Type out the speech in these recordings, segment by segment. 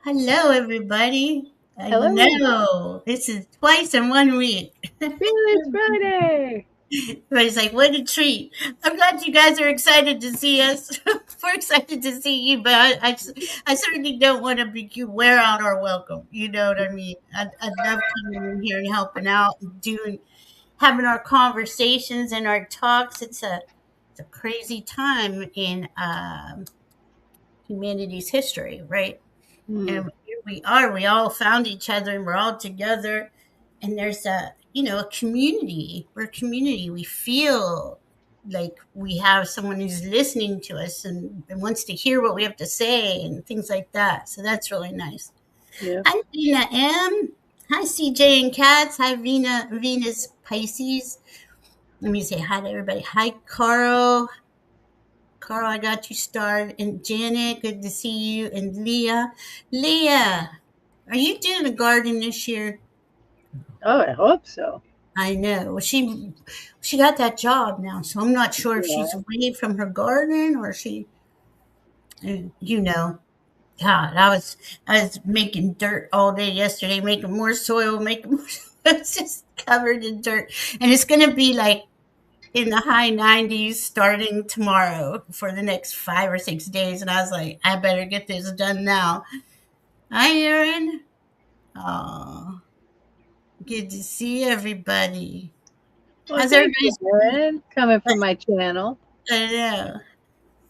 Hello, everybody. I Hello. know this is twice in 1 week. It's Friday. Everybody's like, what a treat. I'm glad you guys are excited to see us. We're excited to see you, but I certainly don't want to be you wear out our welcome. You know what I mean? I'd love coming in here and helping out and having our conversations and our talks. It's a crazy time in humanity's history, right? Hmm. And here we are. We all found each other, and we're all together. And there's a community. We're a community. We feel like we have someone who's listening to us and wants to hear what we have to say and things like that. So that's really nice. Yeah. Hi, Vina M. Hi, CJ and Cats. Hi, Venus Pisces. Let me say hi to everybody. Hi, Carl. Carl, I got you started. And Janet, good to see you. And Leah. Leah, are you doing a garden this year? Oh, I hope so. I know. Well, she got that job now, so I'm not sure if she's Yeah. away from her garden or she, you know. God, I was making dirt all day yesterday, making more soil, making more. It's just covered in dirt, and it's gonna be like in the high 90s starting tomorrow for the next 5 or 6 days. And I was like, I better get this done now. Hi, Erin. Oh, good to see everybody. Well, How's thank you, everybody's week? Erin, coming from my channel. I know.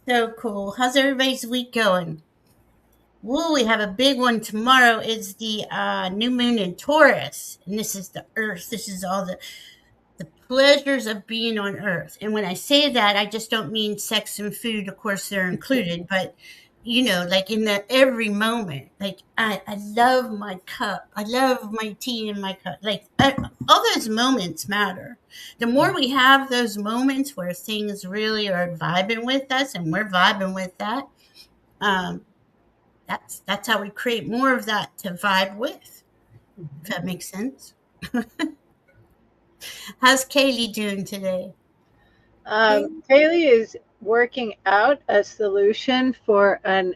So cool. How's everybody's week going? Woo, we have a big one tomorrow. It's the new moon in Taurus. And this is the earth. This is all the pleasures of being on earth. And when I say that, I just don't mean sex and food. Of course, they're included, but like in the every moment, like I love my cup. I love my tea in my cup. Like all those moments matter. The more we have those moments where things really are vibing with us and we're vibing with that, um, that's how we create more of that to vibe with. If that makes sense. How's Kaylee doing today? Kaylee? Kaylee is working out a solution for an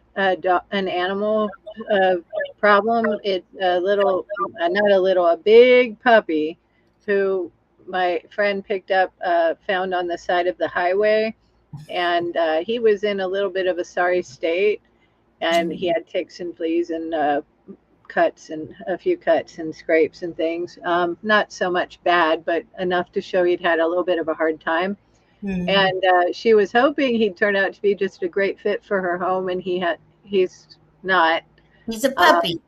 animal uh, problem. It's a little, not a little, a big puppy who my friend picked up, found on the side of the highway, and he was in a little bit of a sorry state, and he had ticks and fleas and cuts and a few cuts and scrapes and things. Not so much bad, but enough to show he'd had a little bit of a hard time. Hmm. And she was hoping he'd turn out to be just a great fit for her home, and he's not. He's a Uh, puppy.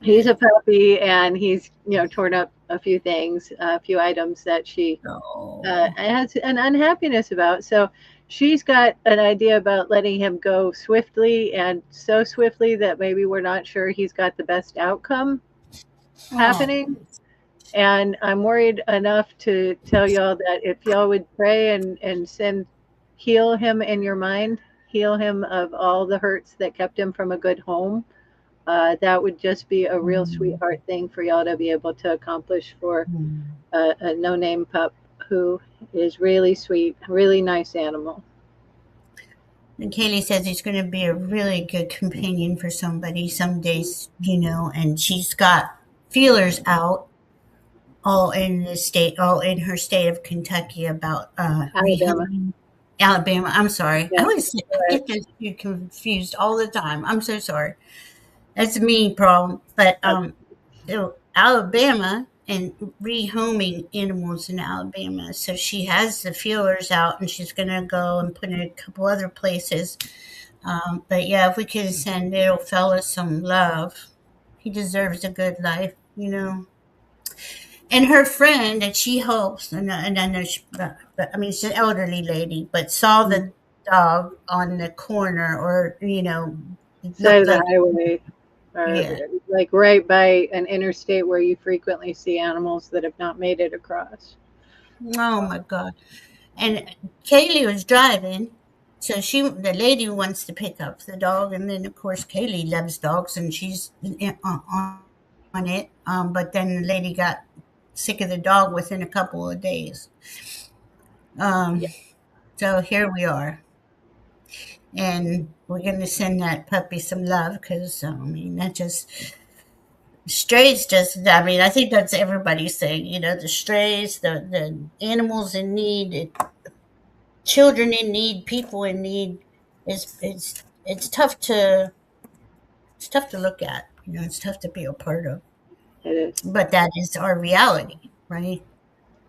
he's Yeah. a puppy, and he's torn up a few things, a few items that she Oh. has an unhappiness about. So she's got an idea about letting him go swiftly, and so swiftly that maybe we're not sure he's got the best outcome Oh. happening. And I'm worried enough to tell y'all that if y'all would pray and heal him in your mind, heal him of all the hurts that kept him from a good home. That would just be a real Mm. sweetheart thing for y'all to be able to accomplish for Mm. a no name pup who is really sweet, really nice animal. And Kaylee says he's going to be a really good companion for somebody some days, and she's got feelers out all in her state of Kentucky about Alabama. rehoming. Alabama. I'm sorry. Yeah. I Right. get those two confused all the time. I'm so sorry. That's a me problem. But so Alabama and rehoming animals in Alabama. So she has the feelers out and she's going to go and put in a couple other places. But yeah, if we can send little fella some love, he deserves a good life. And her friend that she helps, and I know but I mean, she's an elderly lady, but saw Mm. the dog on the corner, or it Side looked of the like, highway, or yeah. like right by an interstate where you frequently see animals that have not made it across. Oh my God. And Kaylee was driving, so the lady wants to pick up the dog, and then of course Kaylee loves dogs, and she's on it. But then the lady got sick of the dog within a couple of days. Yeah. Um, so here we are. and we're going to send that puppy some love because, I mean, that just, strays just, I mean, I think that's everybody's thing, you know, the strays, the animals in need, children in need, people in need. It's tough to, it's tough to look at, you know, it's tough to be a part of, It is. but that is our reality, right?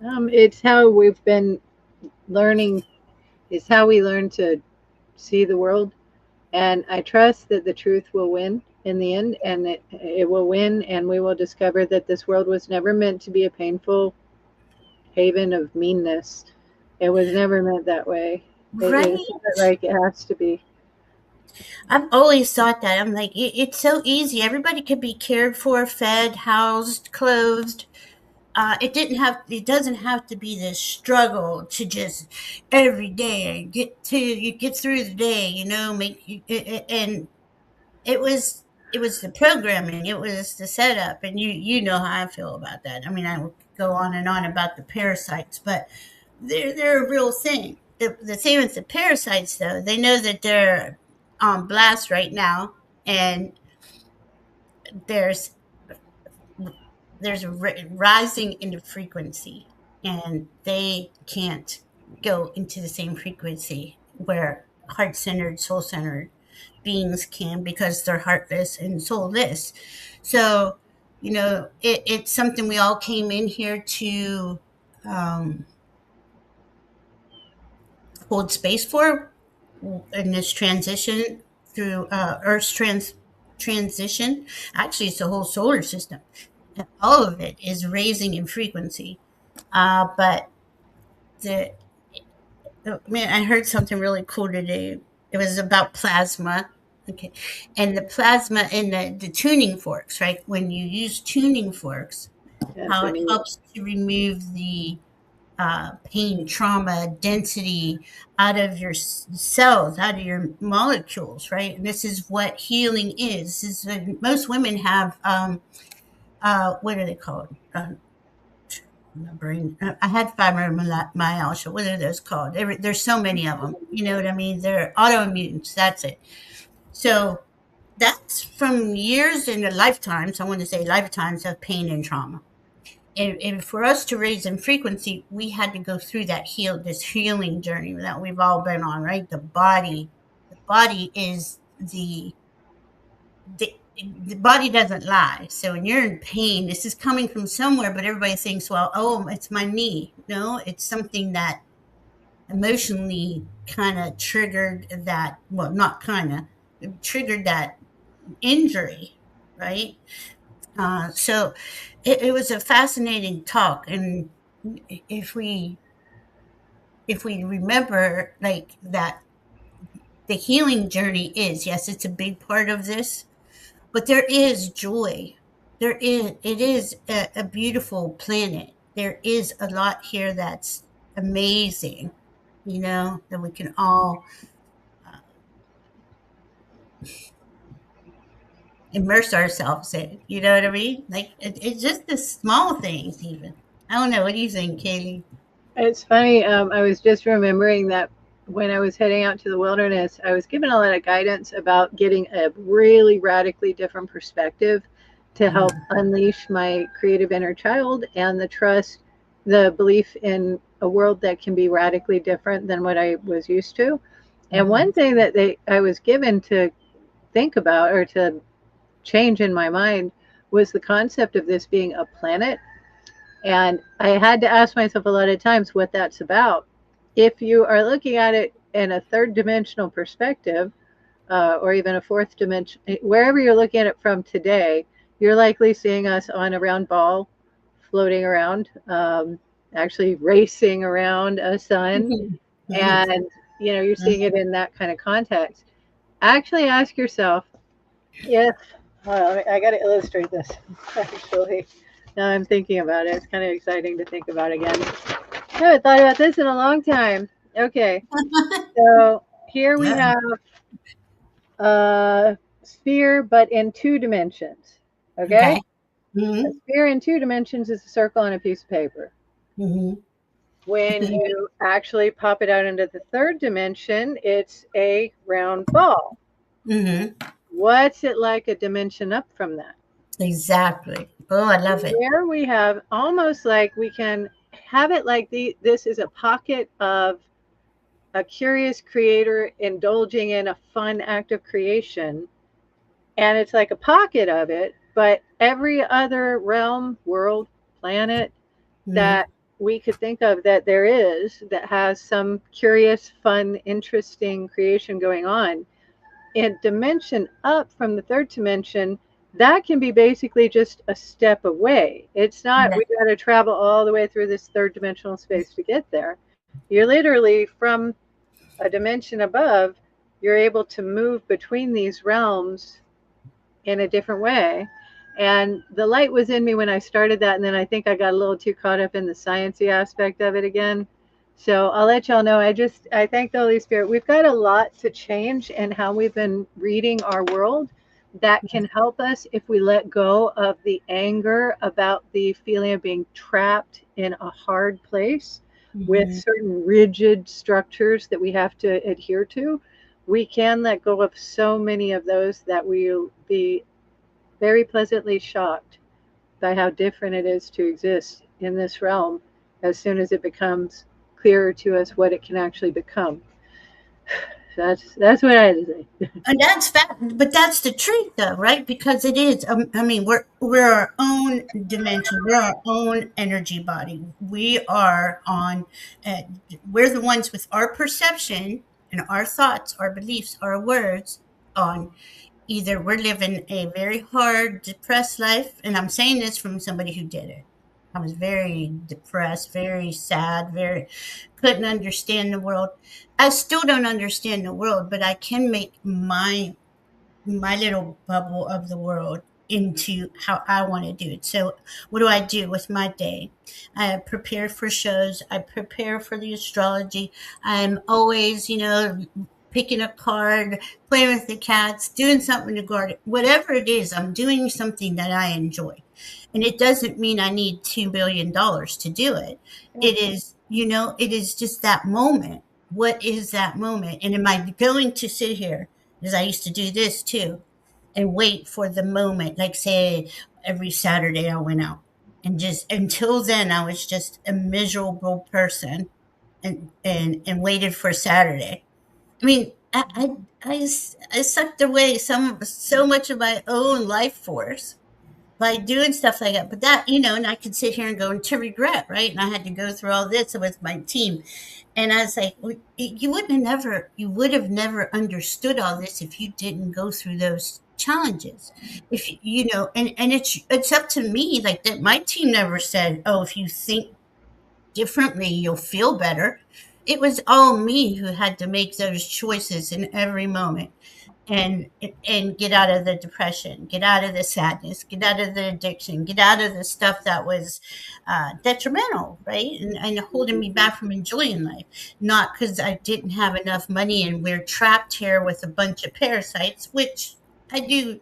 It's how we've been learning. It's how we learn to see the world, and I trust that the truth will win in the end, and it will win, and we will discover that this world was never meant to be a painful haven of meanness. It was never meant that way. It's Right. not like it has to be. I've always thought that. I'm like, it's so easy. Everybody could be cared for, fed, housed, clothed. It doesn't have to be this struggle to just every day you get through the day, you know, and it was, it was the programming, it was the setup, and you know how I feel about that. I mean, I would go on and on about the parasites, but they're a real thing. The thing with the parasites, though, they know that they're on blast right now, and there's there's a rising into frequency, and they can't go into the same frequency where heart-centered, soul-centered beings can, because they're heartless and soulless. So, you know, it's something we all came in here to um, hold space for in this transition through Earth's transition. Actually, it's the whole solar system. All of it is raising in frequency. But the man, I heard something really cool today. It was about plasma. Okay, and the plasma and the tuning forks, right? When you use tuning forks, Yes, how I it mean, helps to remove the pain, trauma, density out of your cells, out of your molecules, right? And this is what healing is. This is most women have, what are they called? My brain. I had fibromyalgia. What are those called? There's so many of them. You know what I mean? They're autoimmunes. That's it. So that's from years and lifetimes. I want to say lifetimes of pain and trauma. And for us to raise in frequency, we had to go through this healing journey that we've all been on, right? The body is the body doesn't lie. So when you're in pain, this is coming from somewhere, but everybody thinks, well, oh, it's my knee. No, it's something that emotionally kind of triggered that, well, not kind of, triggered that injury, right? So it was a fascinating talk. And if we if we remember like that, the healing journey is, yes, it's a big part of this, but there is joy. It is a beautiful planet. There is a lot here that's amazing, you know, that we can all uh, immerse ourselves in. You know what I mean? Like it's just the small things, even. I don't know. What do you think, Katie? it's funny. I was just remembering that when I was heading out to the wilderness, I was given a lot of guidance about getting a really radically different perspective to help Mm-hmm. unleash my creative inner child and the trust, the belief in a world that can be radically different than what I was used to. And Mm-hmm. one thing that I was given to think about or to change in my mind was the concept of this being a planet. And I had to ask myself a lot of times what that's about. If you are looking at it in a third dimensional perspective, or even a fourth dimension, wherever you're looking at it from today, you're likely seeing us on a round ball floating around, actually racing around a sun. Mm-hmm. And, you're seeing it in that kind of context. Actually ask yourself if, I got to illustrate this actually. Now I'm thinking about it. It's kind of exciting to think about again. I haven't thought about this in a long time. Okay, so here we Yeah. have a sphere, but in two dimensions. Okay. Okay, a Mm-hmm. sphere in two dimensions is a circle on a piece of paper. Mm-hmm. When you actually pop it out into the third dimension, it's a round ball. Mm-hmm. What's it like a dimension up from that? Exactly. Oh, I love it. There we have almost like we can have it like this is a pocket of a curious creator indulging in a fun act of creation. And it's like a pocket of it, but every other realm, world, planet Mm-hmm. that we could think of that there is that has some curious, fun, interesting creation going on in dimension up from the third dimension, that can be basically just a step away. It's not, Yeah. we got to travel all the way through this third dimensional space to get there. You're literally from a dimension above, you're able to move between these realms in a different way. And the light was in me when I started that, and then I think I got a little too caught up in the sciencey aspect of it again. So I'll let y'all know. I thank the Holy Spirit. We've got a lot to change in how we've been reading our world that can help us if we let go of the anger about the feeling of being trapped in a hard place with Mm-hmm. certain rigid structures that we have to adhere to. We can let go of so many of those that we'll be very pleasantly shocked by how different it is to exist in this realm as soon as it becomes clearer to us what it can actually become. That's what I had to say. And that's fact, but that's the truth, though, right? Because it is. I mean, we're our own dimension. We're our own energy body. We are on. Uh, we're the ones with our perception and our thoughts, our beliefs, our words on. Either we're living a very hard, depressed life, and I'm saying this from somebody who did it. I was very depressed, very sad, very couldn't understand the world. I still don't understand the world, but I can make my little bubble of the world into how I want to do it. So, what do I do with my day? I prepare for shows, I prepare for the astrology. I'm always, picking a card, playing with the cats, doing something to guard it. Whatever it is, I'm doing something that I enjoy. And it doesn't mean I need $2 billion to do it. Yeah. It is just that moment. What is that moment? And am I going to sit here, because I used to do this too, and wait for the moment? Like, say, every Saturday I went out. And just until then, I was just a miserable person and waited for Saturday. I mean, I sucked away so much of my own life force by doing stuff like that. But that, and I could sit here and go into regret, right? And I had to go through all this with my team. And I was like, well, you would have never understood all this if you didn't go through those challenges. If and it's up to me, like that. My team never said, oh, if you think differently, you'll feel better. It was all me who had to make those choices in every moment and get out of the depression, get out of the sadness, get out of the addiction, get out of the stuff that was detrimental, right? And holding me back from enjoying life. Not because I didn't have enough money and we're trapped here with a bunch of parasites, which I do.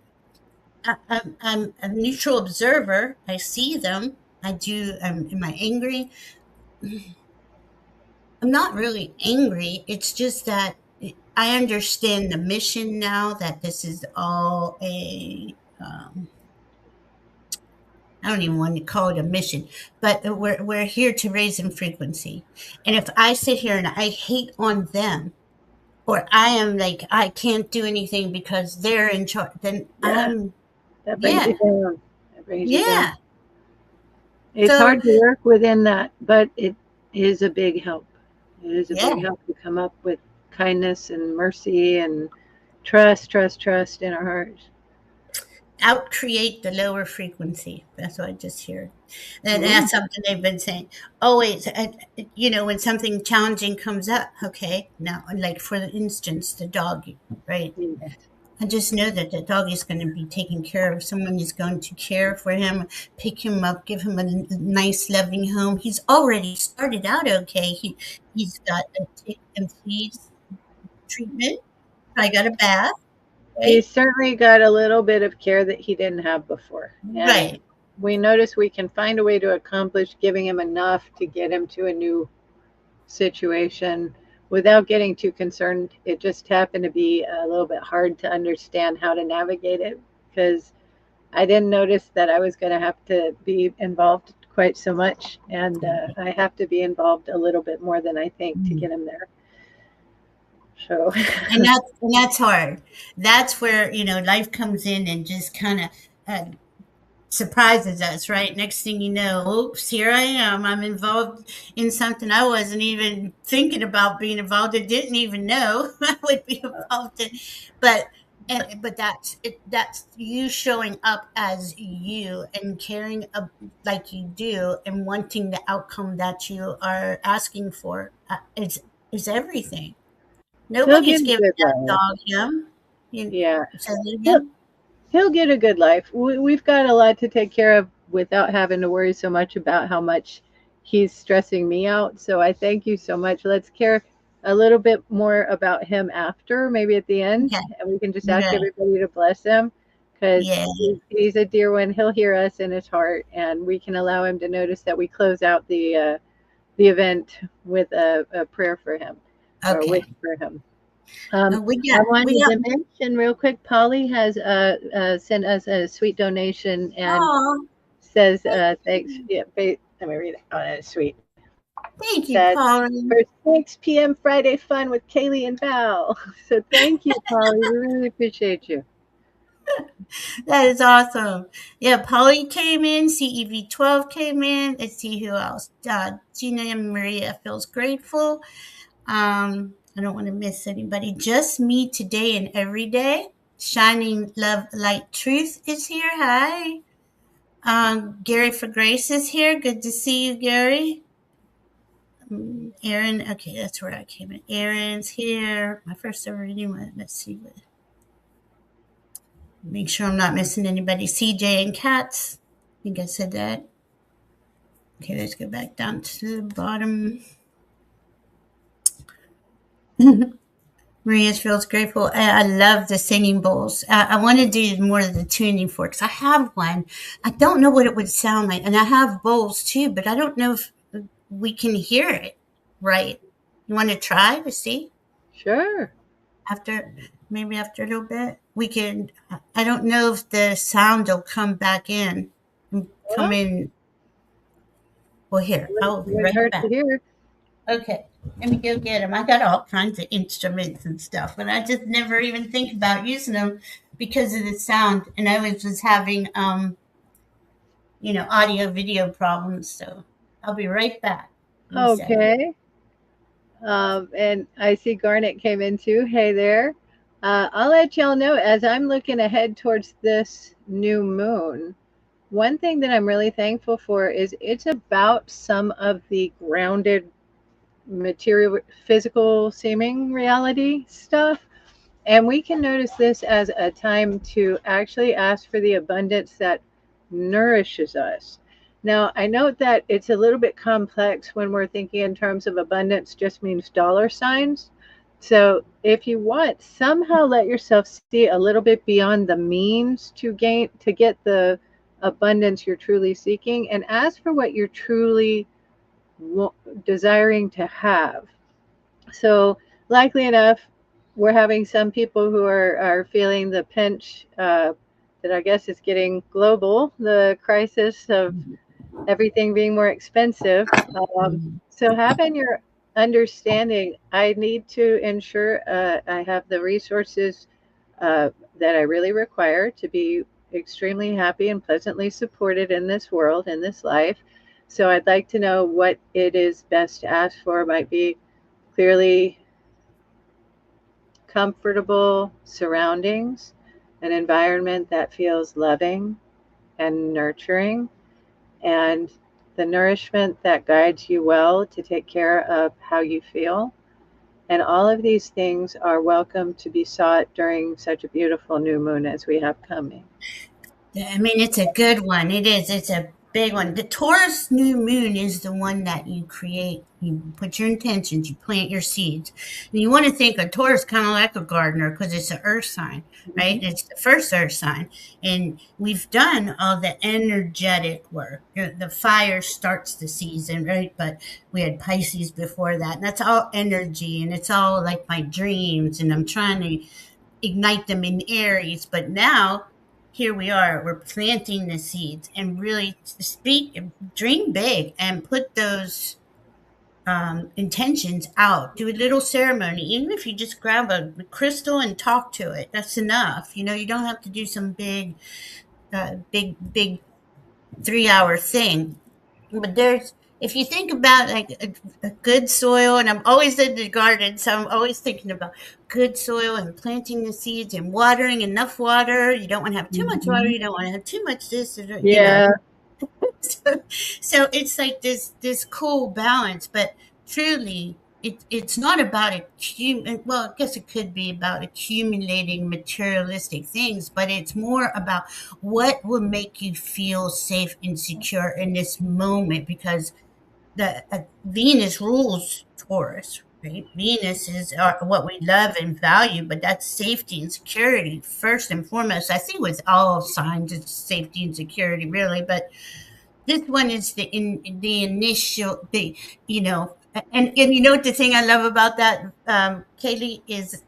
I'm a neutral observer. I see them. I do. Am I angry? I'm not really angry. It's just that I understand the mission now, that this is all I don't even want to call it a mission, but we're here to raise in frequency. And if I sit here and I hate on them, or I am like, I can't do anything because they're in charge, then Yeah, that brings yeah, you down. That brings you down. yeah. It's So, hard to work within that, but it is a big help. It is a big yeah. help to come up with kindness and mercy and trust in our hearts. Out create the lower frequency. That's what I just heard. And Mm. that's something they've been saying. Always, when something challenging comes up, okay, now, like for instance, the dog, right? Yes. I just know that the dog is going to be taken care of. Someone is going to care for him, pick him up, give him a nice, loving home. He's already started out okay. He's got a tick and fleas treatment. I got a bath, right? He's certainly got a little bit of care that he didn't have before. And Right. we notice we can find a way to accomplish giving him enough to get him to a new situation without getting too concerned. It just happened to be a little bit hard to understand how to navigate it because I didn't notice that I was going to have to be involved quite so much, and I have to be involved a little bit more than I think to Mm. get him there. So, And that's hard. That's where life comes in and just kind of surprises us, right? Next thing you know, oops, here I am. I'm involved in something I wasn't even thinking about being involved in, didn't even know I would be involved in. But but that's you showing up as you and caring like you do and wanting the outcome that you are asking for is everything. he'll get Nobody's a giving good that life. dog him. You Yeah, say that he'll again? he'll get a good life. We've got a lot to take care of without having to worry so much about how much he's stressing me out. So I thank you so much. Let's care a little bit more about him after, maybe at the end, Okay. and we can just ask Okay. everybody to bless him because Yeah. he's a dear one. He'll hear us in his heart, and we can allow him to notice that we close out the event with a prayer for him or a Okay. wish for him. Um, We I got we wanted got to mention real quick, Polly has sent us a sweet donation and oh, says, thank thanks. you. Yeah, wait, let me read it. Oh, that's sweet. Thank you, Says, Pauline. for 6 p.m. Friday fun with Kaylee and Val. So thank you, Polly. We really appreciate you. That is awesome. Yeah, Polly came in, CEV12 came in. Let's see who else. Gina and Maria feels grateful. I don't want to miss anybody. Just me today and every day. Shining Love Light Truth is here. Hi. Gary for Grace is here. Good to see you, Gary. Aaron, okay, that's where I came in. Aaron's here. My first ever reading one. Let's see. Make sure I'm not missing anybody. CJ and Cats. I think I said that. Okay, let's go back down to the bottom. Maria feels grateful. I love the singing bowls. I want to do more of the tuning forks. I have one. I don't know what it would sound like. And I have bowls too, but I don't know if we can hear it right. You want to try to see? Sure. After maybe after a little bit we can. I don't know if the sound will come back in come Well, in. Well, here I'll be wouldn't right hurt to back. hear. Okay, let me go get them. I got all kinds of instruments and stuff, and I just never even think about using them because of the sound. And I was just having audio video problems. So I'll be right back. Give me a second. Okay. And I see Garnet came in too. Hey there. I'll let y'all know as I'm looking ahead towards this new moon. One thing that I'm really thankful for is it's about some of the grounded material, physical seeming reality stuff. And we can notice this as a time to actually ask for the abundance that nourishes us. Now, I note that it's a little bit complex when we're thinking in terms of abundance, just means dollar signs. So, if you want, somehow let yourself see a little bit beyond the means to gain, to get the abundance you're truly seeking, and ask for what you're truly desiring to have. So, likely enough, we're having some people who are feeling the pinch that I guess is getting global, the crisis of everything being more expensive. Mhm. So, having your understanding, I need to ensure I have the resources uh, that I really require to be extremely happy and pleasantly supported in this world, in this life. So, I'd like to know what it is best to ask for. Might be clearly comfortable surroundings, an environment that feels loving and nurturing, and the nourishment that guides you well to take care of how you feel. And all of these things are welcome to be sought during such a beautiful new moon as we have coming. Yeah, I mean, it's a good one. It is. It's a big one. The Taurus new moon is the one that you create. You put your intentions, you plant your seeds. And you want to think of Taurus kind of like a gardener because it's an earth sign, right? Mhm. It's the first earth sign. And we've done all the energetic work. The fire starts the season, right? But we had Pisces before that. And that's all energy. And it's all like my dreams. And I'm trying to ignite them in Aries. But now here we are, we're planting the seeds and really speak, dream big and put those intentions out. Do a little ceremony, even if you just grab a crystal and talk to it. That's enough. You don't have to do some big 3 hour thing. But if you think about like a good soil, and I'm always in the garden, so I'm always thinking about good soil and planting the seeds and watering enough water. You don't want to have too much water. Mhm. You don't want to have too much this. Yeah. So, so it's like this cool balance, but truly it's not about well, I guess it could be about accumulating materialistic things, but it's more about what will make you feel safe and secure in this moment, because the Venus rules Taurus, right? Venus is what we love and value, but that's safety and security first and foremost. I think with all signs it's safety and security really, but this one is the initial, and you know what the thing I love about that, Kaylee, is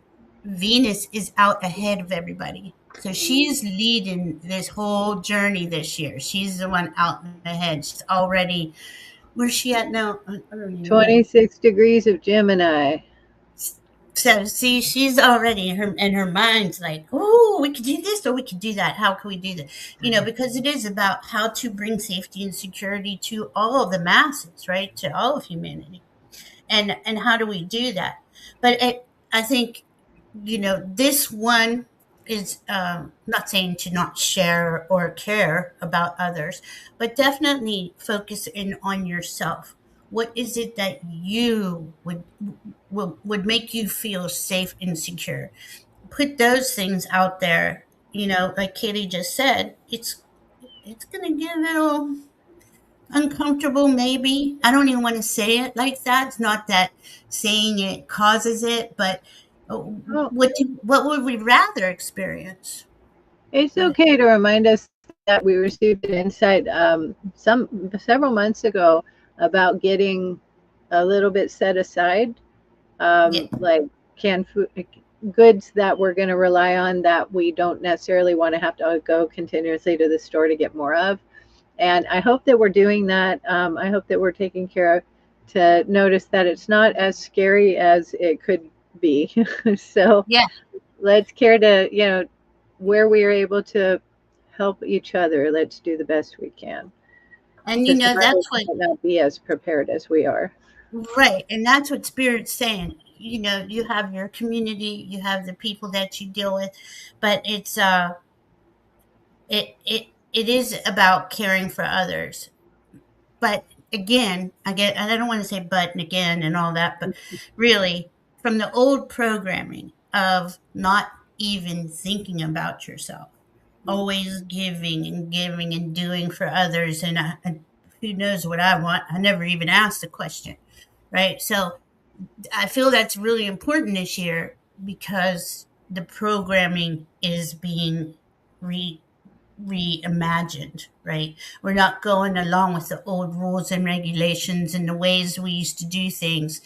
Venus is out ahead of everybody. So she's leading this whole journey this year. She's the one out ahead. She's already, where's she at now? I don't even know. 26 degrees of Gemini. So see, she's already in her mind's like, oh, we could do this or we could do that. How can we do that? Because it is about how to bring safety and security to all of the masses, right? To all of humanity, and how do we do that? But I think this one is not saying to not share or care about others, but definitely focus in on yourself. What is it that you would make you feel safe and secure? Put those things out there. Like Katie just said, it's gonna get a little uncomfortable, maybe. I don't even want to say it like that. It's not that saying it causes it, but Oh, what would we rather experience? it's Go ahead. okay to remind us that we received an insight several months ago about getting a little bit set aside, Yeah, like canned food goods that we're going to rely on that we don't necessarily want to have to go continuously to the store to get more of. And I hope that we're doing that. I hope that we're taking care of to notice that it's not as scary as it could be. So yeah, let's care to, where we are able to help each other, let's do the best we can. and Because that's others what might not be as prepared as we are. right, and that's what Spirit's saying. You have your community, you have the people that you deal with, but it is about caring for others. But again, I don't want to say but and again and all that, but really from the old programming of not even thinking about yourself, always giving and doing for others, and who knows what I want? I never even asked the question, right? So I feel that's really important this year because the programming is being re reimagined, right? We're not going along with the old rules and regulations and the ways we used to do things.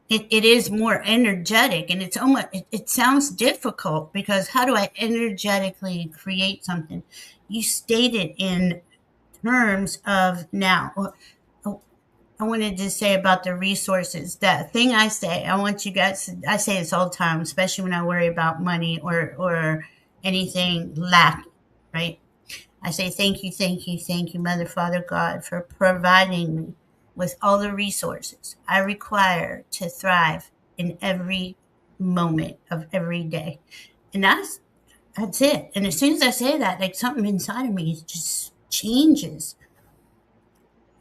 It is more energetic, and it sounds difficult because how do I energetically create something? You state it in terms of now. Oh, I wanted to say about the resources. That thing I say, I want you guys. I say this all the time, especially when I worry about money or anything lacking. Right? I say thank you, Mother, Father, God, for providing me with all the resources I require to thrive in every moment of every day, and that's it. And as soon as I say that, like something inside of me just changes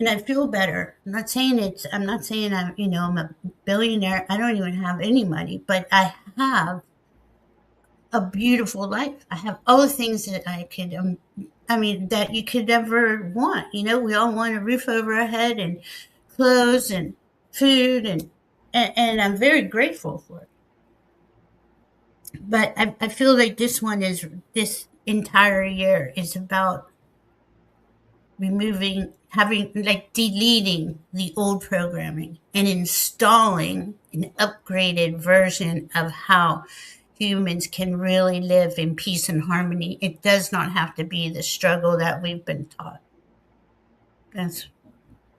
and I feel better. I'm not saying I'm a billionaire. I don't even have any money, but I have a beautiful life. I have all the things that I could, I mean, that you could ever want. You know, we all want a roof over our head and clothes and food, and I'm very grateful for it. But I feel like this entire year is about removing, having, like, deleting the old programming and installing an upgraded version of how humans can really live in peace and harmony. It does not have to be the struggle that we've been taught. That's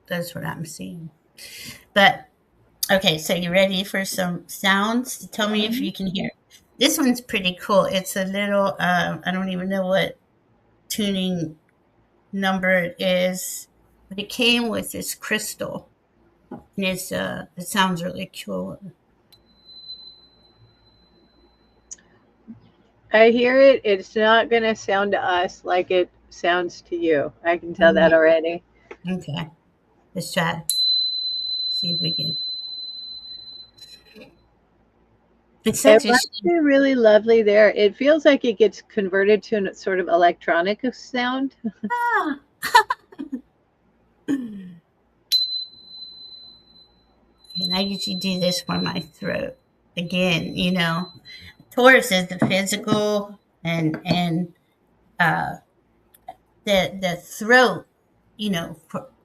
that's what I'm seeing. But okay, so you ready for some sounds? Tell me if Mhm. you can hear. This one's pretty cool. It's a little I don't even know what tuning number it is, but it came with this crystal, and it sounds really cool. I hear it. It's not going to sound to us like it sounds to you. I can tell that Mhm. already. Okay, let's try. See if we can. It's It such a must shame. be really lovely there. It feels like it gets converted to a sort of electronic sound. Ah. And I usually do this for my throat. Again, you know, Taurus is the physical, and uh, the throat. You know,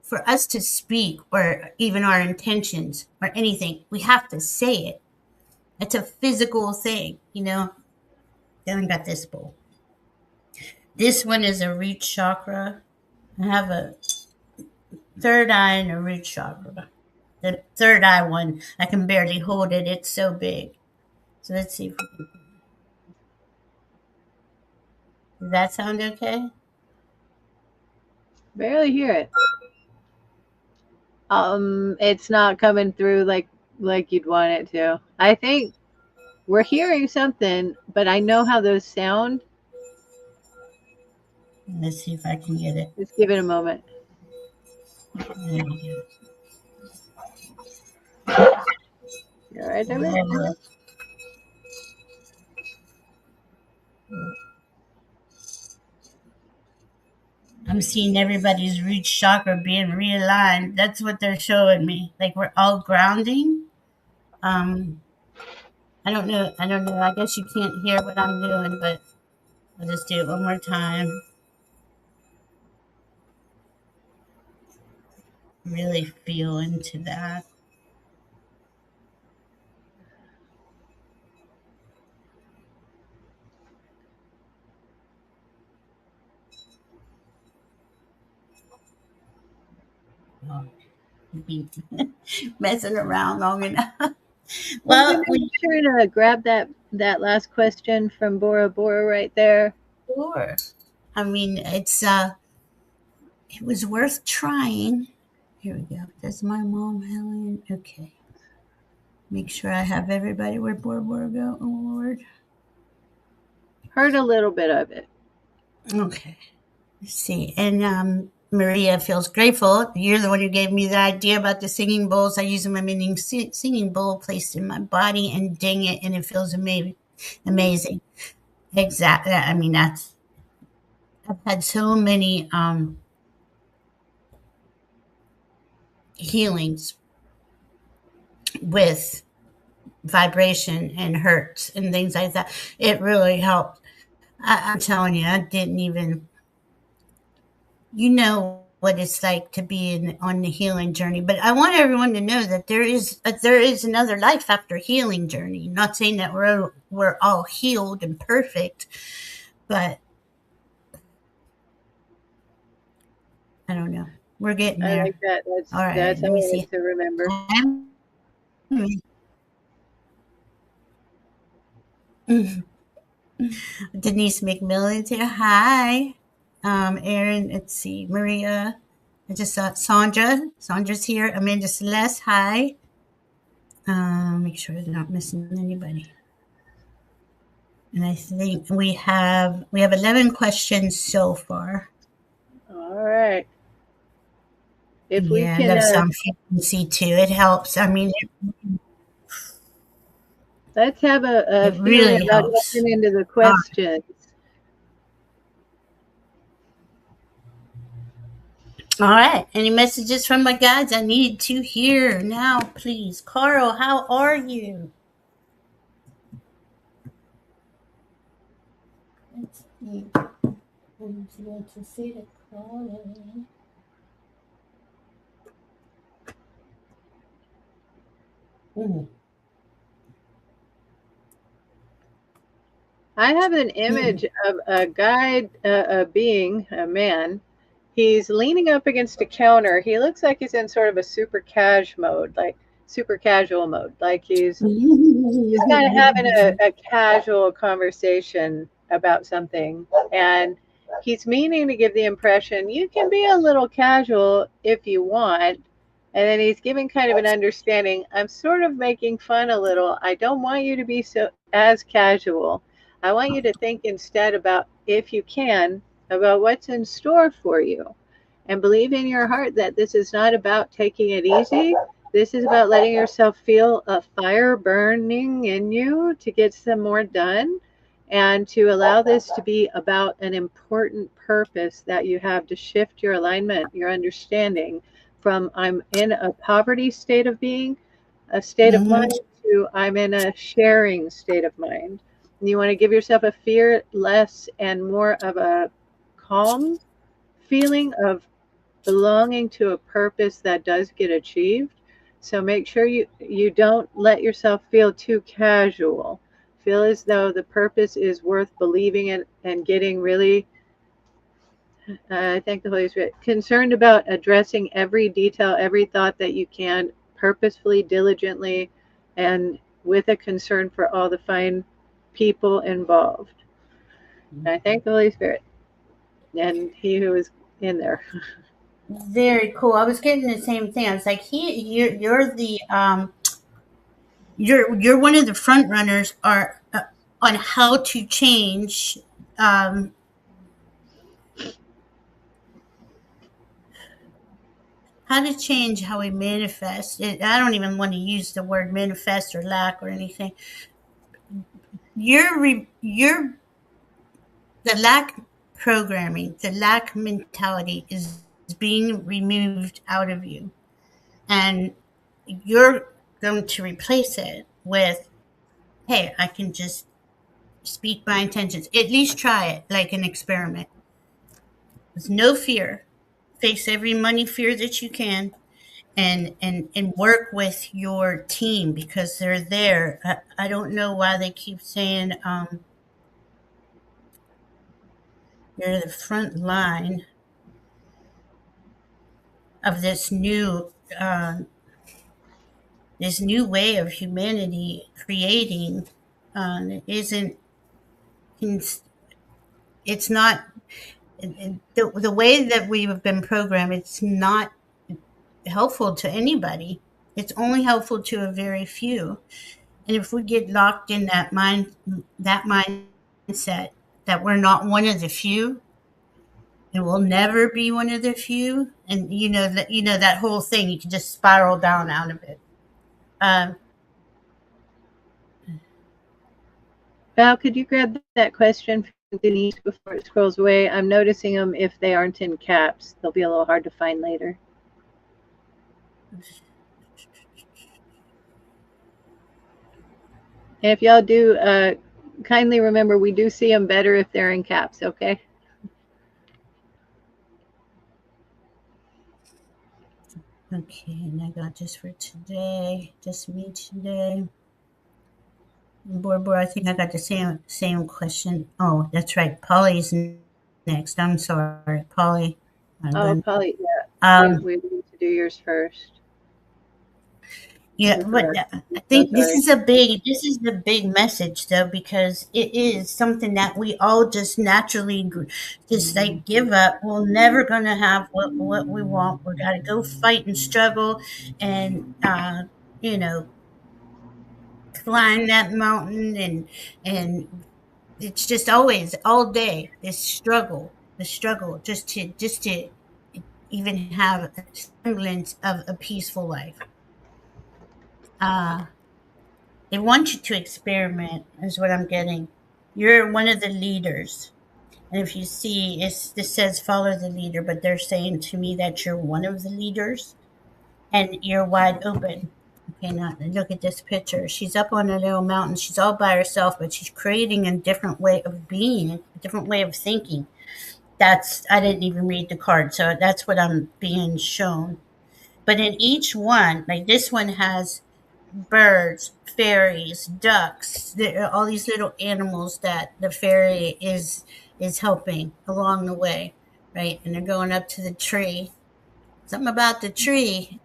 for us to speak, or even our intentions or anything, we have to say it. It's a physical thing, you know. Then I got this bowl. This one is a root chakra. I have a third eye and a root chakra. The third eye one, I can barely hold it. It's so big. So let's see if we can. Does that sound okay? Barely hear it. It's not coming through like you'd want it to. I think we're hearing something, but I know how those sound. Let's see if I can get it. Just give it a moment. There we You all right, David? go. I'm seeing everybody's root chakra being realigned. That's what they're showing me. Like we're all grounding. Um, I don't know. I don't know. I guess you can't hear what I'm doing, but I'll just do it one more time. Really feel into that. Oh, be messing around long enough. I'm gonna Well, we make sure to grab that last question from Bora Bora right there. sure. I mean, it was worth trying. Here we go. Does my mom Helen? Okay. Make sure I have everybody where Bora Bora go. Oh Lord. Heard a little bit of it. Okay. Let's see. And Maria feels grateful. You're the one who gave me the idea about the singing bowls. I use my mini singing bowl placed in my body, and ding it, and it feels amazing. Amazing. Exactly. I mean, that's, I've had so many healings with vibration and hertz and things like that. It really helped. I'm telling you, I didn't even, you know what it's like to be on the healing journey. But I want everyone to know that there is another life after healing journey. Not saying that we're all healed and perfect, but I don't know. We're getting I like there. that. All right, That's let me always see. to remember. Denise McMillan's here. Hi. Erin, let's see. Maria. I just saw Sandra. Sandra's here. Amanda Celeste. Hi. Make sure they're not missing anybody. And I think we have 11 questions so far. All right. If we Yeah, I can, love sound frequency too. It helps. I mean, Let's have a It feeling really about helps. jumping into the Ah, questions. all right. Any messages from my guides I need to hear now, please? Carl, how are you? Let's see. I'm going to say to Carl. Mm. I have an Mm. image of a guy, a being, a man. He's leaning up against a counter. He looks like he's in sort of a super casual mode, like he's just kind of having a casual conversation about something. And he's meaning to give the impression you can be a little casual if you want. And then he's giving kind of an understanding. I'm sort of making fun a little. I don't want you to be so as casual. I want you to think instead about, if you can, about what's in store for you. And believe in your heart that this is not about taking it easy. This is about letting yourself feel a fire burning in you to get some more done, and to allow this to be about an important purpose that you have to shift your alignment, your understanding from I'm in a poverty state of being, a state of Mhm. mind, to I'm in a sharing state of mind. And you want to give yourself a fear less and more of a calm feeling of belonging to a purpose that does get achieved. So make sure you don't let yourself feel too casual. Feel as though the purpose is worth believing in and getting really, I thank the Holy Spirit, concerned about addressing every detail, every thought that you can, purposefully, diligently, and with a concern for all the fine people involved. And I thank the Holy Spirit and He who is in there. Very cool. I was getting the same thing. I was like, you're the you're one of the front runners are on how to change um, how to change how we manifest. I don't even want to use the word manifest or lack or anything. You're the lack programming, the lack mentality is being removed out of you, and you're going to replace it with, hey, I can just speak my intentions. At least try it like an experiment with no fear. Face every money fear that you can, and work with your team because they're there. I don't know why they keep saying they're the front line of uh, this new way of humanity creating. It isn't. It's not the way that we've been programmed. It's not helpful to anybody. It's only helpful to a very few. And if we get locked in that mindset that we're not one of the few, and we'll never be one of the few, and that whole thing, you can just spiral down out of it. Um, Val, could you grab that question from Denise before it scrolls away? I'm noticing them if they aren't in caps. They'll be a little hard to find later. And if y'all do, kindly remember we do see them better if they're in caps, okay? okay, and I got just for today, just me today. Bora, I think I got the same question. Oh, that's right. Polly's next. I'm sorry, Polly. I'm Oh, going. Polly, yeah, Um, we need to do yours first. yeah, You're but correct. I I'm so think sorry. this is the big message though, because it is something that we all just naturally just like give up. We're never gonna have what we want. We got to go fight and struggle, and you know, climb that mountain, and it's just always all day the struggle just to even have a semblance of a peaceful life. Uh, They want you to experiment, is what I'm getting. You're one of the leaders. And if you see, this says follow the leader, but they're saying to me that you're one of the leaders and you're wide open. Okay, now look at this picture. She's up on a little mountain. She's all by herself, but she's creating a different way of being, a different way of thinking. I didn't even read the card, so that's what I'm being shown. But in each one, like this one has birds, fairies, ducks, all these little animals that the fairy is helping along the way, right? And they're going up to the tree. Something about the tree.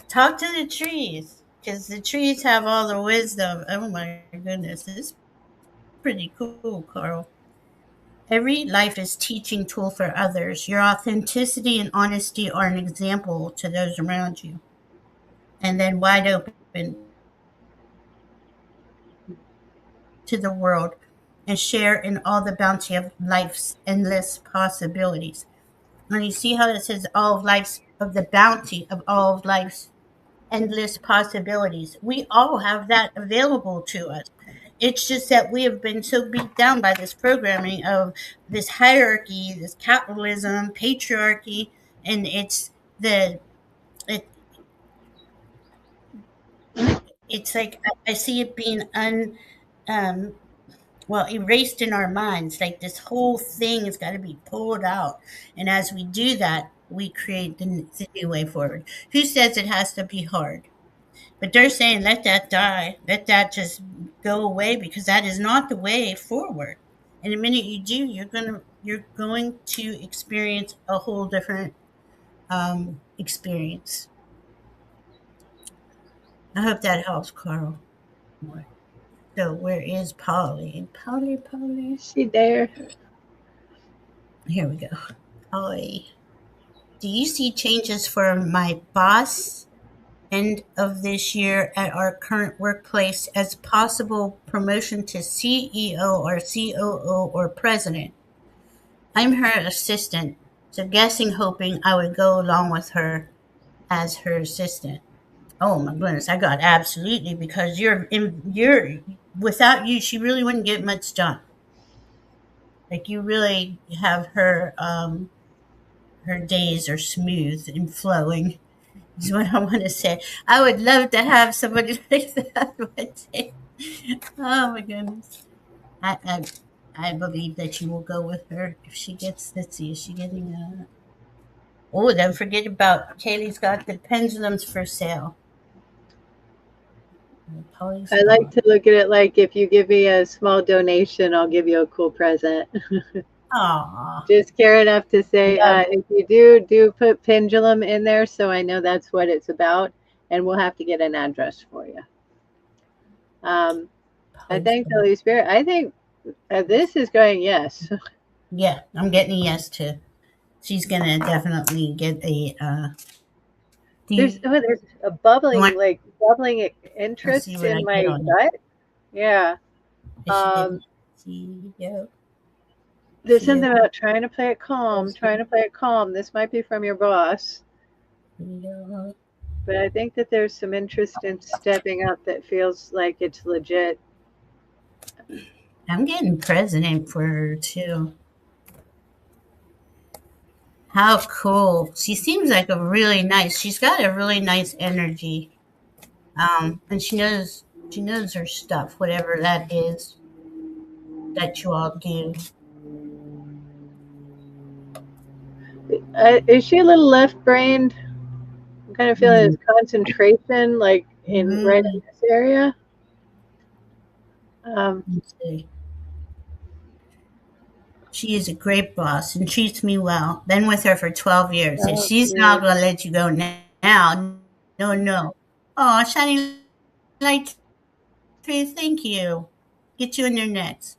Talk to the trees, because the trees have all the wisdom. Oh my goodness, this is pretty cool, Carl. Every life is teaching tool for others. Your authenticity and honesty are an example to those around you. And then wide open to the world and share in all the bounty of life's endless possibilities. And you see how it says all of life's of the bounty of all of life's endless possibilities. We all have that available to us. It's just that we have been so beat down by this programming of this hierarchy, this capitalism, patriarchy, and the it, it's like I see it being um, erased in our minds. Like this whole thing has got to be pulled out, and as we do that, we create the new way forward. Who says it has to be hard? But they're saying let that die, let that just go away because that is not the way forward. And the minute you do, you're going to experience a whole different experience. I hope that helps, Carl. So where is Polly? Polly. Is she there? Here we go. Polly. Do you see changes for my boss end of this year at our current workplace as possible promotion to CEO or COO or president? I'm her assistant, so guessing hoping I would go along with her as her assistant. Oh my goodness, I got absolutely because you're without you she really wouldn't get much done. Like you really have her days are smooth and flowing is what I want to say. I would love to have somebody like that one day. Oh my goodness. I, I I believe that you will go with her if she gets. Let's see, is she getting a? Oh, don't forget about Kaylee's got the pendulums for sale. Polly's I like gone. to look at it like if you give me a small donation, I'll give you a cool present. Aw, Just care enough to say love if you do put pendulum in there, so I know that's what it's about, and we'll have to get an address for you. Um, I Polly's thank the gone. Holy Spirit. I think this is going yes. Yeah, I'm getting a yes too. She's gonna definitely get a. Do you, There's a you want? bubbling Let's see interest what I in get my on it. gut. Yeah. Is she getting Um, CEO? there's something CEO? about trying to play it calm, trying to play it calm. This might be from your boss, CEO? but I think that there's some interest in stepping up that feels like it's legit. I'm getting president for her too. How cool. She seems like a really nice. She's got a really nice energy. And she knows her stuff, whatever that is that you all do. Is she a little left-brained? I'm kind of feeling Mm, it's concentration, like in right in mm, this area. Um, let's see. She is a great boss and treats me well. Been with her for 12 years, and oh, she's not good. going to let you go now. No, no. Oh, shiny light tree, thank you. Get you in there next.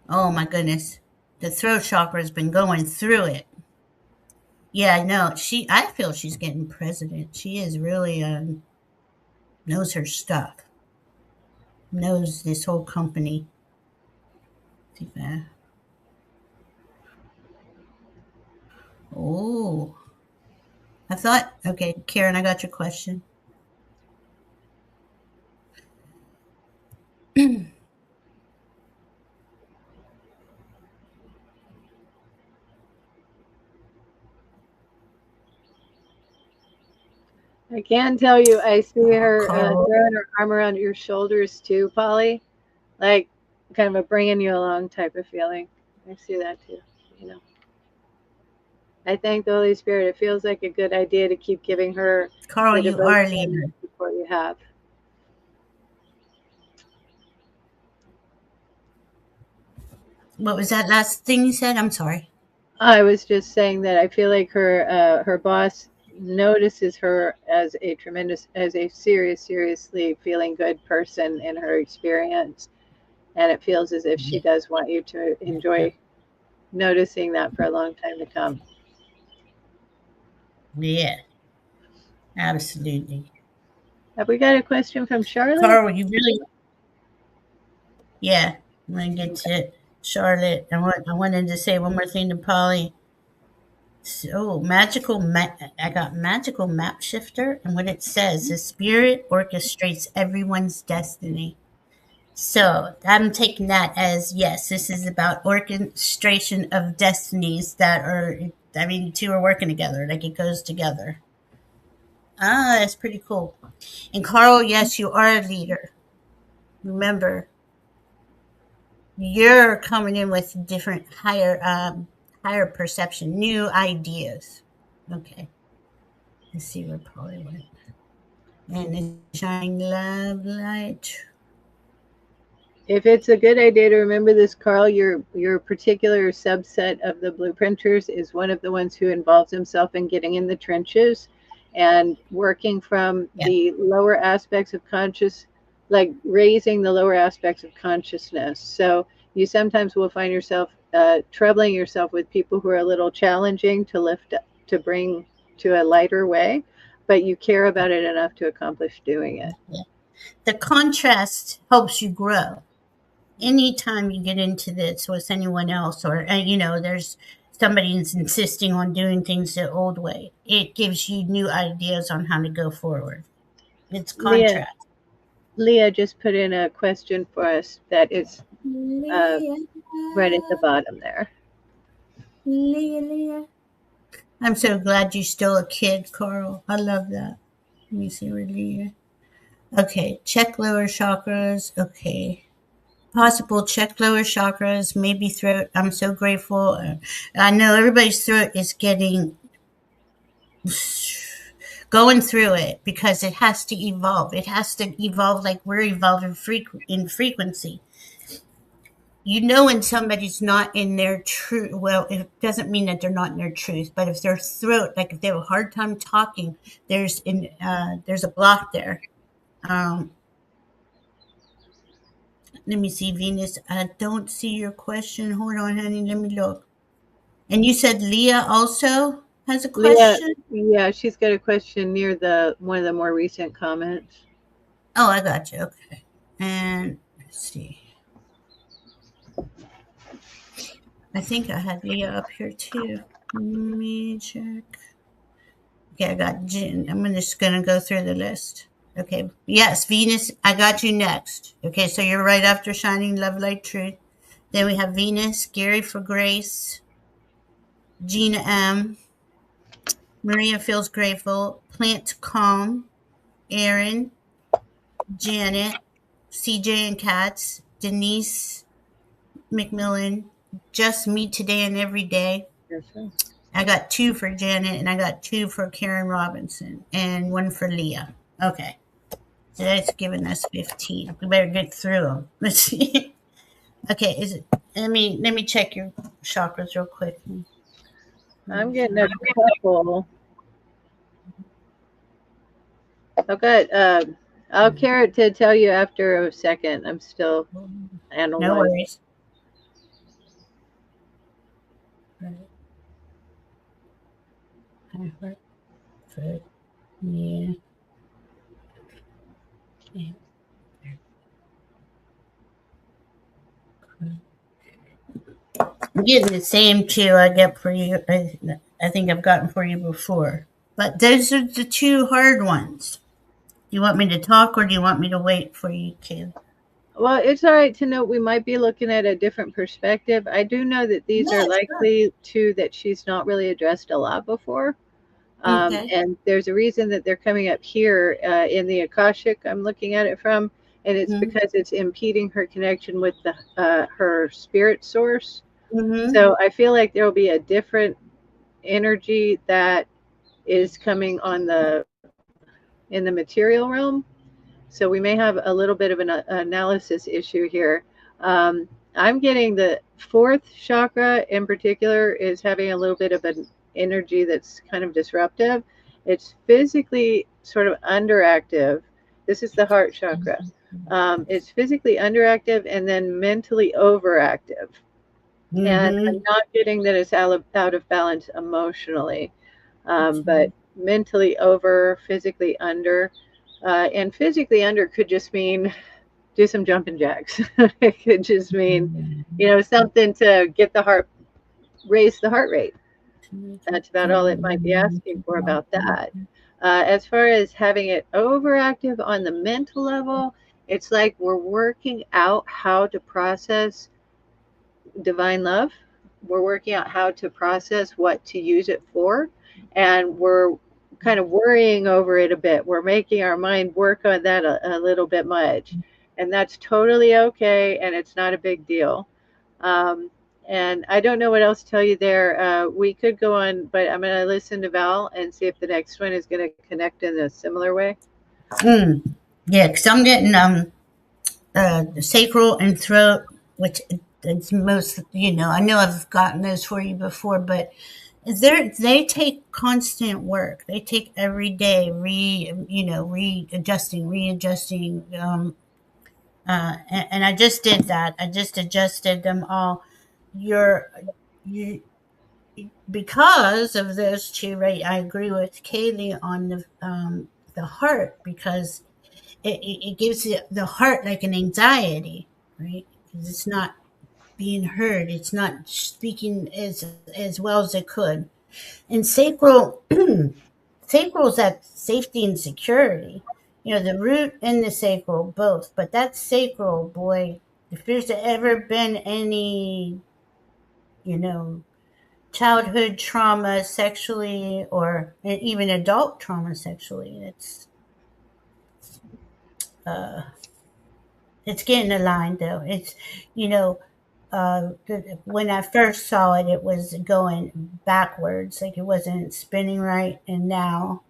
Oh my goodness. The throat chakra has been going through it. Yeah, no, I feel she's getting president. She is really, knows her stuff, knows this whole company. Oh, I thought, okay, Karen, I got your question. I can tell you, I see Oh, her Carl. throwing her arm around your shoulders too, Polly. Like kind of a bringing you along type of feeling. I see that too. You know, I thank the Holy Spirit. It feels like a good idea to keep giving her Carl, the you are a devotion leader. before you have. What was that last thing you said? I'm sorry. I was just saying that I feel like her boss notices her as a tremendous, as a seriously feeling good person in her experience, and it feels as if she Yeah, does want you to enjoy noticing that for a long time to come. yeah, absolutely. Have we got a question from Charlotte? Carl, you really, yeah. I'm gonna get to Charlotte. I wanted to say one more thing to Polly. So I got magical map shifter, and what it says is spirit orchestrates everyone's destiny. So I'm taking that as yes, this is about orchestration of destinies that are. I mean, two are working together, like it goes together. Ah, that's pretty cool. And Carl, yes, you are a leader. Remember, you're coming in with different higher perception, new ideas. Okay, let's see where Polly went. And it's shining love light. If it's a good idea to remember this, Carl, your particular subset of the blueprinters is one of the ones who involves himself in getting in the trenches and working from Yeah, the lower aspects of conscious, like raising the lower aspects of consciousness. So you sometimes will find yourself troubling yourself with people who are a little challenging to lift to bring to a lighter way, but you care about it enough to accomplish doing it. yeah. The contrast helps you grow. Anytime you get into this with anyone else, or there's somebody who's insisting on doing things the old way, it gives you new ideas on how to go forward. It's Leah, contrast. Leah just put in a question for us that is uh, Leah, right at the bottom there. Leah, Leah. I'm so glad you're still a kid, Carl. I love that. Let me see where Leah. Okay, check lower chakras. Okay. Possible check lower chakras, maybe throat. I'm so grateful. I know everybody's throat is getting going through it because it has to evolve. It has to evolve like we're evolving in frequency. You know when somebody's not in their truth. Well, it doesn't mean that they're not in their truth, but if their throat, like if they have a hard time talking, there's a block there. Um, Let me see, Venus. I don't see your question. Hold on, honey. Let me look. And you said Leah also has a Leah, question? yeah, she's got a question near the one of the more recent comments. Oh, I got you. Okay. And let's see. I think I had Leah up here too. Let me check. Okay, I got Jen. I'm just going to go through the list. Okay. Yes, Venus, I got you next. Okay, so you're right after Shining Love Light Truth. Then we have Venus, Gary for Grace, Gina M, Maria feels grateful, Plant Calm, Aaron, Janet, CJ and Katz, Denise McMillan, Just Me Today and Every Day. Yes, sir. I got two for Janet and I got two for Karen Robinson and one for Leah. Okay. So that's giving us 15. We better get through them. Let's see. Okay, is it let me check your chakras real quick. I'm getting a couple. I've got I'll carrot to tell you after a second. I'm still No analyzing. worries. Yeah. I'm getting the same two I get for you. I think I've gotten for you before. But those are the two hard ones. Do you want me to talk or do you want me to wait for you to? Well, it's all right to note we might be looking at a different perspective. I do know that these are Yeah, sure. likely two that she's not really addressed a lot before. Okay. And there's a reason that they're coming up here in the Akashic. I'm looking at it from, and it's Mm-hmm. because it's impeding her connection with the her spirit source. Mm-hmm. So I feel like there will be a different energy that is coming on the in the material realm. So we may have a little bit of an analysis issue here. I'm getting the fourth chakra in particular is having a little bit of an energy that's kind of disruptive. It's physically sort of underactive. This is the heart chakra. It's physically underactive and then mentally overactive. And I'm Mm-hmm. not getting that it's out of balance emotionally, but mentally over, physically under. And physically under could just mean do some jumping jacks. It could just mean, something to get the heart, raise the heart rate. That's about all it might be asking for about that. As far as having it overactive on the mental level, it's like we're working out how to process divine love. We're working out how to process what to use it for. And we're kind of worrying over it a bit. We're making our mind work on that a little bit much. And that's totally okay. And it's not a big deal. Um, and I don't know what else to tell you there. We could go on, but I'm going to listen to Val and see if the next one is going to connect in a similar way. Mm. Yeah, because I'm getting sacral and throat, which it's most, I know I've gotten those for you before, but they take constant work. They take every day readjusting. And I just did that. I just adjusted them all. Your you Because of those two, right? I agree with Kaylee on the heart, because it gives the heart like an anxiety, right? Because it's not being heard. It's not speaking as well as it could. And sacral is that safety and security. The root and the sacral both. But that sacral, boy, if there's ever been any, you know, childhood trauma sexually, or even adult trauma sexually, uh it's getting aligned though. It's you know when I first saw it, it was going backwards, like it wasn't spinning right, and now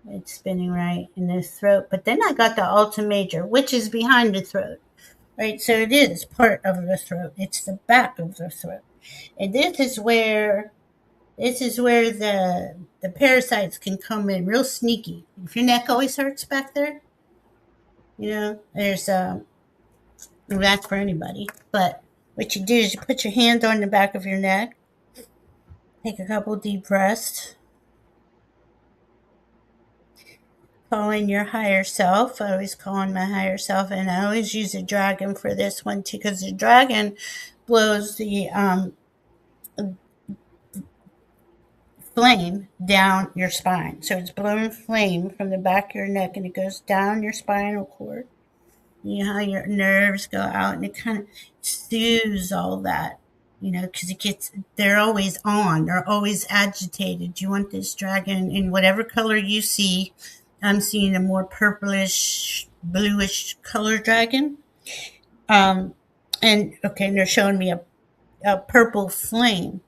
it's spinning right in the throat. But then I got the alta major, which is behind the throat, right? So it is part of the throat. It's the back of the throat, and this is where the parasites can come in real sneaky. If your neck always hurts back there, there's that's for anybody. But what you do is you put your hand on the back of your neck, take a couple deep breaths, call in your higher self. I always call in my higher self, and I always use a dragon for this one too, because the dragon blows the flame down your spine. So it's blowing flame from the back of your neck, and it goes down your spinal cord. You know how your nerves go out, and it kind of soothes all that, because they're always on, they're always agitated. You want this dragon in whatever color you see. I'm seeing a more purplish, bluish color dragon. Um, and okay, and they're showing me a purple flame.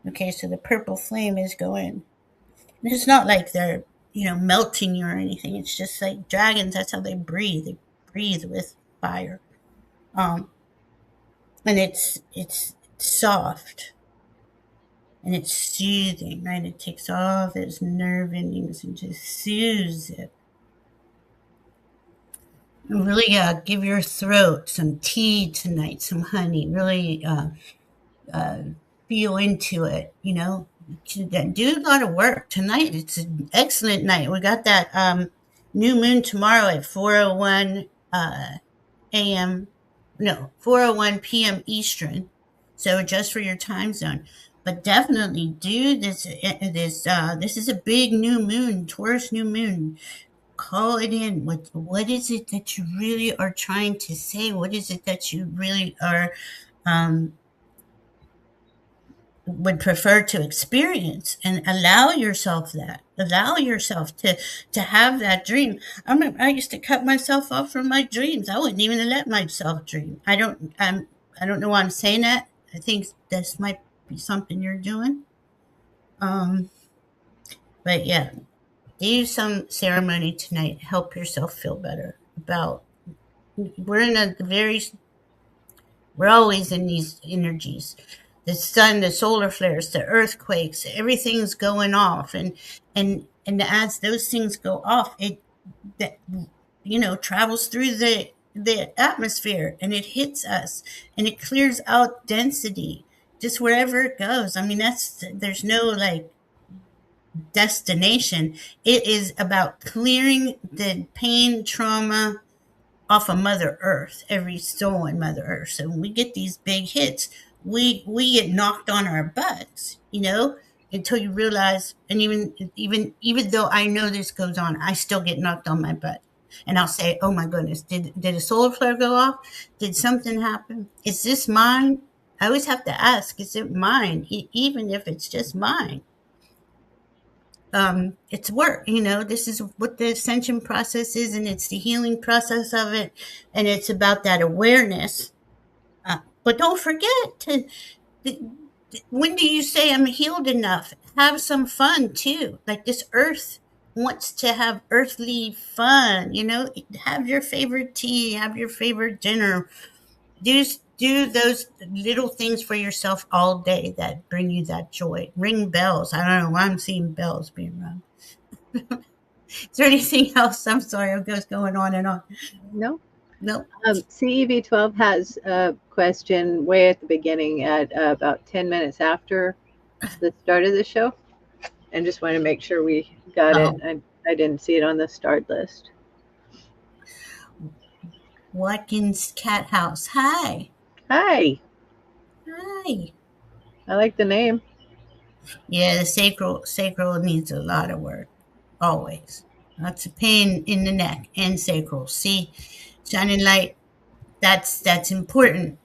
Okay, so the purple flame is going. And it's not like they're, melting you or anything. It's just like dragons, that's how they breathe. They breathe with fire. Um, and it's soft and it's soothing, right? It takes all those nerve endings and just soothes it. And really give your throat some tea tonight, some honey. Really uh, feel into it, do a lot of work tonight. It's an excellent night. We got that new moon tomorrow at 4:01 a.m. No, 4:01 p.m. Eastern. So just for your time zone. But definitely do this. This is a big new moon, Taurus new moon. Call it in. What is it that you really are trying to say? What is it that you really are um, would prefer to experience, and allow yourself that, allow yourself to have that dream. I used to cut myself off from my dreams. I wouldn't even let myself dream. I don't know why I'm saying that. I think this might be something you're doing. um but yeah, do some ceremony tonight. Help yourself feel better about, we're in a very, we're always in these energies. The sun, the solar flares, the earthquakes, everything's going off, and as those things go off, it, that, travels through the atmosphere, and it hits us, and it clears out density just wherever it goes. I mean, there's no like destination. It is about clearing the pain, trauma off of Mother Earth, every soul in Mother Earth. So when we get these big hits, we get knocked on our butts, until you realize. And even though I know this goes on, I still get knocked on my butt. And I'll say, "Oh my goodness, did a solar flare go off? Did something happen? Is this mine?" I always have to ask, "Is it mine?" Even if it's just mine. It's work. This is what the ascension process is, and it's the healing process of it, and it's about that awareness. But don't forget to, when do you say I'm healed enough? Have some fun too. Like this earth wants to have earthly fun. Have your favorite tea, have your favorite dinner. Do those little things for yourself all day that bring you that joy. Ring bells. I don't know why I'm seeing bells being rung. Is there anything else? I'm sorry, it goes going on and on. No. No. CEV12 has a question way at the beginning at about 10 minutes after the start of the show. And just want to make sure we got it. Oh, I didn't see it on the start list. Watkins Cat House. Hi. Hi. Hi. I like the name. Yeah, the sacral needs a lot of work. Always. Lots of pain in the neck and sacral. See, shining light. That's important.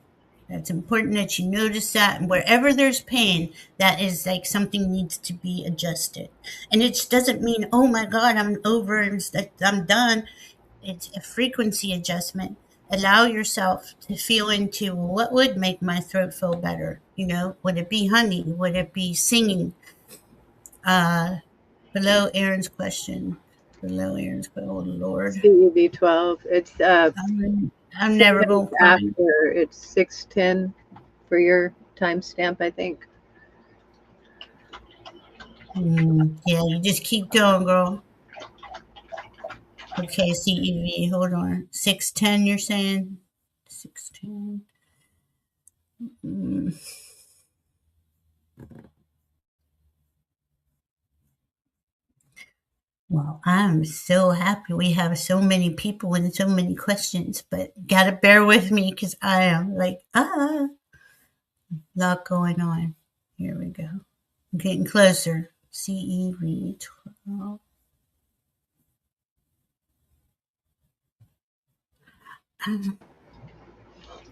That's important that you notice that. And wherever there's pain, that is like something needs to be adjusted. And it doesn't mean, oh my God, I'm over and I'm done. It's a frequency adjustment. Allow yourself to feel into, well, what would make my throat feel better. Would it be honey? Would it be singing? Uh, below Aaron's question. Below Aaron's question. Oh Lord, CEV12. It's I'm 10 never minutes gonna find. after. It's 6:10 for your timestamp, I think. Yeah, you just keep going, girl. Okay, CEV. Hold on. 610. You're saying 610. Mm. Well, I'm so happy we have so many people and so many questions, but gotta bear with me because I am like, lot going on. Here we go. I'm getting closer. CEV 12.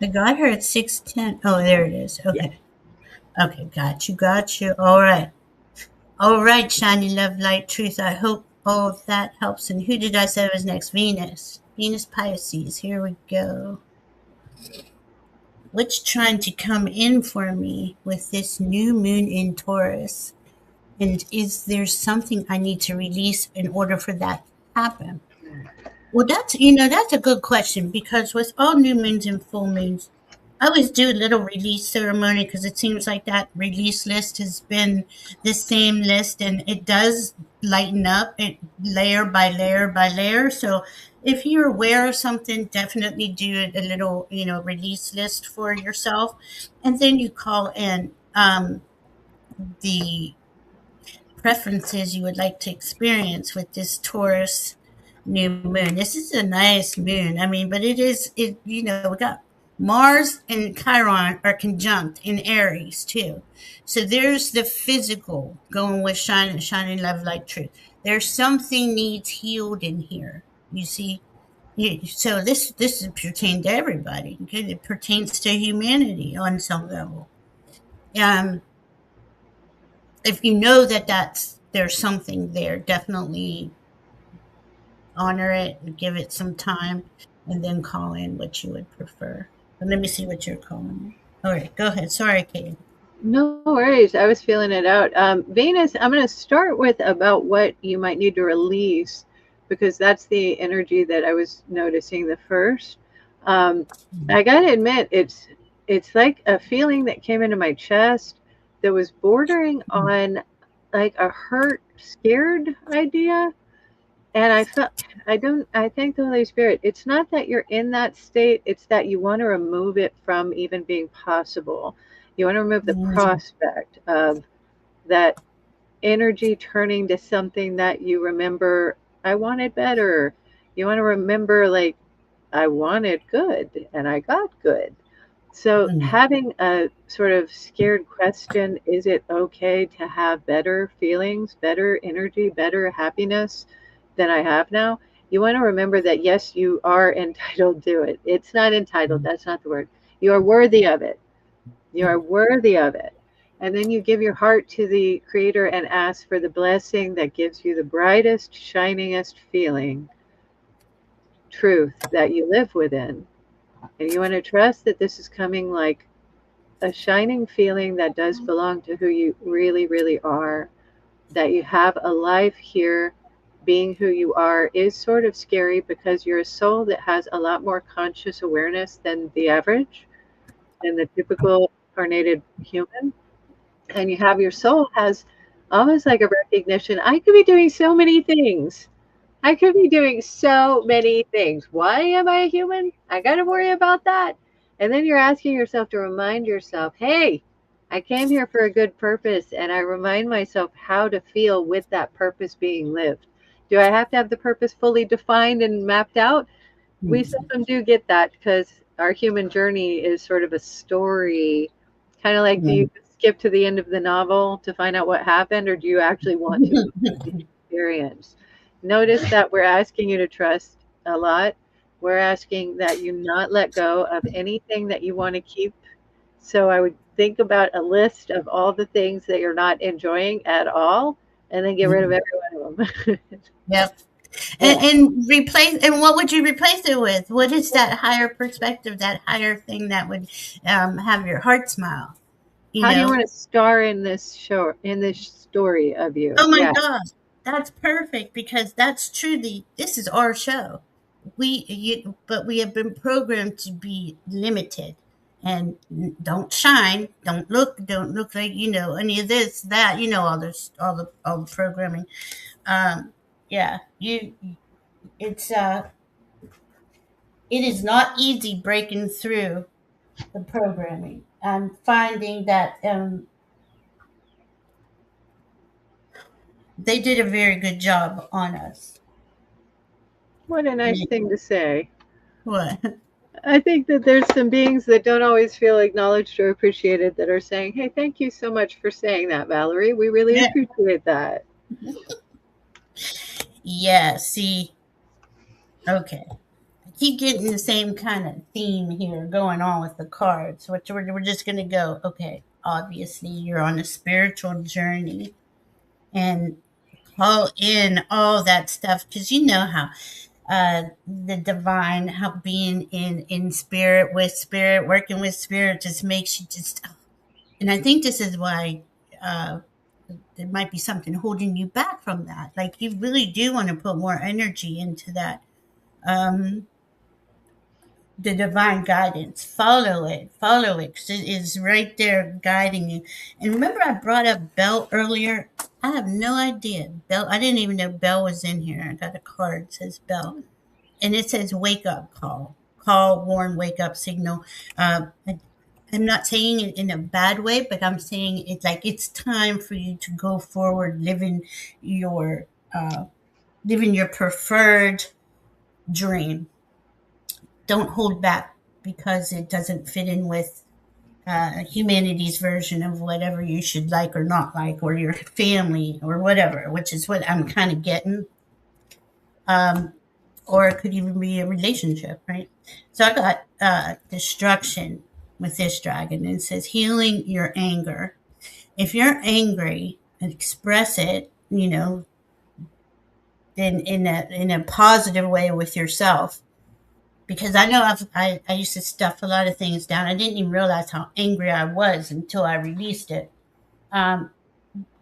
I got her at 610. Oh, there it is. Yeah. Okay. Okay, got you, got you. All right. All right, shiny love, light, truth. I hope all of that helps. And who did I say was next? Venus. Venus Pisces. Here we go. What's trying to come in for me with this new moon in Taurus? And is there something I need to release in order for that to happen? Well, that's a good question, because with all new moons and full moons, I always do a little release ceremony, because it seems like that release list has been the same list, and it does lighten up it layer by layer by layer. So if you're aware of something, definitely do a little, release list for yourself, and then you call in the preferences you would like to experience with this Taurus new moon. This is a nice moon. I mean, but we got Mars and Chiron are conjunct in Aries too. So there's the physical going with shining love, light, truth. There's something needs healed in here. You see, so this is pertain to everybody. Okay, it pertains to humanity on some level. Um, if you know that there's something there, definitely honor it and give it some time, and then call in what you would prefer. But let me see what you're calling. All right, go ahead. Sorry, Kate. No worries. I was feeling it out. Venus, I'm going to start with about what you might need to release because that's the energy that I was noticing the first. Um, I got to admit, it's like a feeling that came into my chest that was bordering on like a hurt, scared idea. And I felt, I thank the Holy Spirit. It's not that you're in that state, it's that you want to remove it from even being possible. You want to remove the Mm, prospect of that energy turning to something that you remember, I wanted better. You want to remember, like, I wanted good and I got good. So, mm, having a sort of scared question, is it okay to have better feelings, better energy, better happiness than I have now? You want to remember that, yes, you are entitled to it. It's not entitled, mm, that's not the word. You are worthy of it. You mm, are worthy of it. And then you give your heart to the Creator and ask for the blessing that gives you the brightest, shiningest feeling, truth that you live within. And you want to trust that this is coming like a shining feeling that does belong to who you really, really are, that you have a life here. Being who you are is sort of scary because you're a soul that has a lot more conscious awareness than the average, than the typical incarnated human. And you have your soul has almost like a recognition, I could be doing so many things. I could be doing so many things. Why am I a human? I got to worry about that. And then you're asking yourself to remind yourself, hey, I came here for a good purpose. And I remind myself how to feel with that purpose being lived. Do I have to have the purpose fully defined and mapped out? We mm, seldom do get that because our human journey is sort of a story. Kind of like, do you mm. skip to the end of the novel to find out what happened, or do you actually want to the experience? Notice that we're asking you to trust a lot. We're asking that you not let go of anything that you want to keep. So I would think about a list of all the things that you're not enjoying at all, and then get rid of Mm. every one of them. Yep. Yeah. And replace, and what would you replace it with? What is that higher perspective, that higher thing that would have your heart smile? You How do you know? want to star in this show, in this story of you? Oh my Yeah. gosh, that's perfect because that's truly, this is our show. But we have been programmed to be limited and don't shine, don't look like any of this, that, all the programming. Yeah, it's it is not easy breaking through the programming and finding that they did a very good job on us. What a nice And thing to say. what? I think that there's some beings that don't always feel acknowledged or appreciated that are saying, hey, thank you so much for saying that, Valerie. We really Yeah. appreciate that. Yeah, see, okay. I keep getting the same kind of theme here going on with the cards. Which we're just going to go, okay, obviously you're on a spiritual journey and call in all that stuff because you know how the divine, how being in spirit, working with spirit just makes you just, and I think this is why uh, there might be something holding you back from that. Like you really do want to put more energy into that. Um, the divine guidance. Follow it, 'cause it is right there guiding you. And remember, I brought up Bell earlier. I have no idea. Bell, I didn't even know Bell was in here. I got a card that says Bell, and it says wake up call, warn, wake up signal. I'm not saying it in a bad way, but I'm saying it's like it's time for you to go forward, your uh, living your preferred dream. Don't hold back because it doesn't fit in with humanity's version of whatever you should like or not like, or your family or whatever, which is what I'm kind of getting. Um, or it could even be a relationship, right? So I got destruction with this dragon, and it says healing your anger. If you're angry, and express it, in a positive way with yourself. Because I know I used to stuff a lot of things down. I didn't even realize how angry I was until I released it. Um,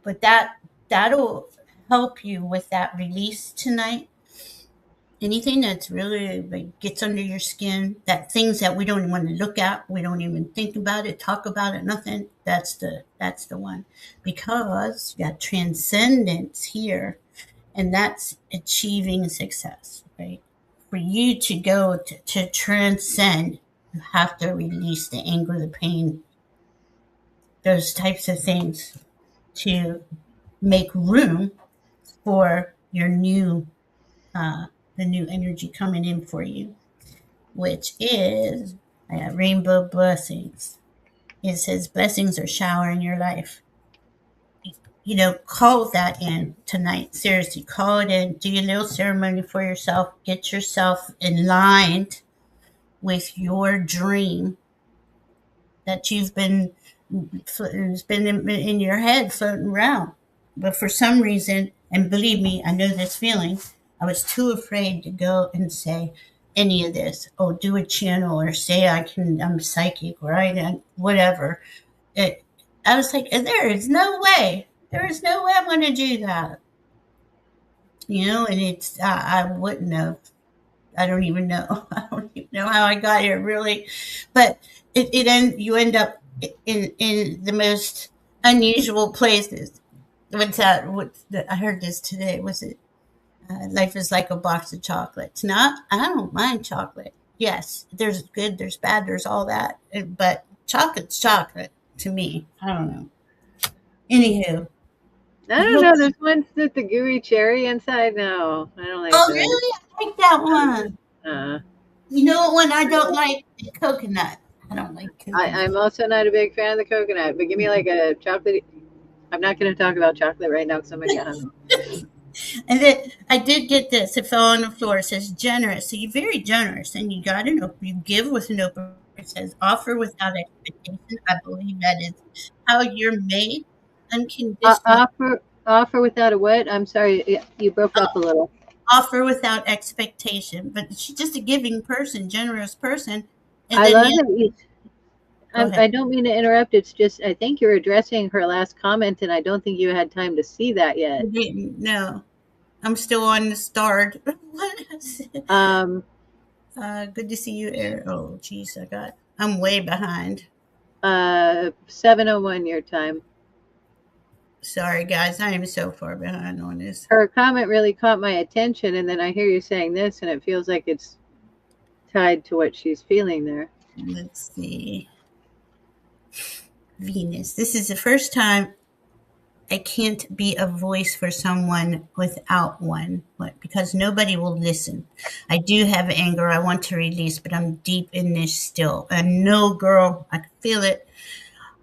but that'll help you with that release tonight. Anything that's really like gets under your skin, that things that we don't even want to look at, we don't even think about it, talk about it, nothing. That's the one, because you got transcendence here, and that's achieving success, right? For you to go to transcend, you have to release the anger, the pain, those types of things, to make room for your new the new energy coming in for you, which is rainbow blessings. It says blessings are showering your life. Call that in tonight. Seriously, call it in. Do your little ceremony for yourself. Get yourself aligned with your dream that you've been it's been in your head floating around. But for some reason, and believe me, I know this feeling, I was too afraid to go and say any of this. Oh, do a channel or say I'm psychic or whatever. It, I was like, there is no way. There is no way I'm going to do that. And I wouldn't have. I don't even know. I don't even know how I got here, really. But you end up in the most unusual places. What's that? I heard this today. Was it life is like a box of chocolates? Not. I don't mind chocolate. Yes, there's good, there's bad, there's all that. But chocolate's chocolate to me. I don't know. Anywho, I I don't hope. know. There's one with the gooey cherry inside. No, I don't like Oh, that. really? I like that one. Uh, You know what one I don't like? Coconut. I don't like coconut. I'm also not a big fan of the coconut, but give me like a chocolate. I'm not going to talk about chocolate right now because I'm going to get hungry. And then I did get this. It fell on the floor. It says generous. So you're very generous, and you got an open. You give with an open. It says offer without expectation. I believe that is how you're made. Unconditional. Offer without a what? I'm sorry, you broke up a little. Offer without expectation. But she's just a giving person, generous person. And I then love the that you. go ahead. I don't mean to interrupt. It's just I think you're addressing her last comment, and I don't think you had time to see that I yet. didn't. No, I'm still on the start. What is it? Um, Good to see you, Eric. Oh, geez, I'm way behind. 7:01 your time. Sorry, guys. I am so far behind on this. Her comment really caught my attention, and then I hear you saying this, and it feels like it's tied to what she's feeling there. Let's see. Venus. This is the first time I can't be a voice for someone without one, because nobody will listen. I do have anger I want to release, but I'm deep in this still. And no, girl, I can feel it.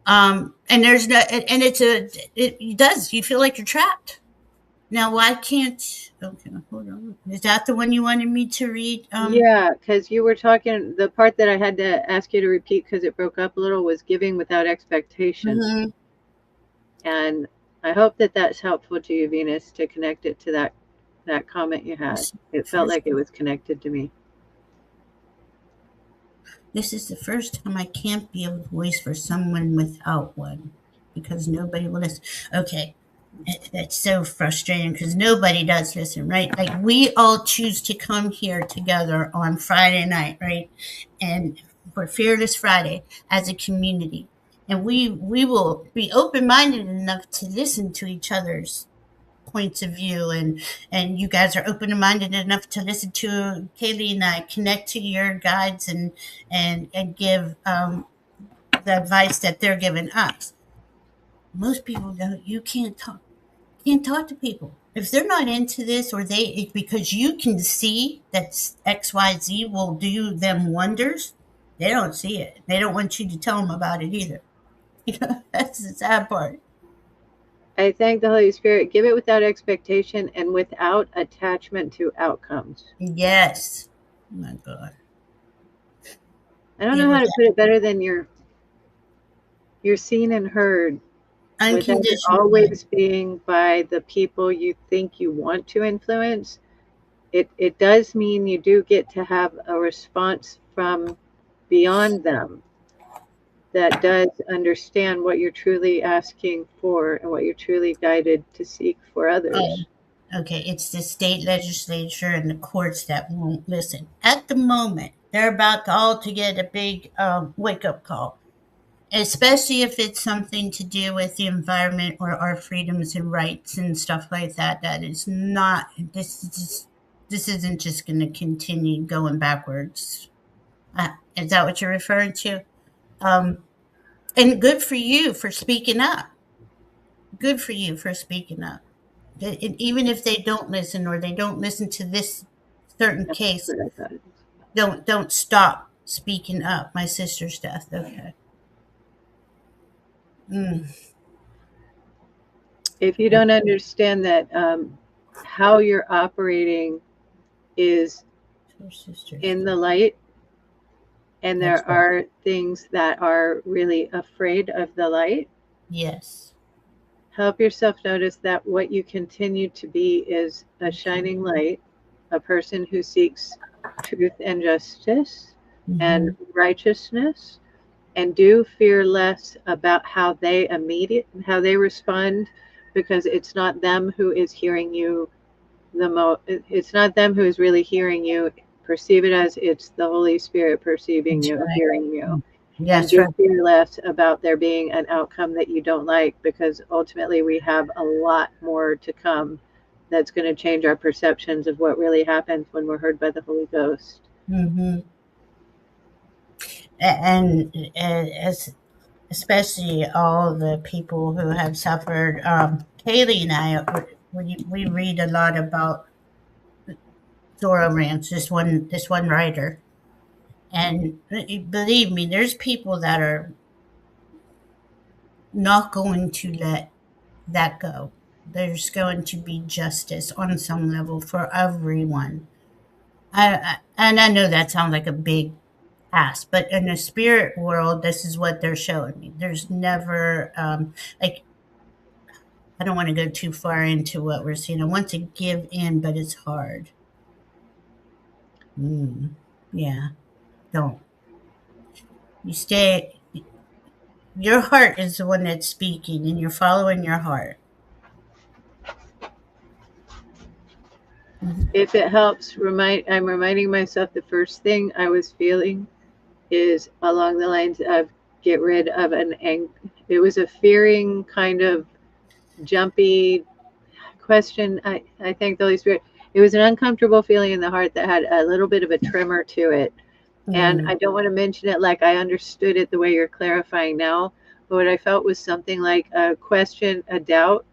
And there's no, and it does. You feel like you're trapped. Now, why can't? Okay, hold on. Is that the one you wanted me to read? Yeah, because you were talking, the part that I had to ask you to repeat because it broke up a little was giving without expectation. Mhm. And I hope that that's helpful to you, Venus, to connect it to that comment you had. This, It felt first, like it was connected to me. this is the first time I can't be a voice for someone without one, because nobody will listen. Okay, it's so frustrating because nobody does listen, right? Like we all choose to come here together on Friday night, right? And for Fearless Friday as a community, and we will be open minded enough to listen to each other's points of view, and you guys are open minded enough to listen to Kaylee and I, connect to your guides, and give the advice that they're giving us. Most people don't. You can't talk to people if they're not into this, or because you can see that XYZ will do them wonders. They don't see it. They don't want you to tell them about it either. That's the sad part. I thank the Holy Spirit. Give it without expectation and without attachment to outcomes. Yes. Oh my God. I don't Give know how it. to put it better than you're seen and heard. without it Unconditional love. always being by the people you think you want to influence. It does mean you do get to have a response from beyond them that does understand what you're truly asking for and what you're truly guided to seek for Oh, others. okay. It's the state legislature and the courts that won't listen. At the moment, they're about to all to get a big wake up call, especially if it's something to do with the environment or our freedoms and rights and stuff like that. That is not. This isn't just going to continue going backwards. Is that what you're referring to? Um, and good for you for speaking up. Good for you for speaking up. And even if they don't listen or they don't listen to this certain That's case, what I thought. don't stop speaking up. My sister's death. Okay. Mm. If you don't understand that how you're operating is Her sister's in death. the light, and That's there right. are things that are really afraid of the light, Yes. help yourself notice that what you continue to be is a Okay. shining light, a person who seeks truth and justice and Mm-hmm. righteousness, and do fear less about how they respond, because it's not them who is hearing you it's not them who is really hearing you. Perceive it as it's the Holy Spirit perceiving That's you, right. hearing you, Mm. and That's do right. fear less about there being an outcome that you don't like, because ultimately we have a lot more to come that's going to change our perceptions of what really happens when we're heard by the Holy Ghost. Mm-hmm. And as especially all the people who have suffered. Kaylee and I, we read a lot about Dora Ranch. This one writer, and believe me, there's people that are not going to let that go. There's going to be justice on some level for everyone. And I know that sounds like a big ask, but in the spirit world, this is what they're showing me. There's never like I don't want to go too far into what we're seeing. I want to give in, but it's hard. Mm, yeah, don't. You stay. Your heart is the one that's speaking, and you're following your heart. Mhm. If it helps, I'm reminding myself the first thing I was feeling is along the lines of get rid of it was a fearing kind of jumpy question. I thank the Holy Spirit. It was an uncomfortable feeling in the heart that had a little bit of a tremor to it. And Mm, I don't want to mention it like I understood it the way you're clarifying now, but what I felt was something like a question, a doubt,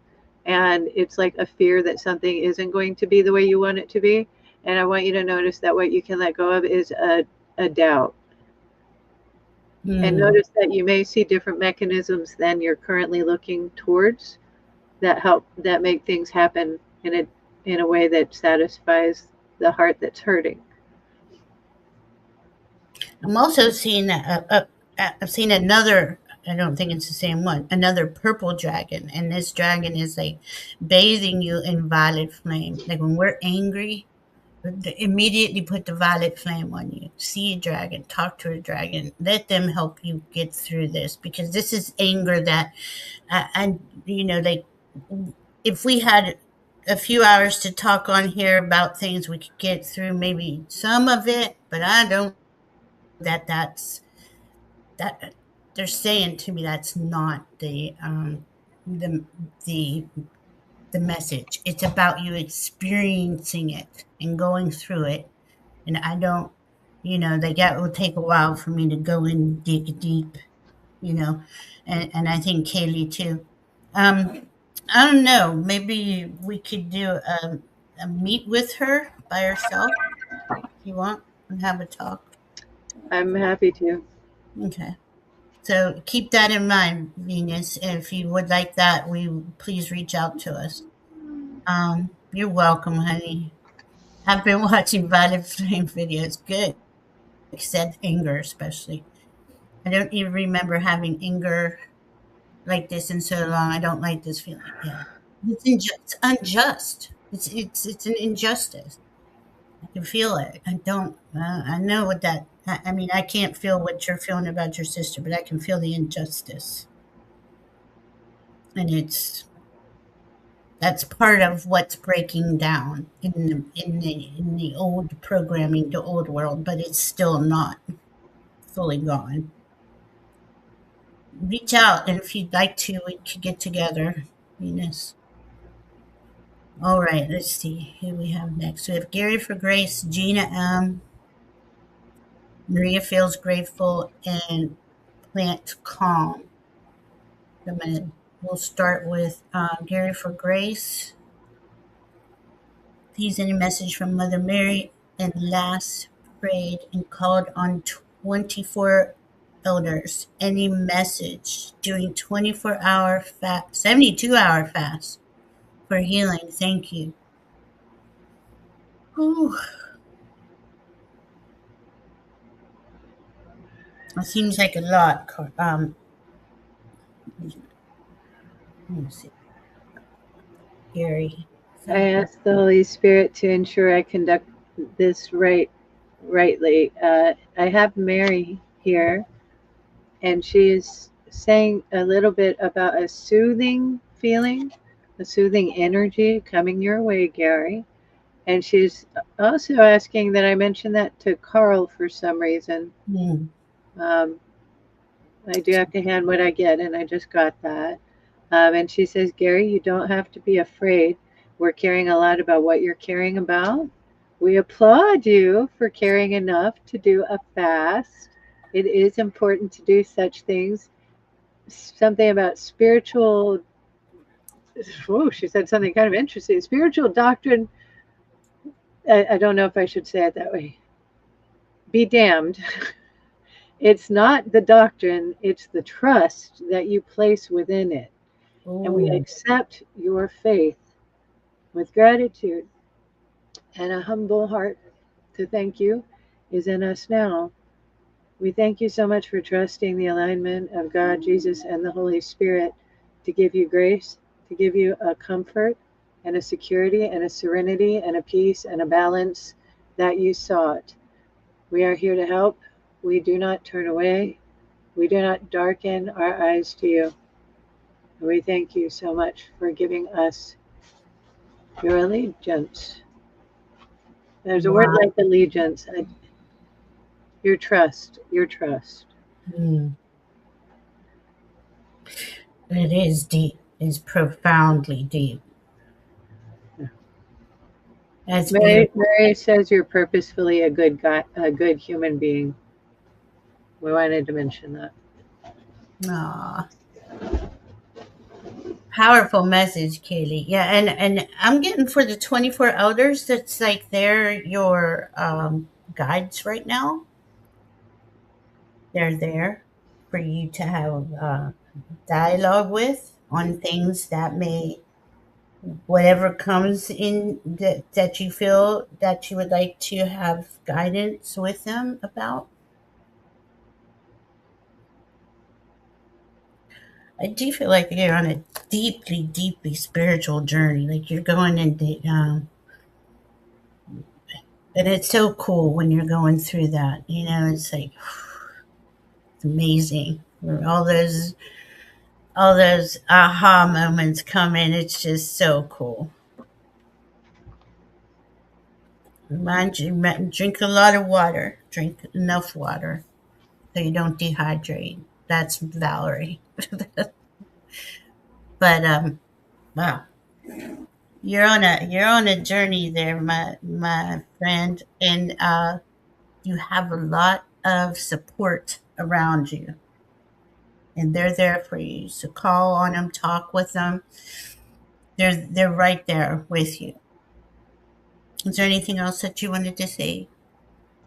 and it's like a fear that something isn't going to be the way you want it to be. And I want you to notice that what you can let go of is a doubt. And mm. notice that you may see different mechanisms than you're currently looking towards that make things happen in a way that satisfies the heart that's hurting. I'm also seeing I've seen another. I don't think it's the same one. Another purple dragon, and this dragon is like bathing you in violet flame. Like when we're angry, immediately put the violet flame on you. See a dragon, talk to a dragon, let them help you get through this because this is anger that, and like if we had a few hours to talk on here about things we could get through, maybe some of it, but I don't. That they're saying to me that's not the the the message. It's about you experiencing it and going through it. And I don't, like that will take a while for me to go and dig deep, you know, and I think Kaylee too. Um, I don't know. Maybe we could do a meet with her by herself if you want and have a talk. I'm happy to. Okay. So keep that in mind, Venus. If you would like that, we please reach out to us. You're welcome, honey. I've been watching Violet Flame videos. Good. Said anger, especially. I don't even remember having anger like this in so long. I don't like this feeling. Yeah, it's unjust. It's an injustice. I can feel it. I don't. I know what that. I mean, I can't feel what you're feeling about your sister, but I can feel the injustice, and that's part of what's breaking down in the old programming, the old world. But it's still not fully gone. Reach out, and if you'd like to, we could get together. Venus. All right, let's see who we have next. We have Gary for Grace, Gina M, Maria feels grateful, and Plant Calm. We'll start with Gary for Grace. Please, any message from Mother Mary, and last prayed and called on 24 elders. Any message during 24-hour fast, 72-hour fast for healing. Thank you. Whew. It seems like a lot. Let me see. Gary. I ask the Holy Spirit to ensure I conduct this rightly. I have Mary here, and she is saying a little bit about a soothing feeling, a soothing energy coming your way, Gary. And she's also asking that I mention that to Carl for some reason. Hmm. Um, I do have to hand what I get, and I just got that. And she says, Gary, you don't have to be afraid. We're caring a lot about what you're caring about. We applaud you for caring enough to do a fast. It is important to do such things. Something about spiritual, oh, she said something kind of interesting. Spiritual doctrine, I don't know if I should say it that way. Be damned. It's not the doctrine, it's the trust that you place within it. And we Oh, accept your faith with gratitude, and a humble heart to thank you is in us now. We thank you so much for trusting the alignment of God, Jesus, and the Holy Spirit to give you grace, to give you a comfort and a security and a serenity and a peace and a balance that you sought. We are here to help. We do not turn away. We do not darken our eyes to you. We thank you so much for giving us your allegiance. There's a word wow. like allegiance. Your trust, your trust. Hmm. It is deep. It's profoundly deep. That's Mary, beautiful. Mary says you're purposefully a good guy, a good human being. We wanted to mention that. Aw. Powerful message, Kaylee. Yeah, and I'm getting for the 24 elders. That's like they're your guides right now. They're there for you to have dialogue with on things that may whatever comes in that you feel that you would like to have guidance with them about. I do feel like you're on a deeply, deeply spiritual journey. Like you're going into, and it's so cool when you're going through that. It's like it's amazing. Where all those aha moments come in. It's just so cool. Mind you, drink a lot of water. Drink enough water so you don't dehydrate. That's Valerie. But wow, you're on a journey there, my friend, and you have a lot of support around you, and they're there for you. So call on them, talk with them. They're right there with you. Is there anything else that you wanted to say,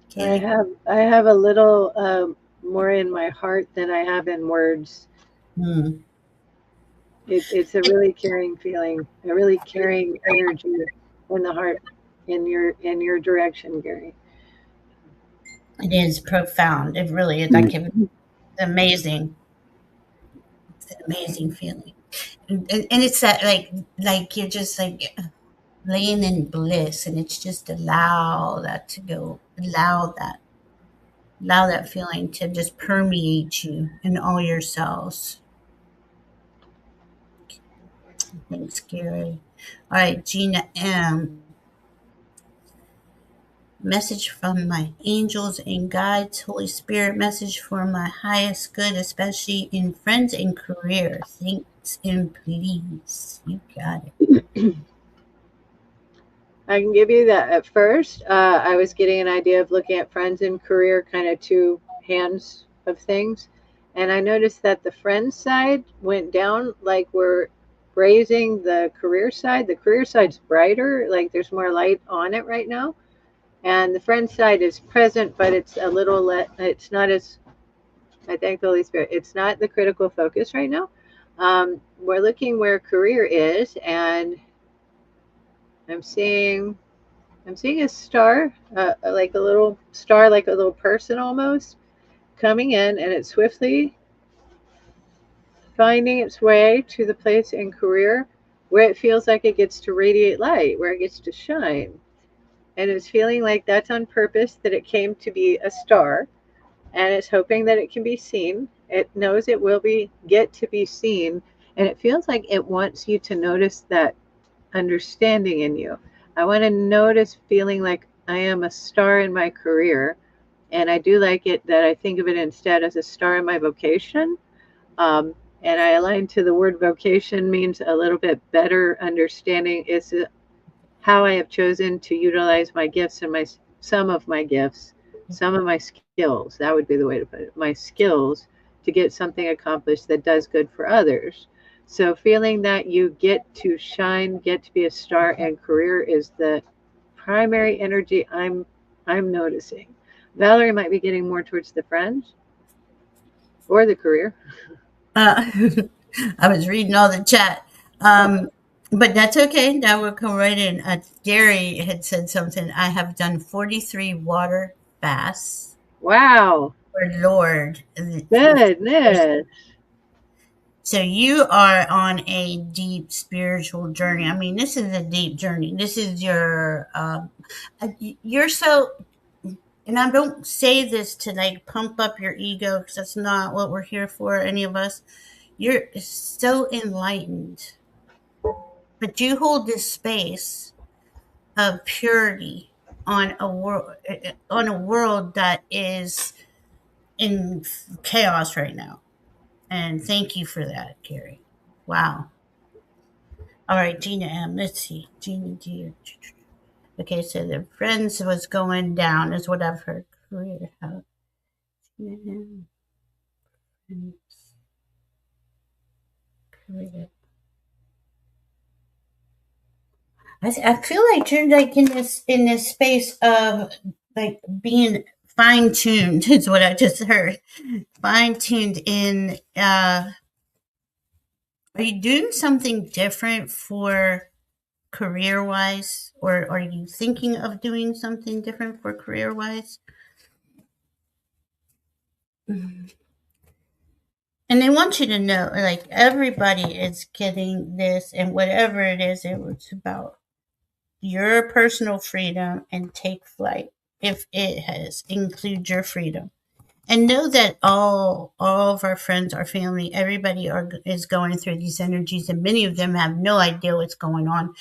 Kaylee? I have a little more in my heart than I have in words. Hmm. It's a really caring feeling, a really caring energy in the heart, in your direction, Gary. It is profound. It really is. Like it's amazing. It's an amazing feeling. And it's that like you're just like laying in bliss, and it's just allow that to go, allow that feeling to just permeate you and all your cells. Thanks, Gary. All right, Gina M. Message from my angels and guides, Holy Spirit, message for my highest good, especially in friends and career. Thanks and please. You got it. I can give you that at first. I was getting an idea of looking at friends and career, kind of two hands of things. And I noticed that the friends side went down, like we're raising the career side. The career side's brighter, like there's more light on it right now. And the friends side is present, but it's a little it's not as, I thank the Holy Spirit, it's not the critical focus right now. We're looking where career is, and I'm seeing I'm seeing a star, like a little star, like a little person almost, coming in, and it's swiftly finding its way to the place in career where it feels like it gets to radiate light, where it gets to shine. And it's feeling like that's on purpose, that it came to be a star, and it's hoping that it can be seen. It knows it will be get to be seen, and it feels like it wants you to notice that understanding in you. I want to notice feeling like I am a star in my career. And I do like it that I think of it instead as a star in my vocation. Um, and I align to the word vocation means a little bit better understanding is how I have chosen to utilize my gifts and my some of my gifts, some of my skills. That would be the way to put it. My skills to get something accomplished that does good for others. So feeling that you get to shine, get to be a star and career is the primary energy I'm noticing. Valerie might be getting more towards the friends or the career. Uh, I was reading all the chat. Oh, But that's okay. That will come right in. Gary had said something. I have done 43 water fasts wow. for Lord. Goodness. So you are on a deep spiritual journey. I mean, this is a deep journey. This is your, you're so, and I don't say this to like pump up your ego because that's not what we're here for, any of us. You're so enlightened, but you hold this space of purity on a world that is in chaos right now. And thank you for that, Gary. Wow. All right, Gina M. Let's see. Gina D. Okay, so the friends was going down, is what I've heard. Career. How? Gina M. Friends. Career. I feel like you're like in this space of like being fine tuned is what I just heard. Fine tuned in. Are you doing something different for career wise, or are you thinking of doing something different for career wise? And they want you to know, like everybody is getting this, and whatever it is, it was about your personal freedom and take flight if it has include your freedom. And know that all of our friends, our family, everybody is going through these energies, and many of them have no idea what's going on.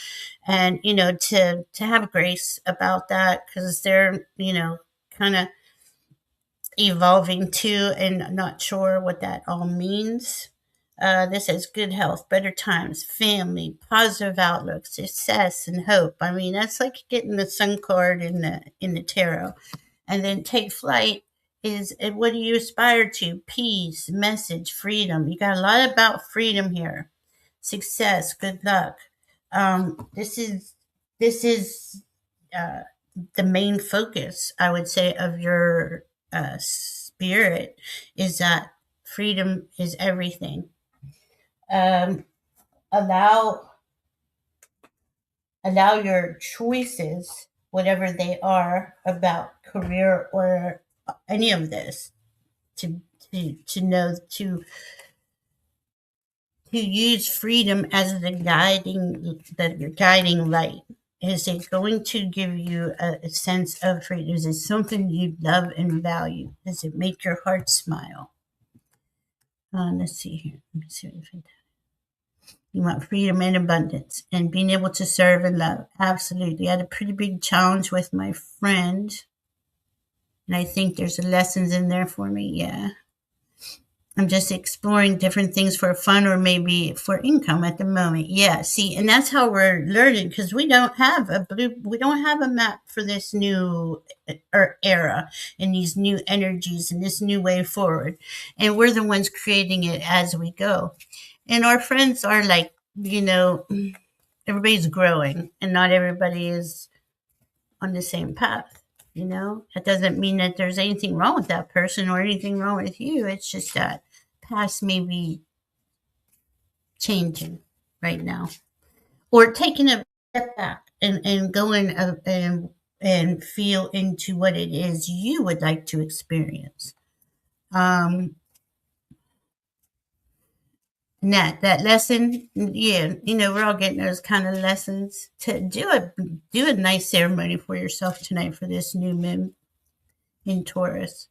And to have grace about that because they're kind of evolving too and not sure what that all means. This is good health, better times, family, positive outlook, success, and hope. I mean, that's like getting the sun card in the tarot. And then take flight is what do you aspire to? Peace, message, freedom. You got a lot about freedom here. Success, good luck. This is uh, the main focus, I would say, of your spirit is that freedom is everything. Um, allow allow your choices, whatever they are, about career or any of this, to to know to use freedom as the guiding light. Is it going to give you a sense of freedom? Is it something you love and value? Does it make your heart smile? Let's see here. Let me see what you want freedom and abundance and being able to serve and love. Absolutely. I had a pretty big challenge with my friend, and I think there's lessons in there for me. Yeah. I'm just exploring different things for fun or maybe for income at the moment. Yeah, see, and that's how we're learning because we don't have a map for this new era and these new energies and this new way forward. And we're the ones creating it as we go. And our friends are like, everybody's growing and not everybody is on the same path. That doesn't mean that there's anything wrong with that person or anything wrong with you. It's just that past may be changing right now, or taking a step back and going and feel into what it is you would like to experience. Um, and that lesson, yeah, we're all getting those kind of lessons to do a nice ceremony for yourself tonight for this new moon in Taurus.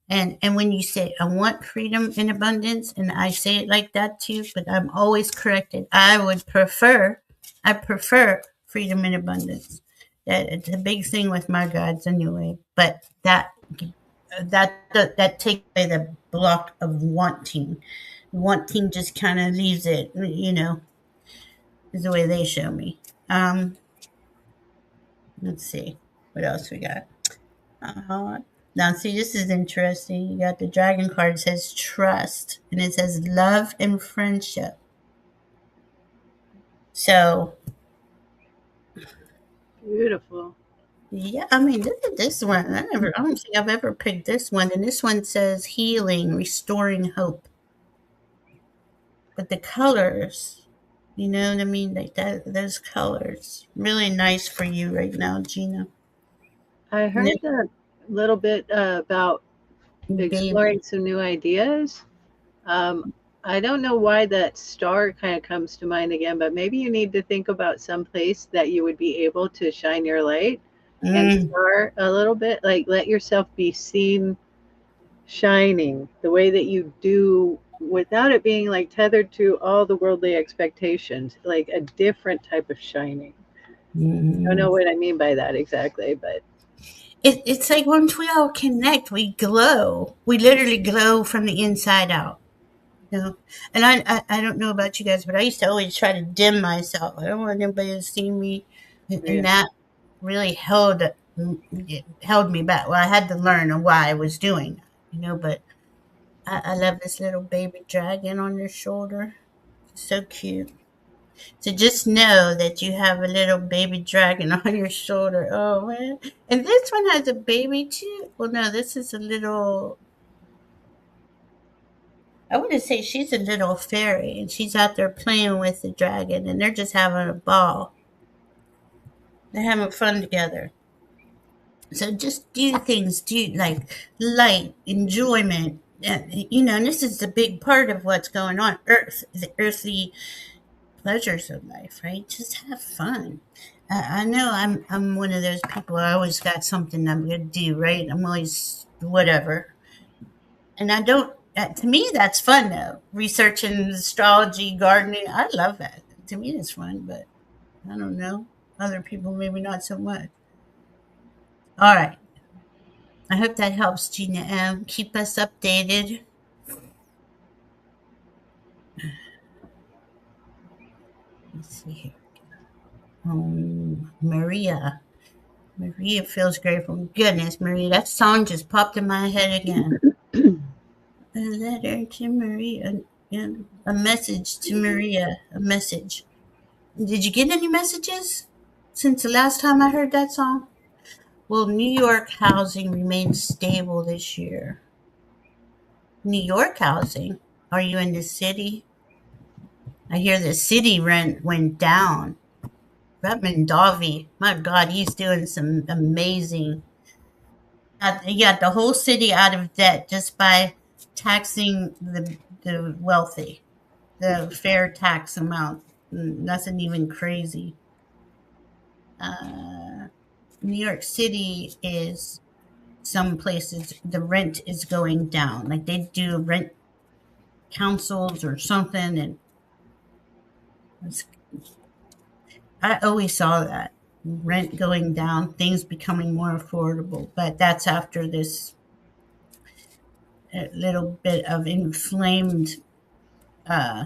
And when you say, I want freedom and abundance, and I say it like that too, but I'm always corrected. I prefer freedom and abundance. It's a big thing with my guides anyway. But that takes away the block of wanting. Wanting just kind of leaves it, is the way they show me. Let's see what else we got. Uh, Now, see, this is interesting. You got the dragon card, it says trust, and it says love and friendship. So, Beautiful. yeah, I mean, look at this one. I don't think I've ever picked this one. And this one says healing, restoring hope. But the colors, you know what I mean? Like that, those colors, really nice for you right now, Gina. I And heard a little bit about then, baby. exploring some new ideas. Um, I don't know why that star kind of comes to mind again, but maybe you need to think about some place that you would be able to shine your light and Mm, star a little bit. Like let yourself be seen shining the way that you do without it being like tethered to all the worldly expectations, like a different type of shining. I don't know mm. what I mean by that exactly, but It's like once we all connect, we glow. We literally glow from the inside out. And I don't know about you guys, but I used to always try to dim myself. I don't want anybody to see me, and yeah. that really held me back. Well, I had to learn why I was doing that, But I love this little baby dragon on your shoulder. So cute. So just know that you have a little baby dragon on your shoulder. Oh man! And this one has a baby too. Well, no, this is a little. I want to say she's a little fairy, and she's out there playing with the dragon, and they're just having a ball. They're having fun together. So just do things, do like light, enjoyment. And this is the big part of what's going on. The earthly pleasures of life, right? Just have fun. I know I'm one of those people. I always got something I'm gonna do, right? I'm always whatever, and I don't. To me, that's fun though. Researching astrology, gardening, I love that. To me, it's fun, but I don't know. Other people maybe not so much. All right. I hope that helps, Gina M. Keep us updated. Let's see here. Maria. Maria feels grateful. Goodness, Maria, that song just popped in my head again. A letter to Maria. A message to Maria. A message. Did you get any messages since the last time I heard that song? Will New York housing remain stable this year? New York housing? Are you in the city? I hear the city rent went down. Rutman Davi, my God, he's doing some amazing. He got the whole city out of debt just by taxing the wealthy. the fair tax amount. Nothing even crazy. Uh, New York City is some places the rent is going down. Like they do rent councils or something, and I always saw that rent going down, things becoming more affordable. But that's after this little bit of inflamed uh,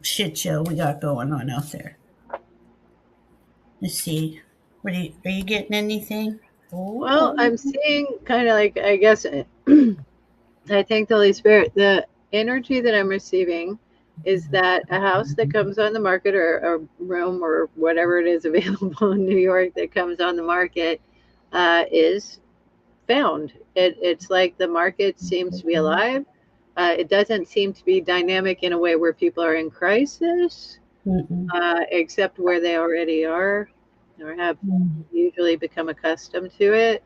shit show we got going on out there. Let's see. Are you getting anything? Well, Oh, I'm seeing kind of like, I guess, I thank the Holy Spirit. The energy that I'm receiving is that a house that comes on the market, or a room or whatever it is available in New York that comes on the market, is found. It's like the market seems to be alive. It doesn't seem to be dynamic in a way where people are in crisis, mm-mm. except where they already are or have usually become accustomed to it.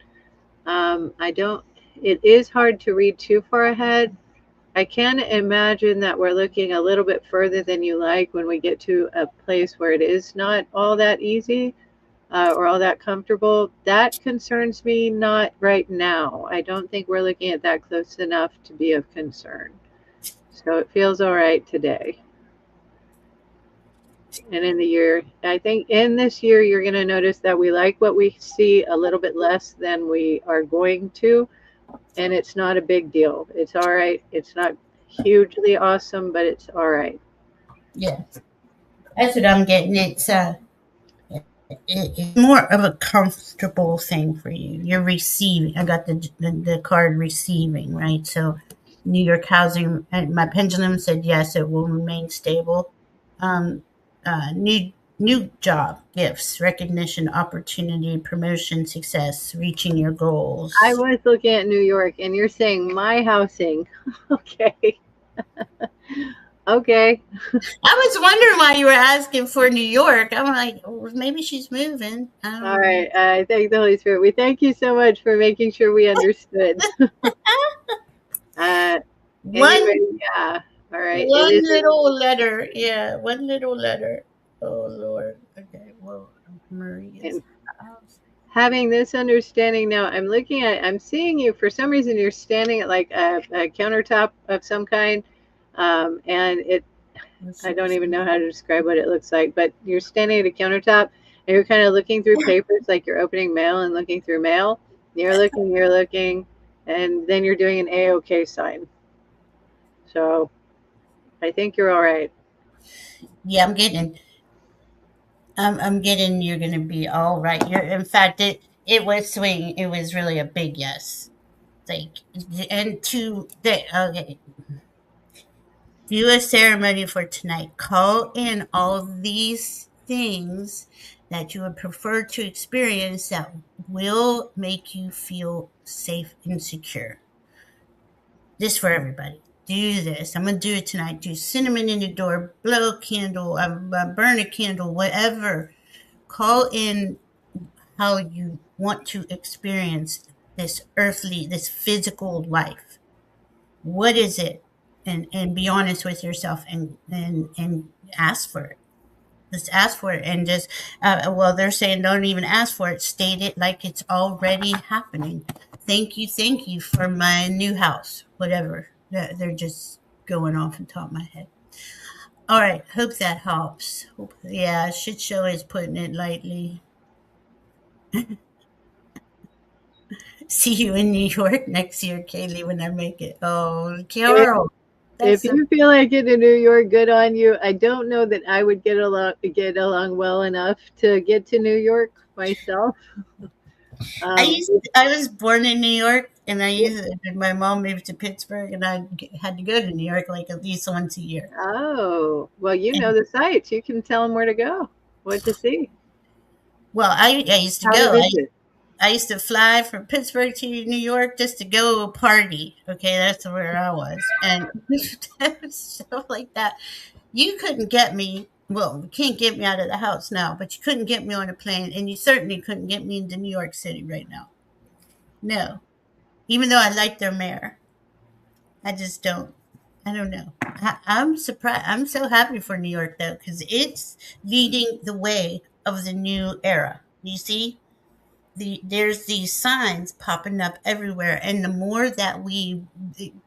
I don't, it is hard to read too far ahead. I can imagine that we're looking a little bit further than you like when we get to a place where it is not all that easy, or all that comfortable. That concerns me not right now. I don't think we're looking at that close enough to be of concern. So it feels all right today. And in the year, I think in this year, you're going to notice that we like what we see a little bit less than we are going to. And it's not a big deal. It's all right. It's not hugely awesome, but it's all right. Yeah, that's what I'm getting. It's more of a comfortable thing for you. You're receiving. I got the card receiving, right? So New York housing, and my pendulum said yes, it will remain stable. Um, new job, gifts, recognition, opportunity, promotion, success, reaching your I goals. was looking at New York, and you're saying my housing. Okay. Okay. I was wondering why you were asking for New York. I'm like, oh, maybe she's moving. I All don't know. right. I thank the Holy Spirit. We thank you so much for making sure we understood. Uh, One anyway, yeah. All right. It One is little letter. Yeah, one little letter. Oh Lord. Okay. Well, Maria's in house. having this understanding now. I'm seeing you for some reason. You're standing at like a countertop of some kind, and I don't even know how to describe what it looks like, but you're standing at a countertop and you're kind of looking through papers like you're opening mail and looking through mail. You're looking, and then you're doing an A-OK sign. So I think you're all right. Yeah, I'm getting. You're gonna be all right. In fact, it was swing. It was really a big yes. Like, and to the okay. Do a ceremony for tonight. Call in all of these things that you would prefer to experience that will make you feel safe and secure. This for everybody. Do this. I'm gonna do it tonight. Do cinnamon in the door. Blow a candle. Burn a candle. Whatever. Call in how you want to experience this physical life. What is it? And be honest with yourself, and ask for it. Just ask for it, and just well, they're saying don't even ask for it. State it like it's already happening. Thank you for my new house. Whatever. They're just going off the top of my head. All right. Hope that helps. Yeah, shit show is putting it lightly. See you in New York next year, Kaylee, when I make it. Oh, If, Carol, that's if so. you feel like it in New York, good on you. I don't know that I would get along well enough to get to New York myself. Um, I was born in New York, and my mom moved to Pittsburgh, and had to go to New York like at least once a year. oh, well, you know And the sites. You can tell them where to go, what to see, well, I used to how to go. visit. I used to fly from Pittsburgh to New York just to go party. Okay, that's where I was, and stuff like that. You couldn't get me. Well, you can't get me out of the house now, but you couldn't get me on a plane, and you certainly couldn't get me into New York City right now. No, even though I like their mayor, I just don't. I don't know. I'm surprised. I'm so happy for New York though, because it's leading the way of the new era. You see, there's these signs popping up everywhere, and the more that we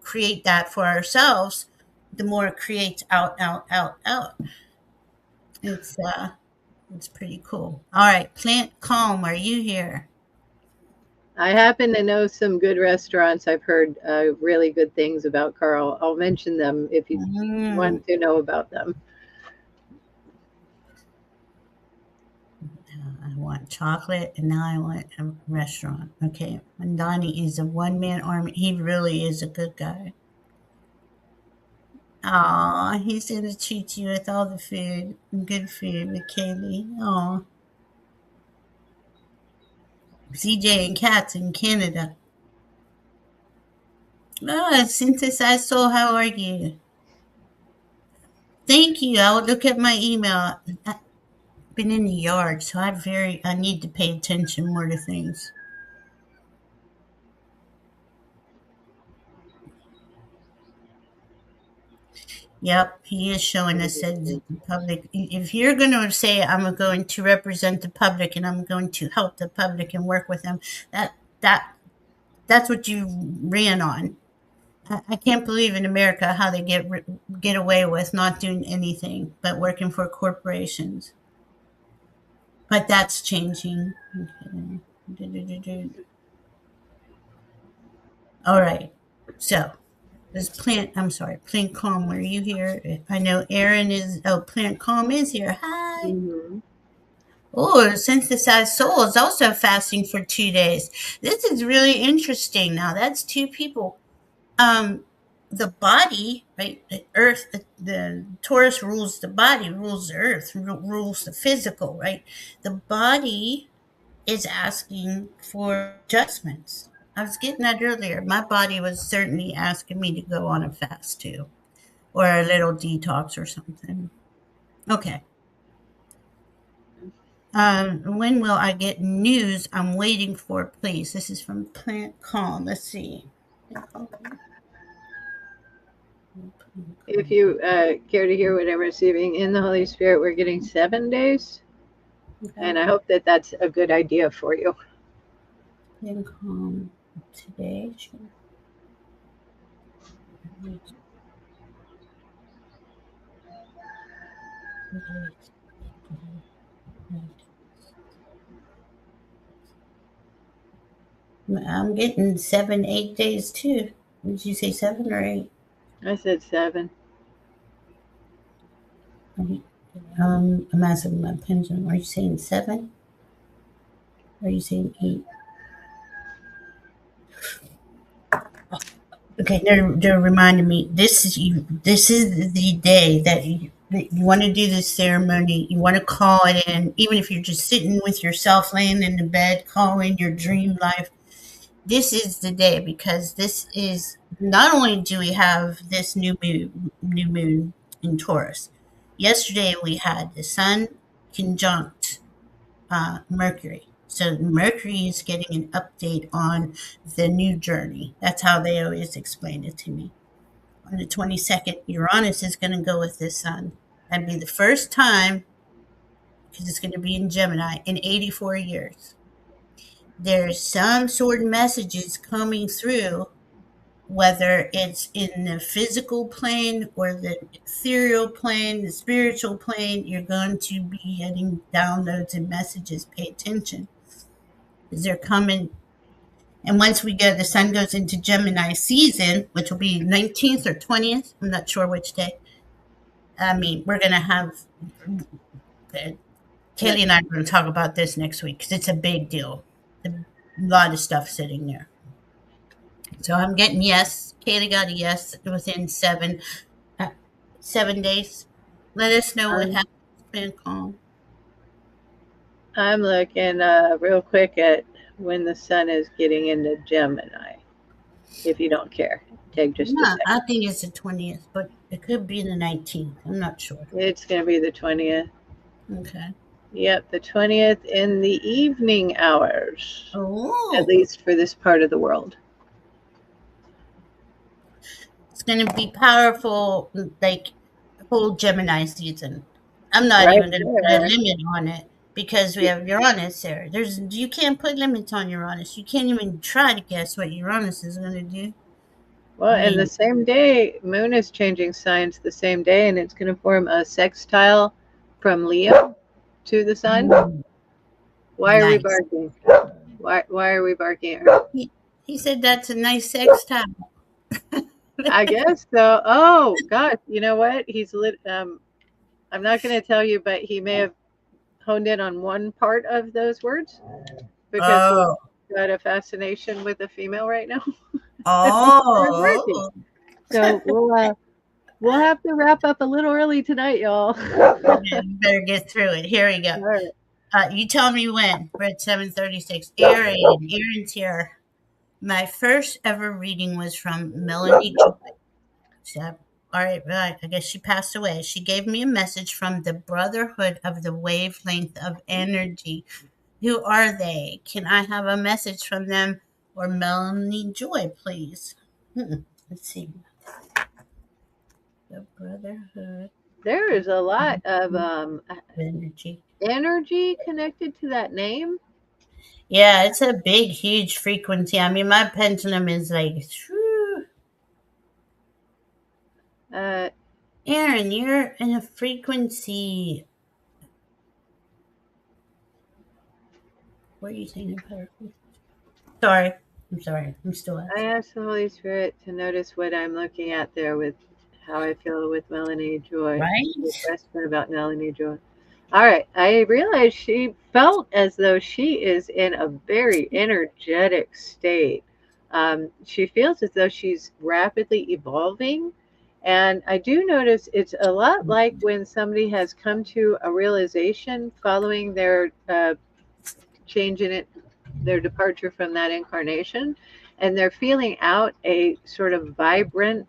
create that for ourselves, the more it creates out, out, out, out. It's uh, it's pretty cool. All right, Plant Calm, are you here? I happen to know some good restaurants. I've heard really good things about Carl. I'll mention them if you Mm. want to know about them. I want chocolate, and now I want a restaurant. Okay, and Donnie is a one man army. He really is a good guy. Aw, he's gonna treat you with all the food, good food with Kaylee. Aw, CJ and Kat's in Canada. Oh, synthesized soul, how are you? Thank you. I will look at my email. I've been in the yard, so I need to pay attention more to things. Yep, he is showing us that the public. If you're going to say I'm going to represent the public and I'm going to help the public and work with them, that that that's what you ran on. I can't believe in America how they get away with not doing anything but working for corporations. But that's changing. Okay. All right. So this plant. I'm sorry, Plant Calm. Are you here? I know Aaron is. Oh, Plant Calm is here. Hi. Hmm. Oh, Synthesized Soul is also fasting for 2 days. This is really interesting. Now that's two people. Um, the body, right? The earth, the Taurus rules the body, rules the earth, rules the physical, right? The body is asking for adjustments. I was getting that earlier. My body was certainly asking me to go on a fast too, or a little detox or something. Okay. When will I get news? I'm waiting for, please. This is from Plant Calm. Let's see. If you care to hear what I'm receiving in the Holy Spirit, we're getting 7 days. Okay. And I hope that that's a good idea for you. Plant Calm today. I'm getting 7, 8 days too. Did you say 7 or 8? I said 7. I'm asking my pendulum. Are you saying 7? Or are you saying 8? Okay, they're reminding me. This is you. This is the day that you want to do this ceremony. You want to call it in, even if you're just sitting with yourself, laying in the bed, calling your dream life. This is the day because this is not only do we have this new moon in Taurus. Yesterday we had the Sun conjunct Mercury. So Mercury is getting an update on the new journey. That's how they always explain it to me. On the 22nd, Uranus is going to go with the Sun. That'd be the first time, because it's going to be in Gemini, in 84 years. There's some sort of messages coming through, whether it's in the physical plane or the ethereal plane, the spiritual plane. You're going to be getting downloads and messages. Pay attention, because they're coming. And once the sun goes into Gemini season, which will be 19th or 20th, I'm not sure which day. I mean, we're going to have, Kaylee and I are going to talk about this next week because it's a big deal. A lot of stuff sitting there. So I'm getting yes. Kaylee got a yes within uh, 7 days. Let us know what Um, happens. It's been calm. I'm looking real quick at when the sun is getting into Gemini, if you don't care. Take just a Yeah, I second. think it's the 20th, but it could be the 19th. I'm not sure. It's going to be the 20th. Okay. Yep, the 20th in the evening hours, at Oh, least for this part of the world. going to be powerful, like whole Gemini season. I'm not Right even going to put a there. limit on it because we have Uranus there. You can't put limits on Uranus. You can't even try to guess what Uranus is going to do. Well, I and the mean, same day, Moon is changing signs the same day, and it's going to form a sextile from Leo to the Sun. mm, Why are we nice. barking? Why are we barking at her? He said that's a nice sextile. I guess so. Oh gosh, you know what? He's lit. I'm not going to tell you, but he may have honed in on one part of those words because he's Oh, got a fascination with a female right now. And we started working. oh. So we'll have to wrap up a little early tonight, y'all. Okay, we better get through it. Here we go. All right. You tell me when. We're at 7:36. Aaron's here. My first ever reading was from Melanie Joy. All right. I guess she passed away. She gave me a message from the Brotherhood of the Wavelength of Energy. Who are they? Can I have a message from them or Melanie Joy, please? Let's see. The Brotherhood There is a lot of of Energy. energy connected to that name. Yeah, it's a big, huge frequency. I mean, my pendulum is like, whew. Uh, Aaron, you're in a frequency. What are you saying about it? Sorry. I'm sorry. I'm still I asking. asked the Holy Spirit to notice what I'm looking at there with how I feel with Melanie Joy. The Right? question about Melanie Joy. All right. I realized she felt as though she is in a very energetic state. She feels as though she's rapidly evolving. And I do notice it's a lot like when somebody has come to a realization following their change in it, their departure from that incarnation, and they're feeling out a sort of vibrancy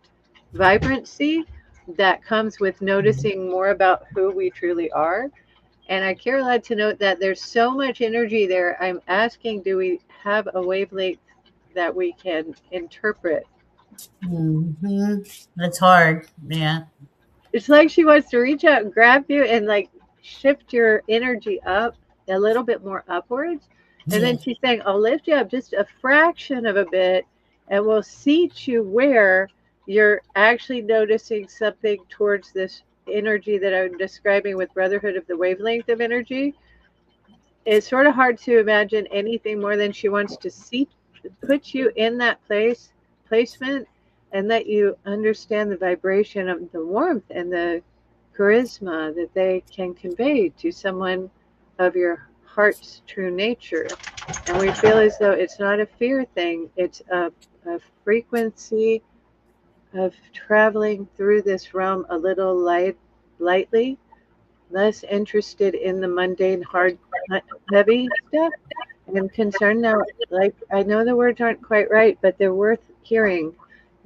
that comes with noticing more about who we truly are. And I care a lot to note that there's so much energy there. I'm asking, do we have a wavelength that we can interpret? Hmm. That's hard. Yeah. It's like she wants to reach out and grab you and like shift your energy up a little bit more upwards. And Yeah. then she's saying, I'll lift you up just a fraction of a bit and we'll seat you where you're actually noticing something towards this energy that I'm describing with Brotherhood of the Wavelength of Energy. It's sort of hard to imagine anything more than she wants to see, put you in that placement, and let you understand the vibration of the warmth and the charisma that they can convey to someone of your heart's true nature. And we feel as though it's not a fear thing, it's a frequency of traveling through this realm a little lightly, less interested in the mundane, hard, heavy stuff. I'm concerned now. Like, I know the words aren't quite right, but they're worth hearing.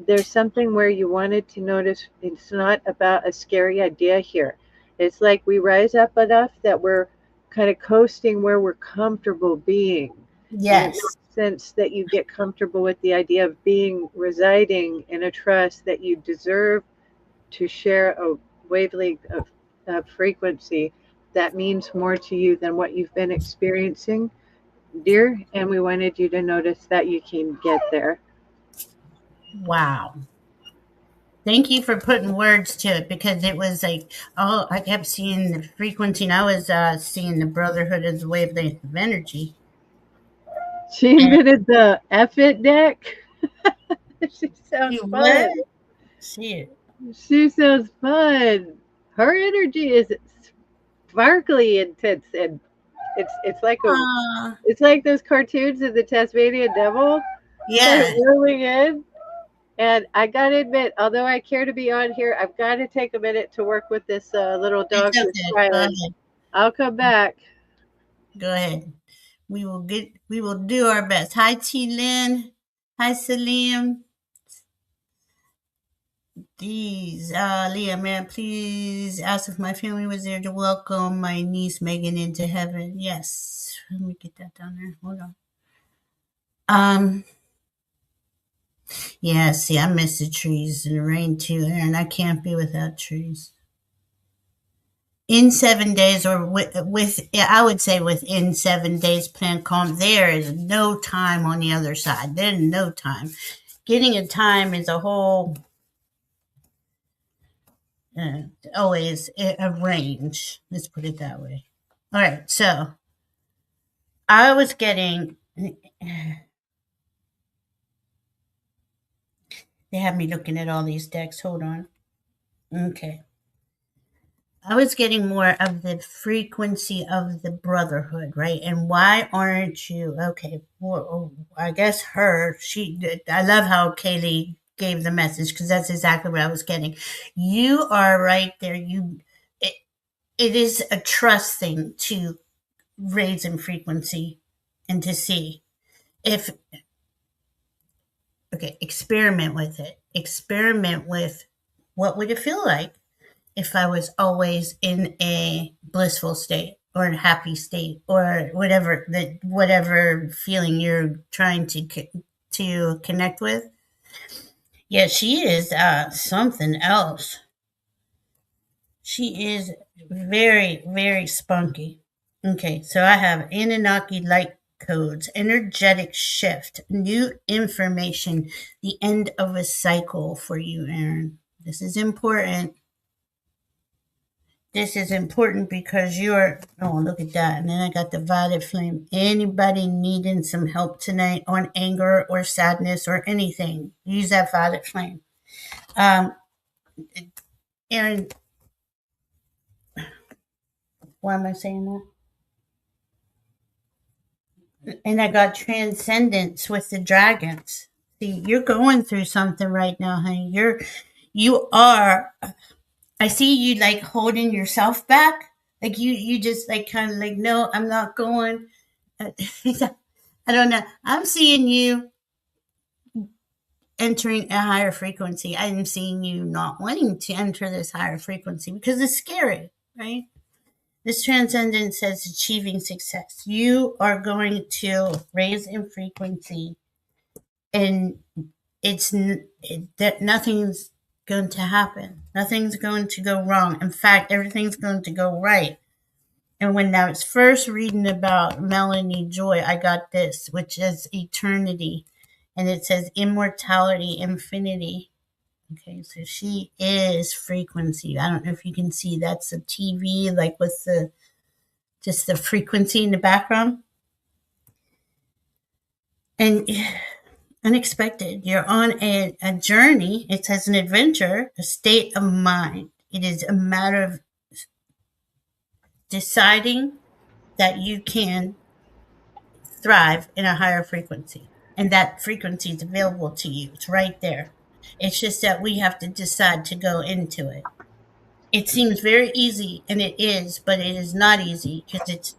There's something where you wanted to notice it's not about a scary idea here. It's like we rise up enough that we're kind of coasting where we're comfortable being. And it Yes. makes sense that you get comfortable with the idea of being residing in a trust that you deserve to share a wavelength of frequency that means more to you than what you've been experiencing, dear. And we wanted you to notice that you can get there. Wow. Thank you for putting words to it because it was like, oh, I kept seeing the frequency and I was seeing the Brotherhood as the wavelength of energy. She And invented the F it deck. She sounds you fun. what? See it. She sounds fun. Her energy is sparkly intense, and it's like a Uh, it's like those cartoons of the Tasmanian Devil kind of yeah. whirling in. And I gotta admit, although I care to be on here, I've got to take a minute to work with this little dog It's who's okay. Go silent. ahead. I'll come back. Go ahead. We will do our best. Hi T Lynn. Hi Salim. Please, Leah, may I please ask if my family was there to welcome my niece Megan into heaven? Yes. Let me get that down there. Hold on. Um, Yeah, see, I miss the trees and the rain too, and I can't be without trees. In 7 days, or yeah, I would say within 7 days, plant calm. There is no time on the other side. There's no time. Getting a time is a whole, uh, always a range. Let's put it that way. All right, so I was getting. They have me looking at all these decks. Hold on. Okay. I was getting more of the frequency of the brotherhood, right? And why aren't you okay? Well, I guess her. I love how Kaylee gave the message because that's exactly what I was getting. You are right there. It, it is a trust thing to raise in frequency and to see if okay. Experiment with it. Experiment with what would it feel like if I was always in a blissful state or a happy state or whatever feeling you're trying to connect with. Yeah, she is something else. She is very, very spunky. Okay, so I have Anunnaki light codes, energetic shift, new information, the end of a cycle for you, Aaron. This is important. This is important because you're, oh, look at that. And then I got the violet flame. Anybody needing some help tonight on anger or sadness or anything, use that violet flame. Um, and why am I saying that? And I got transcendence with the dragons. See, you're going through something right now, honey. You are, I see you like holding yourself back. Like you just like kind of like, no, I'm not going. I don't know. I'm seeing you entering a higher frequency. I'm seeing you not wanting to enter this higher frequency because it's scary, right? This transcendence says achieving success. You are going to raise in frequency, and that nothing's going to happen. Nothing's going to go wrong. In fact, everything's going to go right. And when I was first reading about Melanie Joy, I got this, which is eternity. And it says immortality, infinity. Okay, so she is frequency. I don't know if you can see that's a TV, like with the just the frequency in the background. And unexpected. You're on a journey. It says an adventure, a state of mind. It is a matter of deciding that you can thrive in a higher frequency. And that frequency is available to you. It's right there. It's just that we have to decide to go into it. It seems very easy, and it is, but it is not easy because it's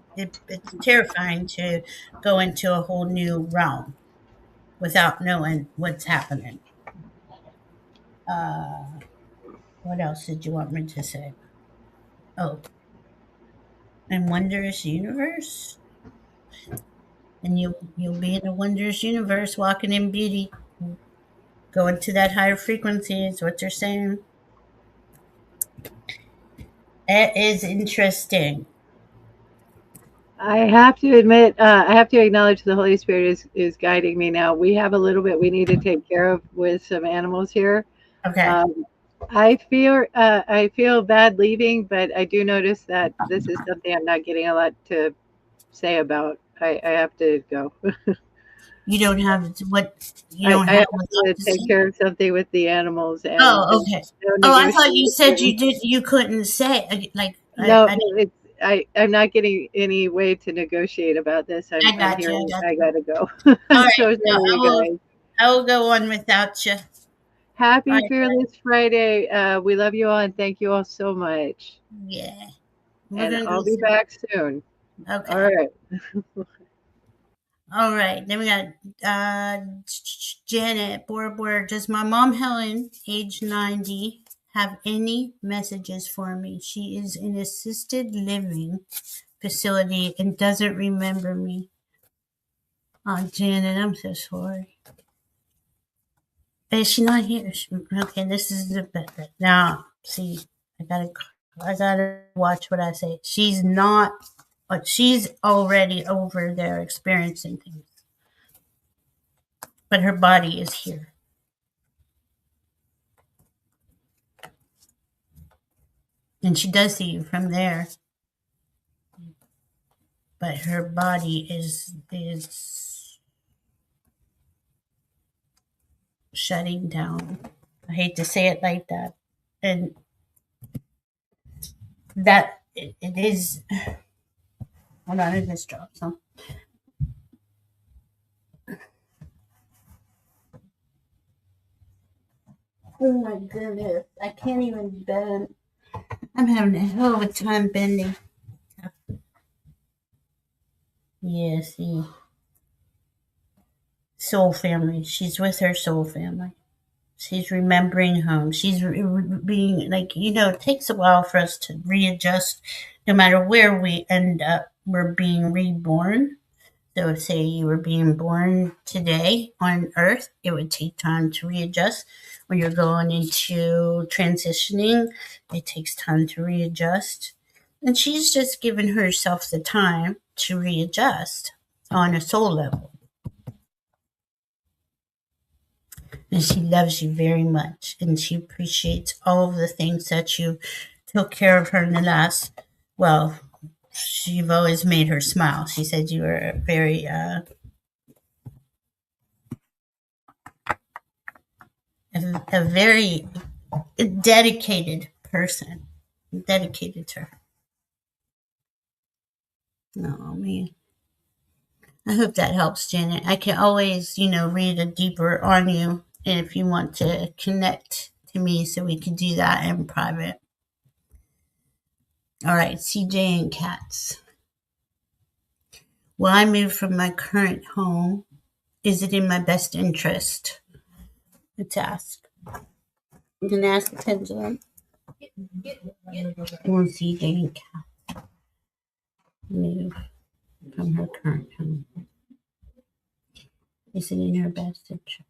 terrifying to go into a whole new realm without knowing what's happening. Uh, what else did you want me to say? Oh, and wondrous universe, and you'll be in a wondrous universe, walking in beauty. Going to that higher frequency is what they're saying. It is interesting. I have to admit, I have to acknowledge the Holy Spirit is guiding me now. We have a little bit we need to take care of with some animals here. Okay. Um, I feel bad leaving, but I do notice that this is something I'm not getting a lot to say about. I have to go. You don't have what you don't I have have a to lot to take say. care of something with the animals, and Oh, there's okay. no Oh, I thought you said negotiation. you couldn't say like No, I it's I'm not getting any way to negotiate about this. I I'm got you. I hearing got I you. gotta go. All I'm right. so No, sorry, you guys. I will go on without you. All Happy right. Fearless Friday. We love you all and thank you all so much. Yeah. We're And gonna go I'll be through. back soon. All Okay. right. All right. Then we got Janet Bora Bora. Does my mom Helen, age 90, have any messages for me? She is in assisted living facility and doesn't remember me. Oh, Janet, I'm so sorry. Is she not here? Okay, this is the better. Now, see, I gotta, I gotta watch what I say. She's not, but she's already over there experiencing things, but her body is here, and she does see you from there, but her body is shutting down. I hate to say it like that, and that it is. Hold on, I just dropped some. Oh my goodness, I can't even bend. I'm having a hell of a time bending. Yeah, see, soul family. She's with her soul family. She's remembering home. She's being like, it takes a while for us to readjust no matter where we end up. We're being reborn. So, say you were being born today on Earth, it would take time to readjust. When you're going into transitioning, it takes time to readjust. And she's just given herself the time to readjust on a soul level. And she loves you very much. And she appreciates all of the things that you took care of her in the last, well, you've always made her smile. She said you were a very dedicated person, dedicated to her. Oh man, I hope that helps, Janet. I can always, read a deeper on you if you want to connect to me, so we can do that in private. All right, CJ and Cats. Will I move from my current home? Is it in my best interest? Let's ask. I'm gonna ask the pendulum. Will CJ and Cat move from her current home? Is it in her best interest?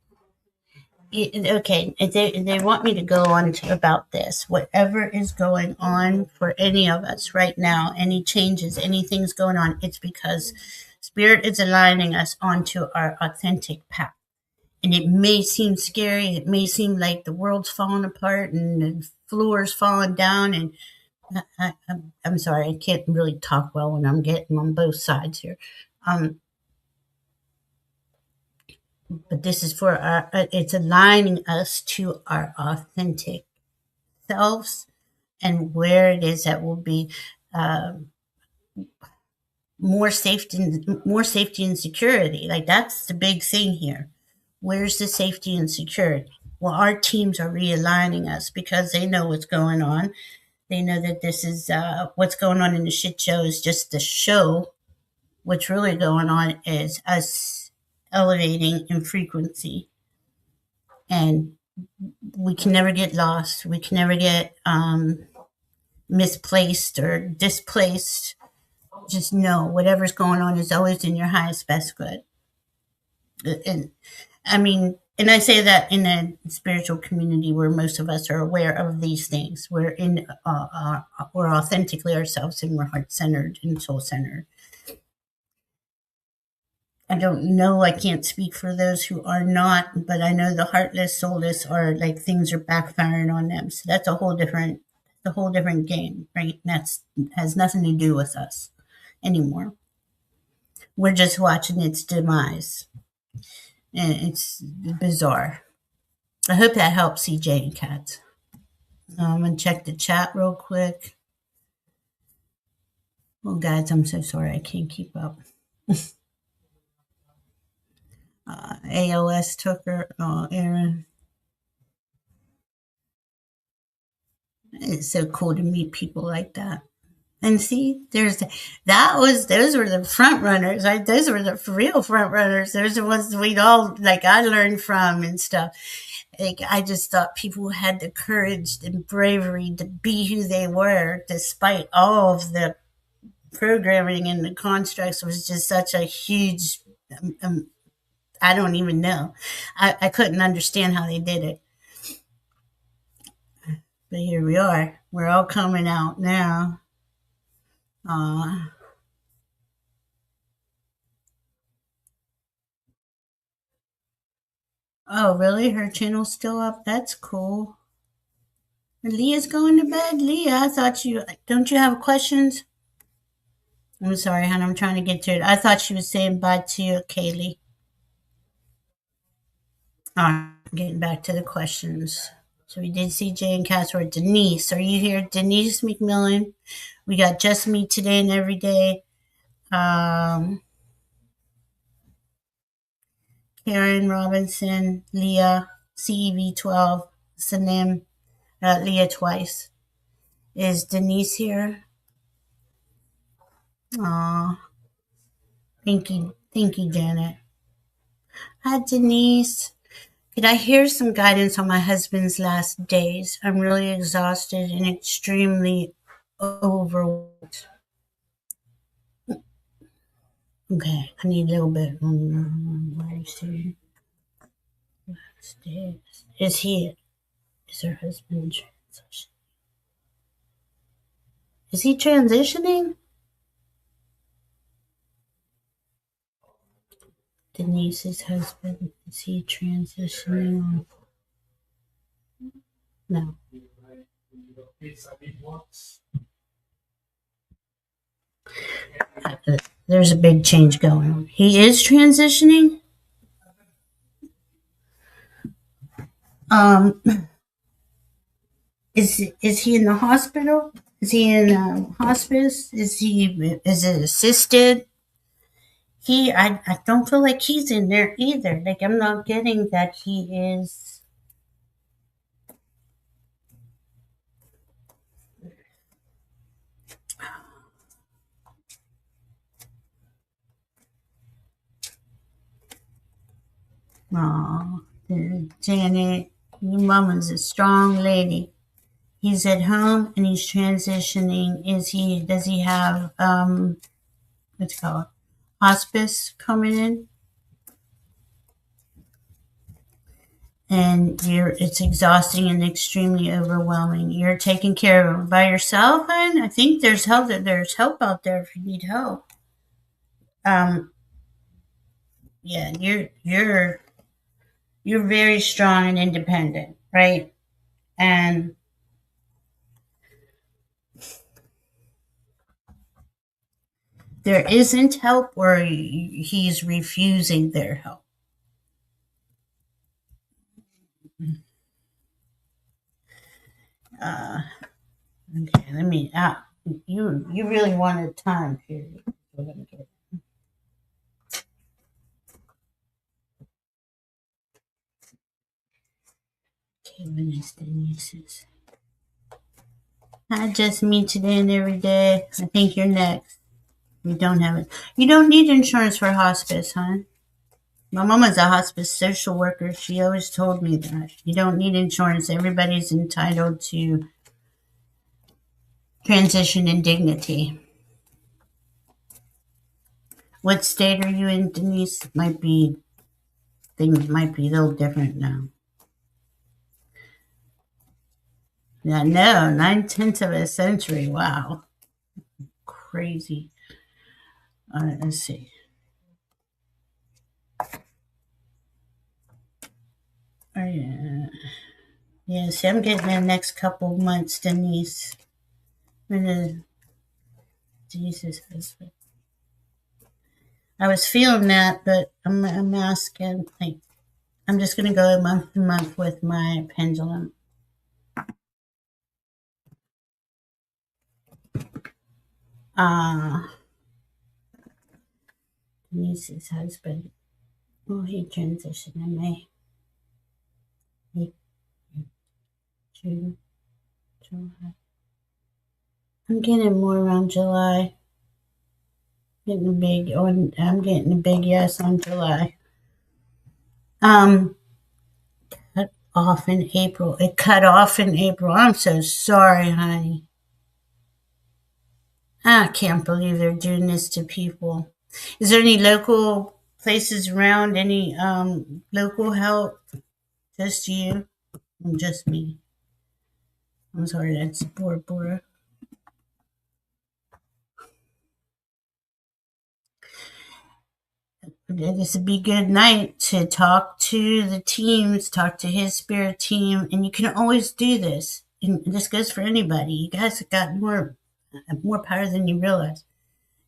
Okay, they want me to go on about this. Whatever is going on for any of us right now, any changes, anything's going on, it's because Spirit is aligning us onto our authentic path. And it may seem scary. It may seem like the world's falling apart and the floor's falling down. And I'm sorry, I can't really talk well when I'm getting on both sides here. But this is for it's aligning us to our authentic selves and where it is that will be uh, more safety and security. Like, that's the big thing here. Where's the safety and security? Well, our teams are realigning us because they know what's going on. They know that this is what's going on in the shit show is just the show. What's really going on is us elevating in frequency, and we can never get lost. We can never get misplaced or displaced. Just know whatever's going on is always in your highest best good. And I mean, and I say that in a spiritual community where most of us are aware of these things. We're authentically ourselves, and we're heart centered and soul centered. I don't know. I can't speak for those who are not, but I know the heartless, soulless are like things are backfiring on them. So that's a whole different game, right? That's has nothing to do with us anymore. We're just watching its demise, and it's bizarre. I hope that helps, CJ and Kat. I'm gonna check the chat real quick. Well, guys, I'm so sorry I can't keep up. AOS Tucker, Aaron. It's so cool to meet people like that. And see, those were the front runners. Right? Those were the real front runners. Those are the ones we'd all like I learned from and stuff. Like, I just thought people had the courage and bravery to be who they were, despite all of the programming and the constructs was just such a huge I don't even know. I couldn't understand how they did it. But here we are. We're all coming out now. Uh, oh, really? Her channel's still up? That's cool. Leah's going to bed? Leah, I thought you. Don't you have questions? I'm sorry, hon. I'm trying to get to it. I thought she was saying bye to you, Kaylee. All right, getting back to the questions. So we did see Jay and Casper. Denise, are you here? Denise McMillan. We got Just Me Today and Every Day. Um, Karen Robinson, Leah, CEV12, Sanim, Leah twice. Is Denise here? Aw, thank you, Janet. Hi, Denise. Could I hear some guidance on my husband's last days? I'm really exhausted and extremely overwhelmed. Okay, I need a little bit. Is he? Is her husband transition? Is he transitioning? Denise's husband. Is he transitioning? No. There's a big change going on. He is transitioning. Um, is he in the hospital? Is he in hospice? Is it assisted? I don't feel like he's in there either. Like I'm not getting that he is. Oh, Janet, your mama's a strong lady. He's at home and he's transitioning. Does he have what's it called? Hospice coming in? And it's exhausting and extremely overwhelming. You're taking care of him by yourself, hon? I think there's help out there if you need help. Um yeah, you're very strong and independent, right? And there isn't help or he's refusing their help. Uh, okay, let me. You really want a time period. Okay, when is Denise's? Hi, just me today and every day. I think you're next. We don't have it. You don't need insurance for hospice, huh? My mama's a hospice social worker. She always told me that. You don't need insurance. Everybody's entitled to transition and dignity. What state are you in, Denise? Things might be a little different now. Yeah, no, 9/10 of a century. Wow. Crazy. Let's see. Oh, yeah. Yeah, see, I'm getting the next couple months, Denise. When is Jesus husband? I was feeling that, but I'm asking, like, I'm just going to go month to month with my pendulum. Uh, Denise's husband. Oh, he transitioned in May. June, July. I'm getting more around July. I'm getting a big yes on July. Um, cut off in April. It cut off in April. I'm so sorry, honey. I can't believe they're doing this to people. Is there any local places around? Any local help? Just you? Just me? I'm sorry, that's Bora Bora. This would be a good night to talk to the teams, talk to his spirit team, and you can always do this. And this goes for anybody. You guys have got more power than you realize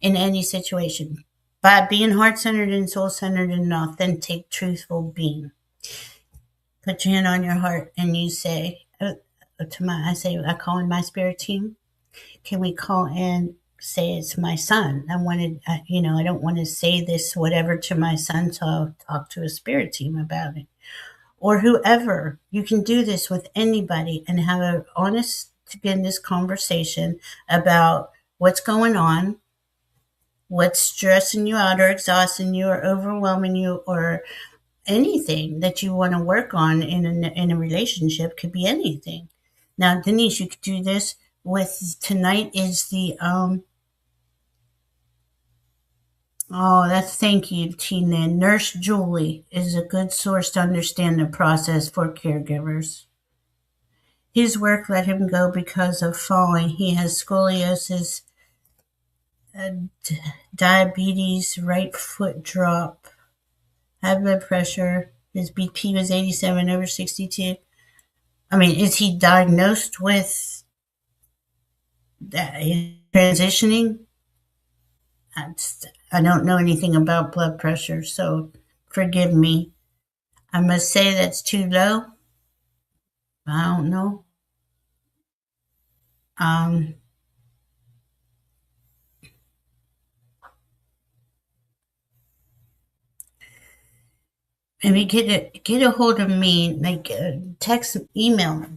in any situation by being heart centered and soul centered and an authentic, truthful being. Put your hand on your heart and you say I call in my spirit team. Can we call in? Say it's my son. I don't want to say this whatever to my son, so I'll talk to a spirit team about it or whoever. You can do this with anybody and have an honest to goodness conversation about what's going on, what's stressing you out or exhausting you or overwhelming you or anything that you want to work on in a relationship. Could be anything. Now, Denise, you could do this with tonight is the thank you, Tina. Nurse Julie is a good source to understand the process for caregivers. His work let him go because of falling. He has scoliosis, uh, diabetes, right foot drop, high blood pressure. His BP was 87 over 62. I mean, is he diagnosed with that? Transitioning? I don't know anything about blood pressure, so forgive me. I must say that's too low. I don't know. Um, Maybe get a hold of me, like text, email me,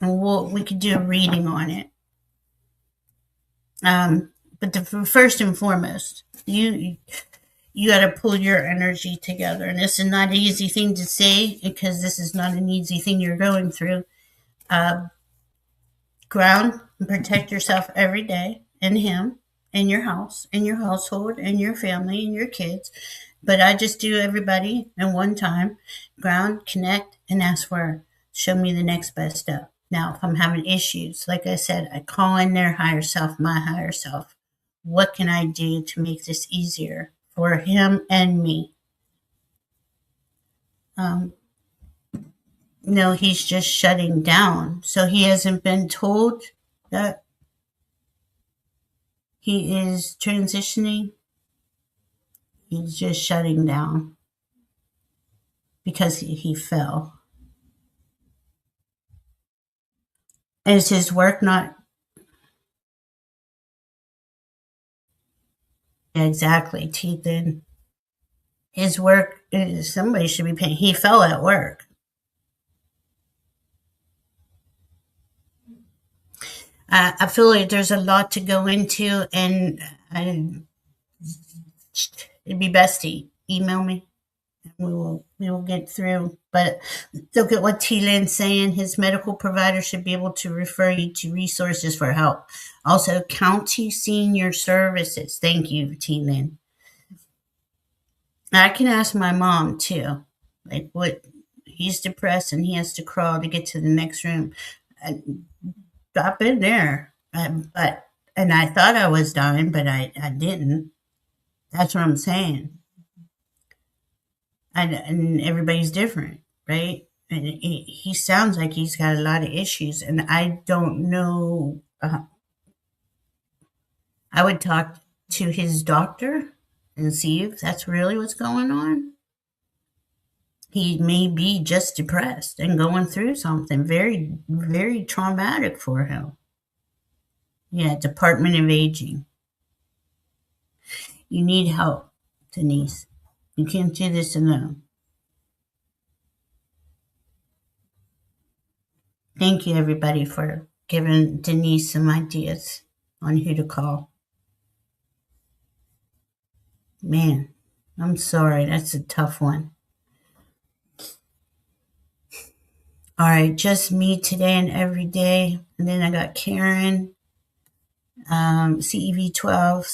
and we could do a reading on it. But first and foremost, you got to pull your energy together, and this is not an easy thing to say because this is not an easy thing you're going through. Uh, Ground and protect yourself every day in him, in your house, in your household, in your family, in your kids. But I just do everybody in one time. Ground, connect, and ask for show me the next best step. Now, if I'm having issues, like I said, I call in their higher self, my higher self. What can I do to make this easier for him and me? Um, no, he's just shutting down. So he hasn't been told that he is transitioning. He's just shutting down because he fell. Is his work not exactly teeth in? His work is somebody should be paying. He fell at work. I feel like there's a lot to go into, and it'd be best to email me. We will get through. But look at what T Lynn's saying. His medical provider should be able to refer you to resources for help. Also, county senior services. Thank you, T Lynn. I can ask my mom too. Like what he's depressed and he has to crawl to get to the next room. I, I've been there. But and I thought I was dying, but I didn't. That's what I'm saying. And everybody's different, right? And he sounds like he's got a lot of issues, and I don't know. I would talk to his doctor and see if that's really what's going on. He may be just depressed and going through something very, very traumatic for him. Yeah, Department of Aging. You need help, Denise. You can't do this alone. Thank you, everybody, for giving Denise some ideas on who to call. Man, I'm sorry. That's a tough one. All right, just me today and every day. And then I got Karen, CEV 12,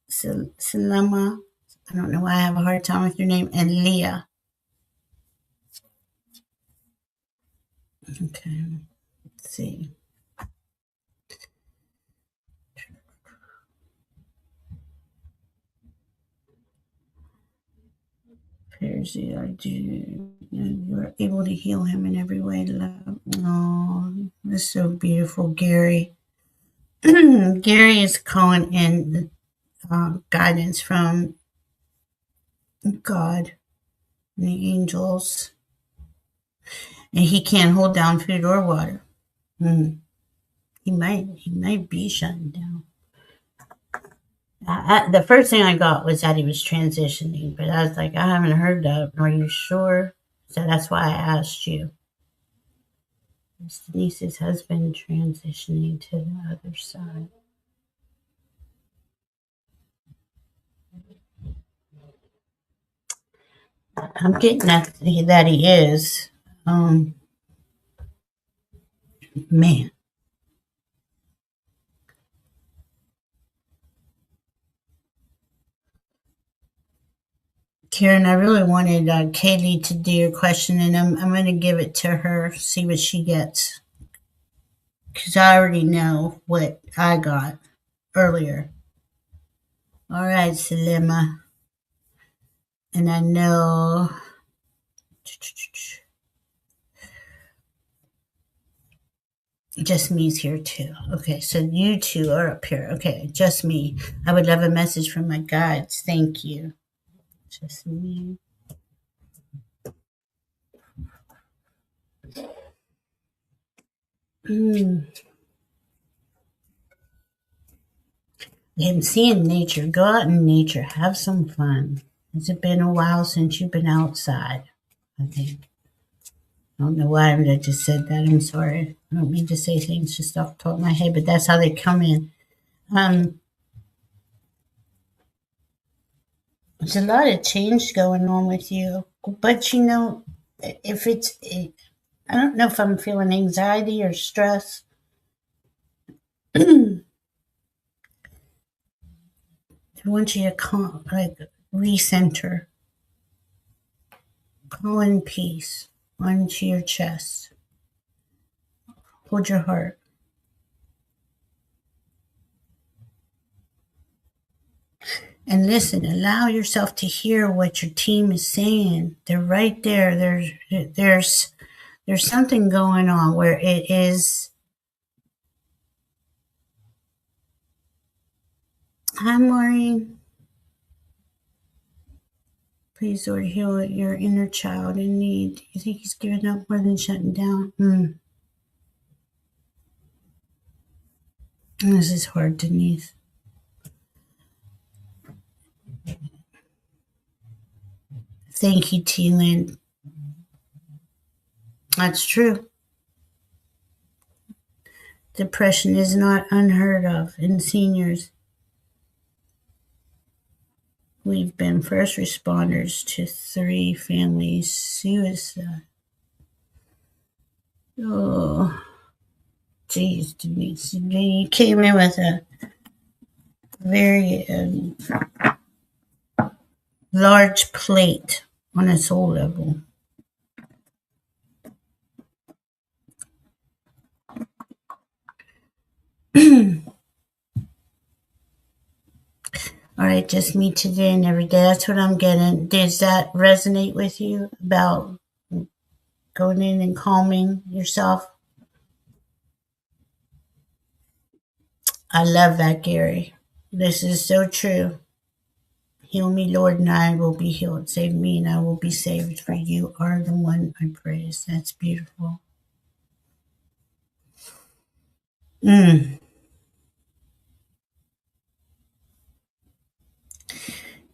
Selema, I don't know why I have a hard time with your name. And Leah. Okay, let's see. Percy, I do. You are able to heal him in every way, love. Oh, this is so beautiful, Gary. Gary is calling in guidance from God and the angels, and he can't hold down food or water. Mm. He might be shutting down. The first thing I got was that he was transitioning, but I was like, I haven't heard that. Are you sure? So that's why I asked you. Is Denise's husband transitioning to the other side? I'm getting that he is. Um, Man, Karen, I really wanted Kaylee to do your question, and I'm going to give it to her, see what she gets, because I already know what I got earlier. All right, Salima, and I know. Just me's here too. Okay, so you two are up here. Okay, just me. I would love a message from my guides. Thank you. Just me. Mm. And seeing nature. Go out in nature. Have some fun. Has it been a while since you've been outside? I think. I don't know why I just said that. I'm sorry. I don't mean to say things just off the top of my head, but that's how they come in. Um, there's a lot of change going on with you, but if it's, I don't know if I'm feeling anxiety or stress. I want you to recenter, call in peace onto your chest. Hold your heart. And listen, allow yourself to hear what your team is saying. They're right there. There's something going on where it is. Hi, Maureen. Please, Lord, heal your inner child in need. You think he's giving up more than shutting down? This is hard, Denise. Thank you, T. Lynn. That's true. Depression is not unheard of in seniors. We've been first responders to 3 family suicide. Oh, geez, Denise. You came in with a very large plate on a soul level. All right, just me today and every day. That's what I'm getting. Does that resonate with you about going in and calming yourself? I love that, Gary. This is so true. Heal me, Lord, and I will be healed. Save me, and I will be saved. For you are the one I praise. That's beautiful. Mm.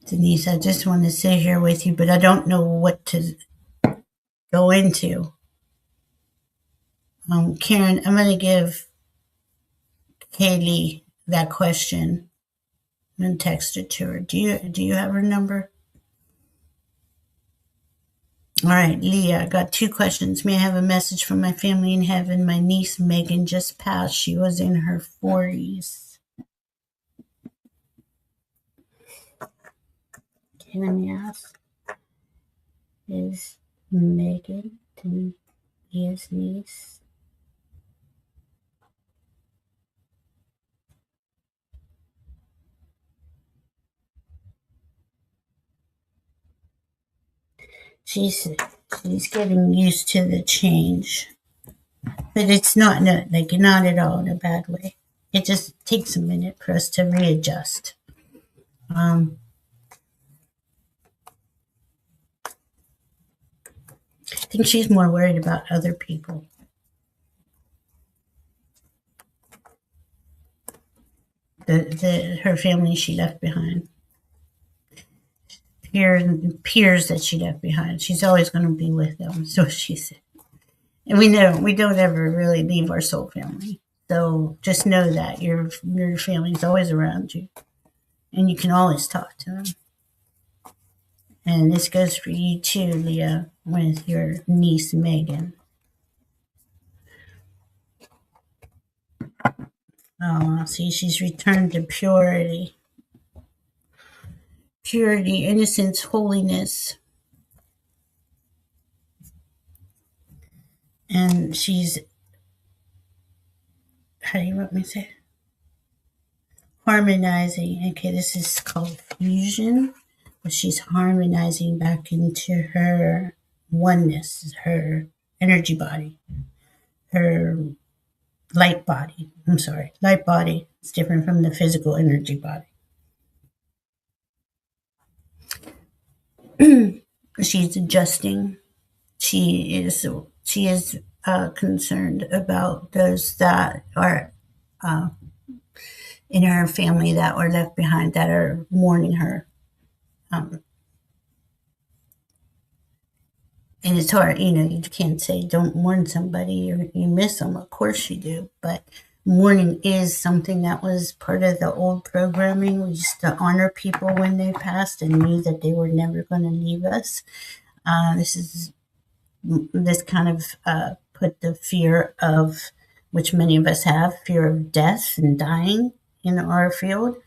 Denise, I just want to sit here with you, but I don't know what to go into. Karen, I'm going to give Kaylee that question and text it to her. Do you have her number? All right, Leah, I got 2 questions. May I have a message from my family in heaven? My niece Megan just passed. She was in her 40s. Okay, let me ask. Is Megan Denise's niece? She's she's getting used to the change, but it's not like not at all in a bad way. It just takes a minute for us to readjust. Um, I think she's more worried about other people, the her family she left behind, peers that she left behind. She's always going to be with them, so she said. And we don't ever really leave our soul family. So just know that your family's always around you, and you can always talk to them. And this goes for you too, Leah, with your niece Megan. Oh, see, she's returned to purity, innocence, holiness, and she's how do you want me to say? Harmonizing. Okay, this is called fusion, but she's harmonizing back into her oneness, her energy body, her light body. I'm sorry, light body. It's different from the physical energy body. She's adjusting. She is concerned about those that are uh, in her family that were left behind that are mourning her. Um, and it's hard, you can't say don't mourn somebody or you miss them. Of course you do, but mourning is something that was part of the old programming. We used to honor people when they passed and knew that they were never going to leave us. This kind of put the fear of, which many of us have, fear of death and dying in our field.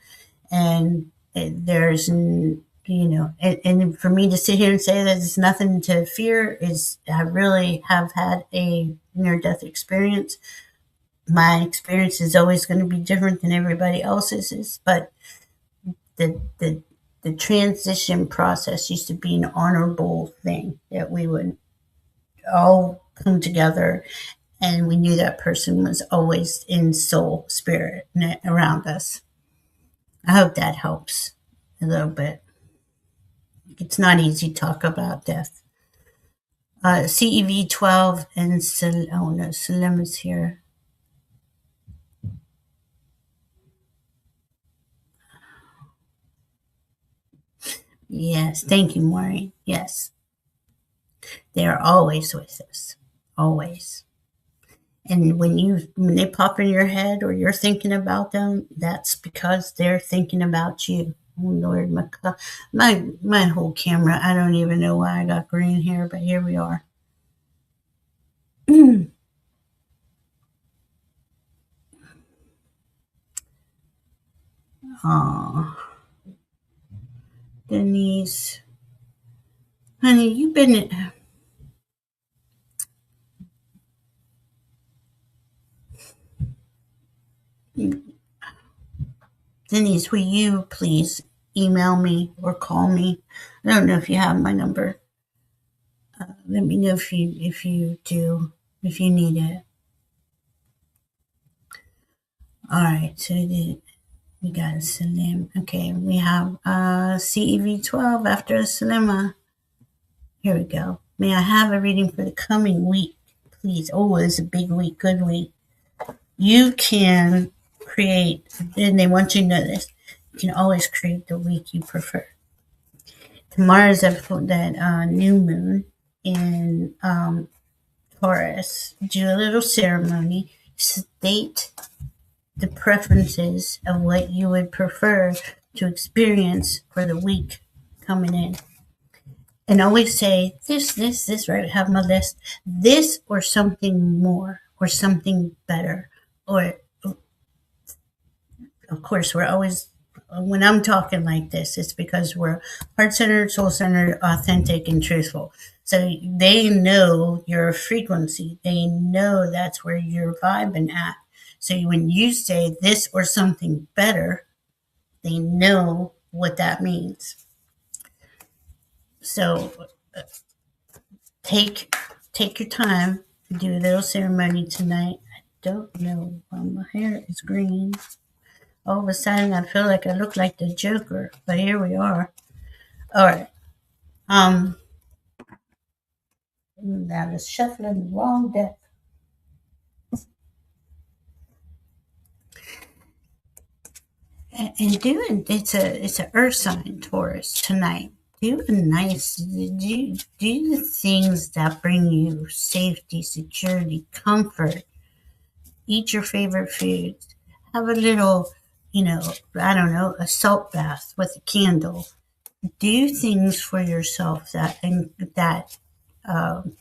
And there's, and for me to sit here and say that there's nothing to fear is, I really have had a near death experience. My experience is always going to be different than everybody else's, but the transition process used to be an honorable thing that we would all come together and we knew that person was always in soul spirit around us. I hope that helps a little bit. It's not easy to talk about death. CEV 12 and oh no, Salim is here. Yes, thank you, Maureen. Yes, they are always with us, always. And when they pop in your head or you're thinking about them, that's because they're thinking about you. Oh Lord, my whole camera. I don't even know why I got green here, but here we are. Aw, Denise, honey, you've been. Denise, will you please email me or call me? I don't know if you have my number. Let me know if you do, if you need it. All right, so we got Salim. Okay, we have CEV12 after Salima. Here we go. May I have a reading for the coming week, please? Oh, it's a big week, good week. You can create, and they want you to know this, you can always create the week you prefer. Tomorrow's that new moon in Taurus. Do a little ceremony, state the preferences of what you would prefer to experience for the week coming in. And always say this, right? Have my list. This or something more or something better. Or, of course, we're always when I'm talking like this, it's because we're heart centered, soul centered, authentic, and truthful. So they know your frequency. They know that's where you're vibing at. So when you say this or something better, they know what that means. So take take your time, do a little ceremony tonight. I don't know why my hair is green. All of a sudden, I feel like I look like the Joker, but here we are. All right. Um, I was shuffling the wrong deck. And doing it's a Earth sign Taurus tonight. Do a nice do the things that bring you safety, security, comfort. Eat your favorite foods. Have a little, I don't know, a salt bath with a candle. Do things for yourself that um,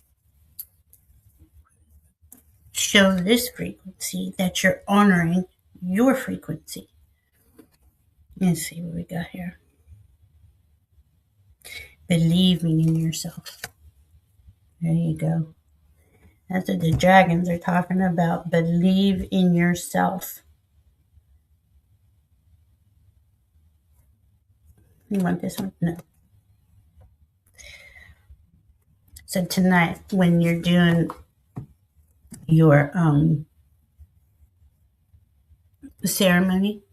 show this frequency that you're honoring your frequency. Let's see what we got here. Believing in yourself. There you go. That's what the dragons are talking about. Believe in yourself. You want this one? No. So tonight, when you're doing your ceremony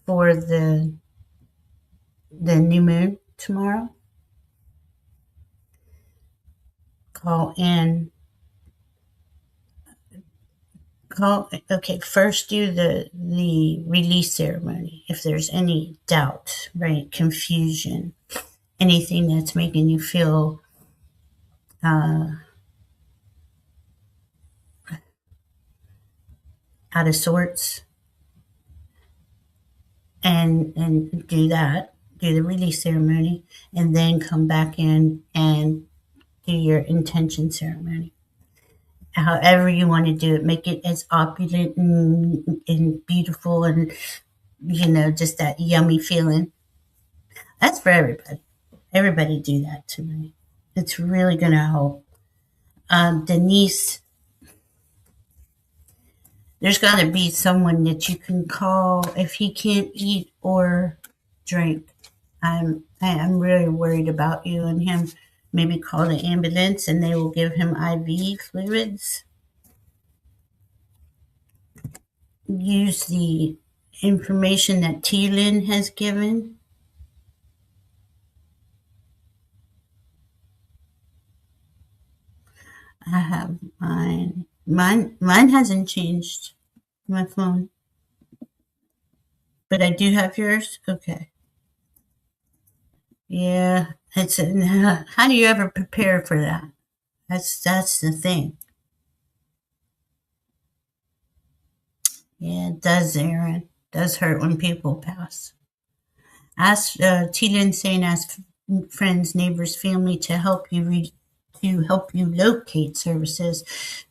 for the new moon tomorrow, call in. Okay, first do the release ceremony. If there's any doubt, right, confusion, anything that's making you feel uh, out of sorts, and do that. Do the release ceremony, and then come back in and do your intention ceremony. However you want to do it, make it as opulent and beautiful, and just that yummy feeling. That's for everybody. Everybody do that tonight. It's really going to help. Denise, there's got to be someone that you can call if he can't eat or drink. I'm really worried about you and him. Maybe call the ambulance and they will give him IV fluids. Use the information that T-Lin has given. I have mine. Mine hasn't changed. My phone, but I do have yours. Okay. Yeah. How do you ever prepare for that? That's the thing. Yeah, it does, Aaron. It does hurt when people pass. Ask T-Lin saying ask friends, neighbors, family to help you locate services.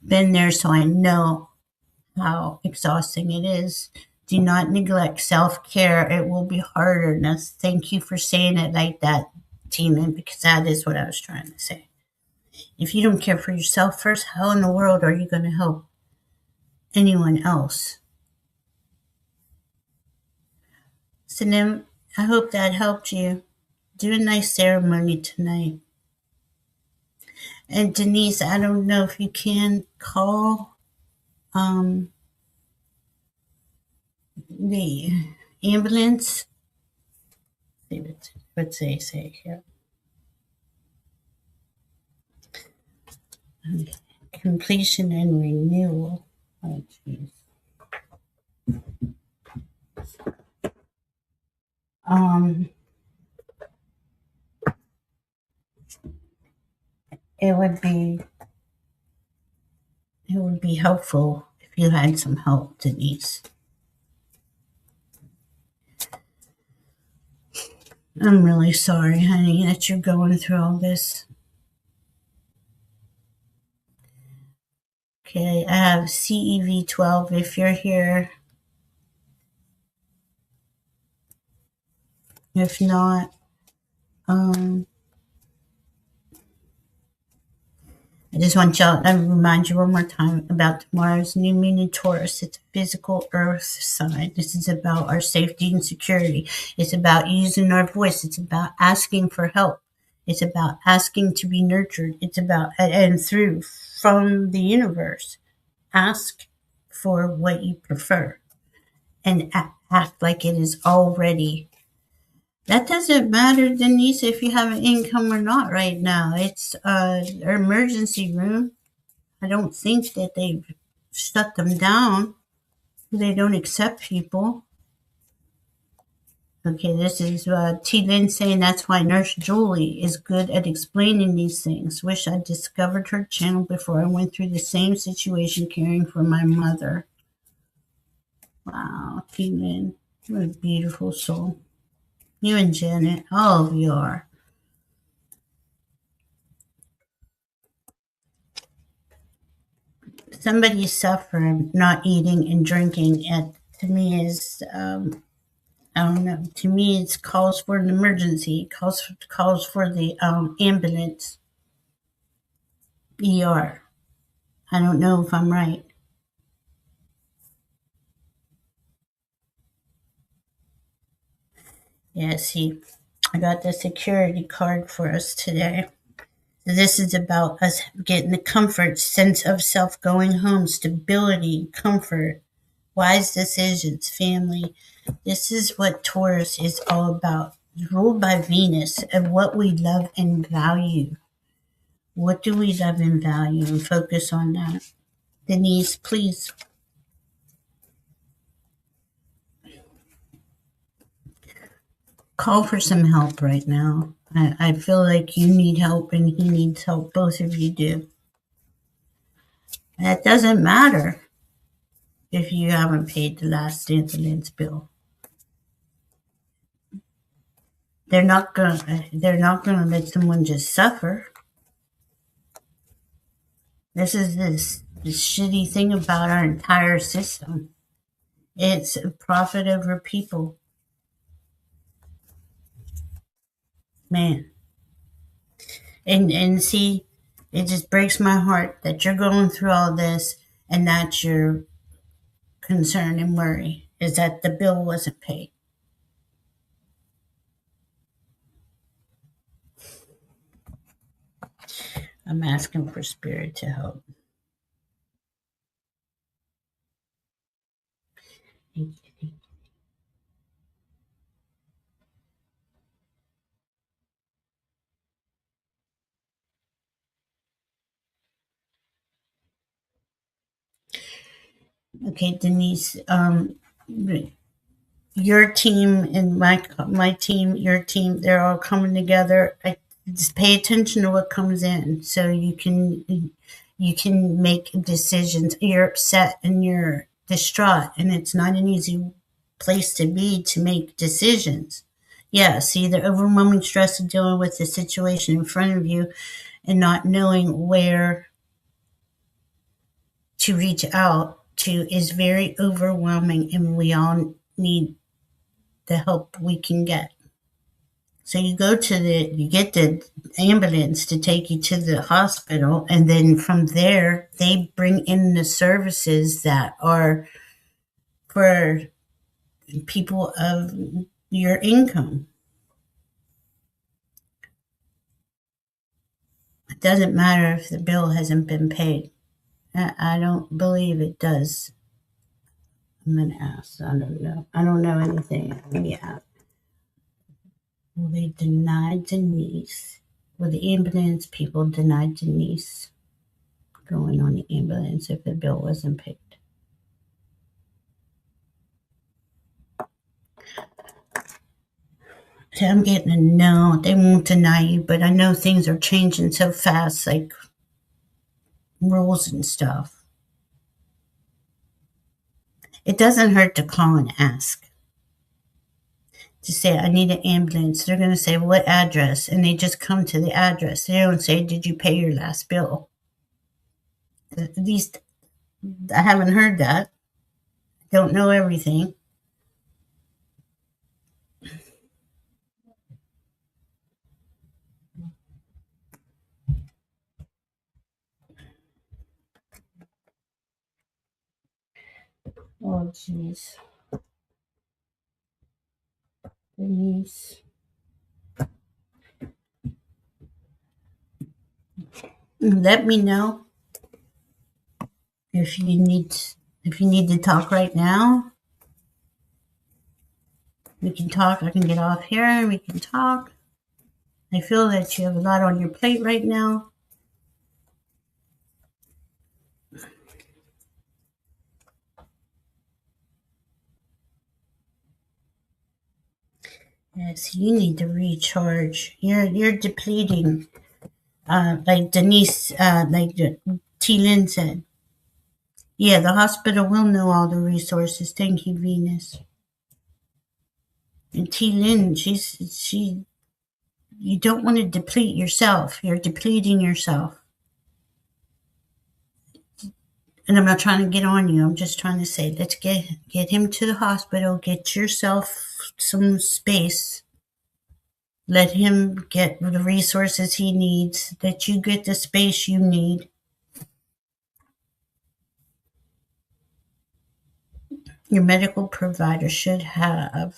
Been there, so I know how exhausting it is. Do not neglect self care. It will be harder. Now, thank you for saying it like that, T-Lin, because that is what I was trying to say. If you don't care for yourself first, how in the world are you going to help anyone else? So then, I hope that helped you. Do a nice ceremony tonight. And Denise, I don't know if you can call the ambulance. See what they say here. Okay. Completion and renewal. Oh, jeez. Um, it would be helpful if you had some help, Denise. I'm really sorry, honey, that you're going through all this. Okay, I have CEV12 if you're here. If not, um, I just want y'all to remind you one more time about tomorrow's new moon in Taurus. It's a physical earth sign. This is about our safety and security. It's about using our voice. It's about asking for help. It's about asking to be nurtured. It's about, and through, from the universe, ask for what you prefer and act like it is already. That doesn't matter, Denise, if you have an income or not right now. It's an emergency room. I don't think that they've shut them down. They don't accept people. Okay, this is T. Lynn saying that's why Nurse Julie is good at explaining these things. Wish I'd discovered her channel before I went through the same situation caring for my mother. Wow, T. Lynn, what a beautiful soul. You and Janet, all of you are. Somebody suffering, not eating and drinking, and to me is I don't know. To me, it calls for an emergency. Calls for the ambulance, ER. I don't know if I'm right. Yeah, see, I got the security card for us today. This is about us getting the comfort, sense of self, going home, stability, comfort, wise decisions, family. This is what Taurus is all about. It's ruled by Venus and what we love and value. What do we love and value? And focus on that. Denise, please call for some help right now. I feel like you need help and he needs help. Both of you do. That doesn't matter if you haven't paid the last ambulance bill. They're not gonna let someone just suffer. This is this shitty thing about our entire system. It's profit over people. Man. And see, it just breaks my heart that you're going through all this and that's your concern and worry is that the bill wasn't paid. I'm asking for spirit to help. Thank you. Okay, Denise. Your team and my team, your team, they're all coming together. I just pay attention to what comes in, so you can make decisions. You're upset and you're distraught, and it's not an easy place to be to make decisions. Yeah, see the overwhelming stress of dealing with the situation in front of you and not knowing where to reach out to is very overwhelming, and we all need the help we can get. So you get the ambulance to take you to the hospital, and then from there, they bring in the services that are for people of your income. It doesn't matter if the bill hasn't been paid. I don't believe it does. I'm going to ask. I don't know. I don't know anything. Let me ask. Will they deny Denise? Will the ambulance people deny Denise going on the ambulance if the bill wasn't paid? So I'm getting a no. They won't deny you, but I know things are changing so fast, like rules and stuff. It doesn't hurt to call and ask. To say, I need an ambulance. They're going to say, what address? And they just come to the address. They don't say, did you pay your last bill? At least I haven't heard that. Don't know everything. Oh, jeez. Denise. Let me know if you need to talk right now. We can talk. I can get off here and we can talk. I feel that you have a lot on your plate right now. Yes, you need to recharge. You're depleting. Like Denise, T. Lynn said. Yeah, the hospital will know all the resources. Thank you, Venus. And T. Lynn, she. You don't want to deplete yourself. You're depleting yourself. And I'm not trying to get on you. I'm just trying to say, let's get him to the hospital. Get yourself some space. Let him get the resources he needs. That you get the space you need. Your medical provider should have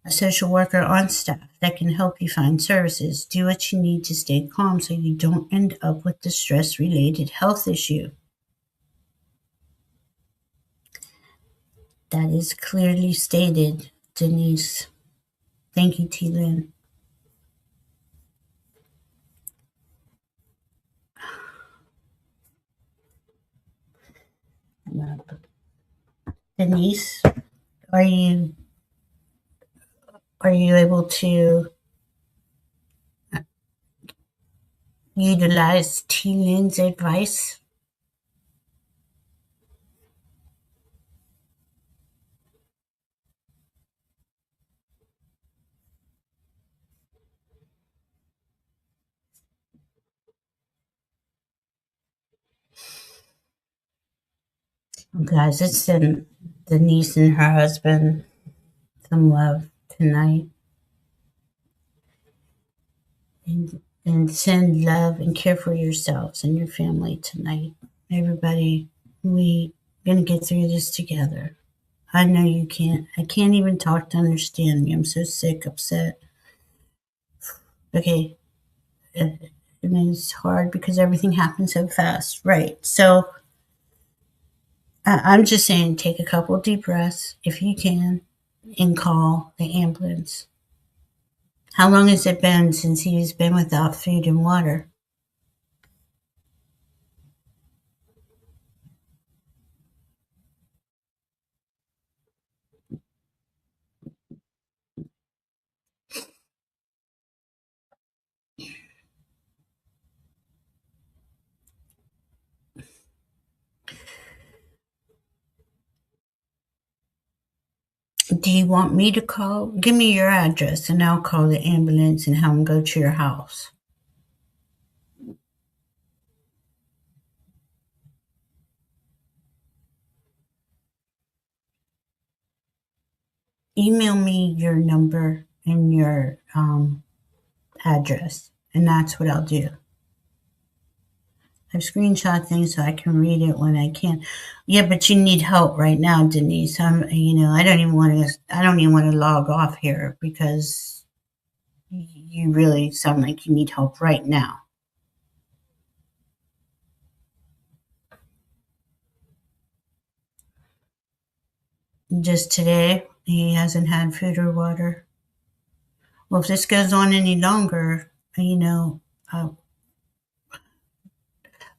a social worker on staff that can help you find services. Do what you need to stay calm so you don't end up with the stress-related health issue. That is clearly stated, Denise. Thank you, T. Lynn. Denise, are you able to utilize T. Lynn's advice? Guys, it's send Denise and her husband some love tonight. And send love and care for yourselves and your family tonight. Everybody, we gonna get through this together. I know you can't. I can't even talk to understand me. I'm so sick, upset. Okay. And it's hard because everything happens so fast. Right. So I'm just saying take a couple deep breaths if you can and call the ambulance. How long has it been since he's been without food and water? Do you want me to call? Give me your address and I'll call the ambulance and have them go to your house. Email me your number and your address, and that's what I'll do. I've screenshot things so I can read it when I can. Yeah, but you need help right now, Denise. I don't even want to log off here because you really sound like you need help right now. Just today, he hasn't had food or water. Well, if this goes on any longer,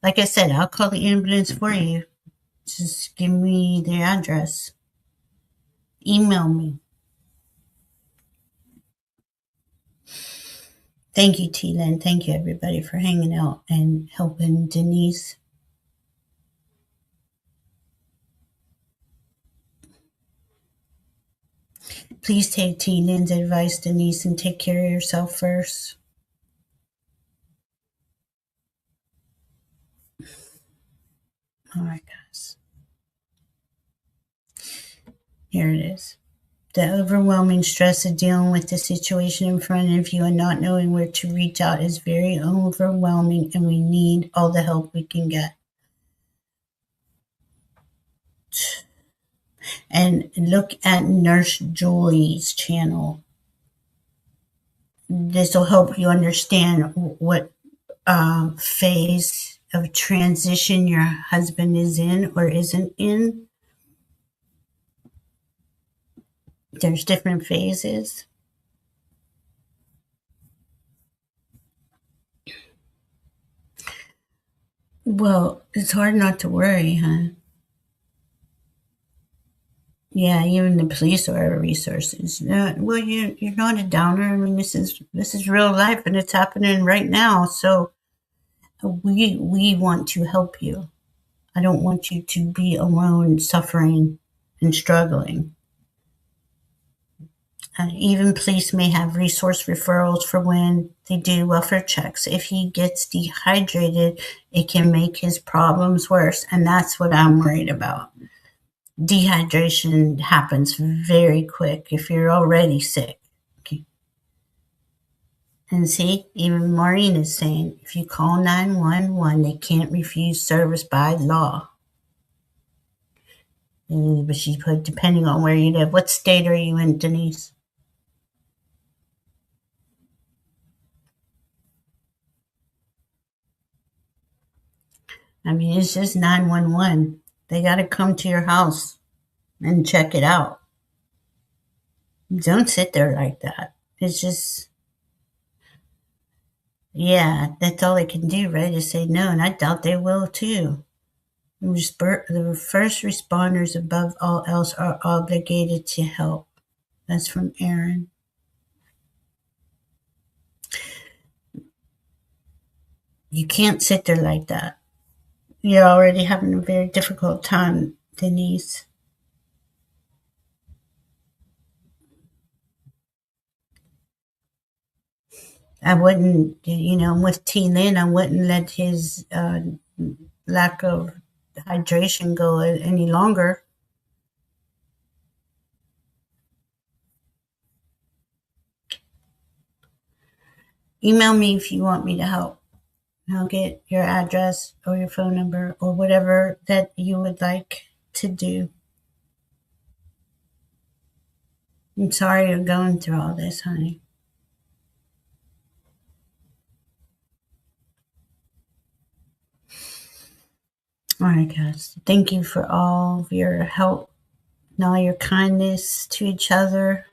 like I said, I'll call the ambulance for you. Just give me the address. Email me. Thank you, T. Lynn. Thank you, everybody, for hanging out and helping Denise. Please take T. Lynn's advice, Denise, and take care of yourself first. All right, guys. Here it is. The overwhelming stress of dealing with the situation in front of you and not knowing where to reach out is very overwhelming, and we need all the help we can get. And look at Nurse Julie's channel. This will help you understand what phase of transition your husband is in or isn't in. There's different phases. Well, it's hard not to worry, huh? Yeah, even the police are resources. Well, you're not a downer. I mean, this is real life, and it's happening right now. So we want to help you. I don't want you to be alone, suffering and struggling. Even police may have resource referrals for when they do welfare checks. If he gets dehydrated, it can make his problems worse, and that's what I'm worried about. Dehydration happens very quick if you're already sick. Okay. And see, even Maureen is saying if you call 911, they can't refuse service by law. But she put depending on where you live. What state are you in, Denise? I mean, it's just 911. They got to come to your house and check it out. Don't sit there like that. It's just, yeah, that's all they can do, right? Is say no, and I doubt they will too. The first responders, above all else, are obligated to help. That's from Aaron. You can't sit there like that. You're already having a very difficult time, Denise. I wouldn't, with T. Lynn, I wouldn't let his lack of hydration go any longer. Email me if you want me to help. I'll get your address or your phone number or whatever that you would like to do. I'm sorry you're going through all this, honey. All right, guys. Thank you for all of your help and all your kindness to each other.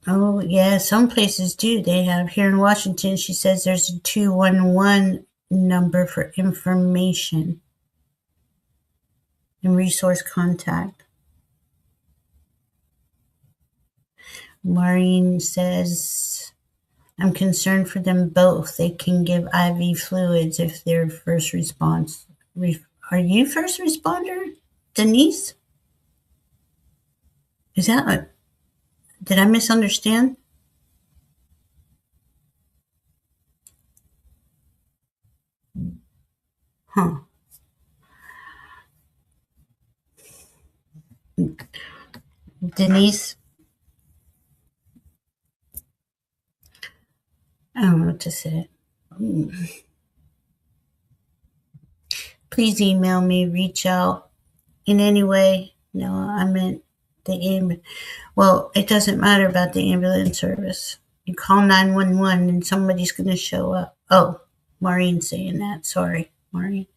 Oh, yeah, some places do. They have here in Washington, she says there's a 211 number for information and resource contact. Maureen says, I'm concerned for them both. They can give IV fluids if they're first response. Are you first responder, Denise? Is that did I misunderstand? Huh. Denise, I don't know what to say. Please email me, reach out in any way. No, I meant the ambulance. Well, it doesn't matter about the ambulance service. You call 911 and somebody's going to show up. Oh, Maureen's saying that. Sorry, Maureen.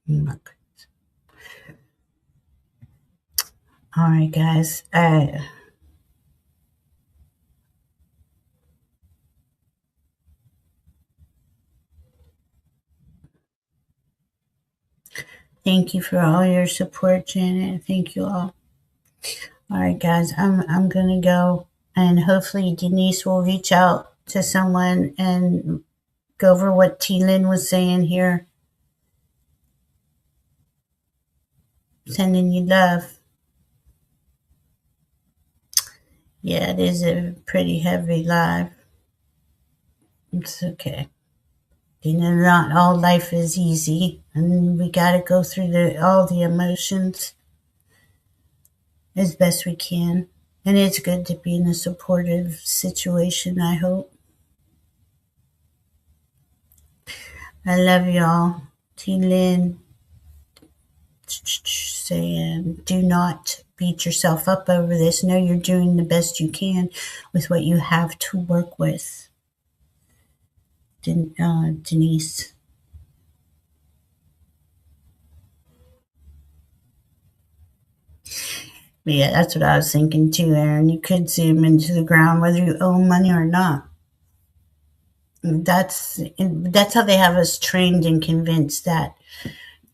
Look. All right, guys. Thank you for all your support, Janet. Thank you all. All right, guys. I'm gonna go, and hopefully Denise will reach out to someone and go over what T. Lynn was saying here. Sending you love. Yeah, it is a pretty heavy life. It's okay. Not all life is easy, and we got to go through all the emotions as best we can. And it's good to be in a supportive situation, I hope. I love y'all. T. Lynn saying, do not beat yourself up over this. Know you're doing the best you can with what you have to work with. Denise. But yeah, that's what I was thinking too, Aaron. You could zoom into the ground whether you owe money or not. That's how they have us trained and convinced that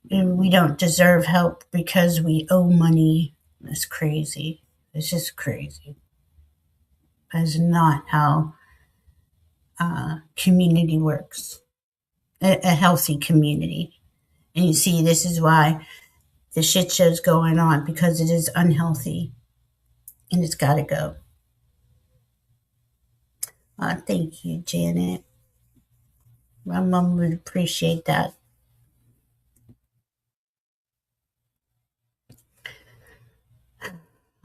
we don't deserve help because we owe money. That's crazy. It's just crazy. That's not how community works. A healthy community. And you see, this is why the shit show's going on, because it is unhealthy and it's got to go. Thank you, Janet. My mom would appreciate that.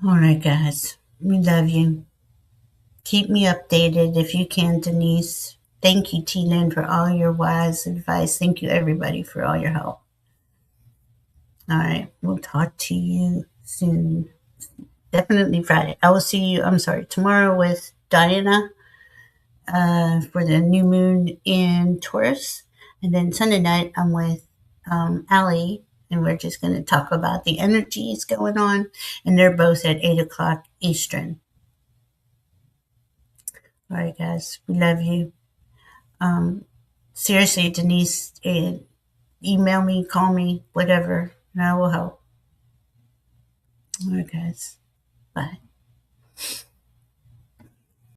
All right, guys. We love you. Keep me updated if you can, Denise. Thank you, T-Lynn, for all your wise advice. Thank you, everybody, for all your help. All right. We'll talk to you soon. Definitely Friday. I will see you, tomorrow with Diana for the new moon in Taurus. And then Sunday night, I'm with Allie, and we're just going to talk about the energies going on. And they're both at 8 o'clock Eastern. All right, guys. We love you. Seriously, Denise, email me, call me, whatever, and I will help. All right, guys. Bye.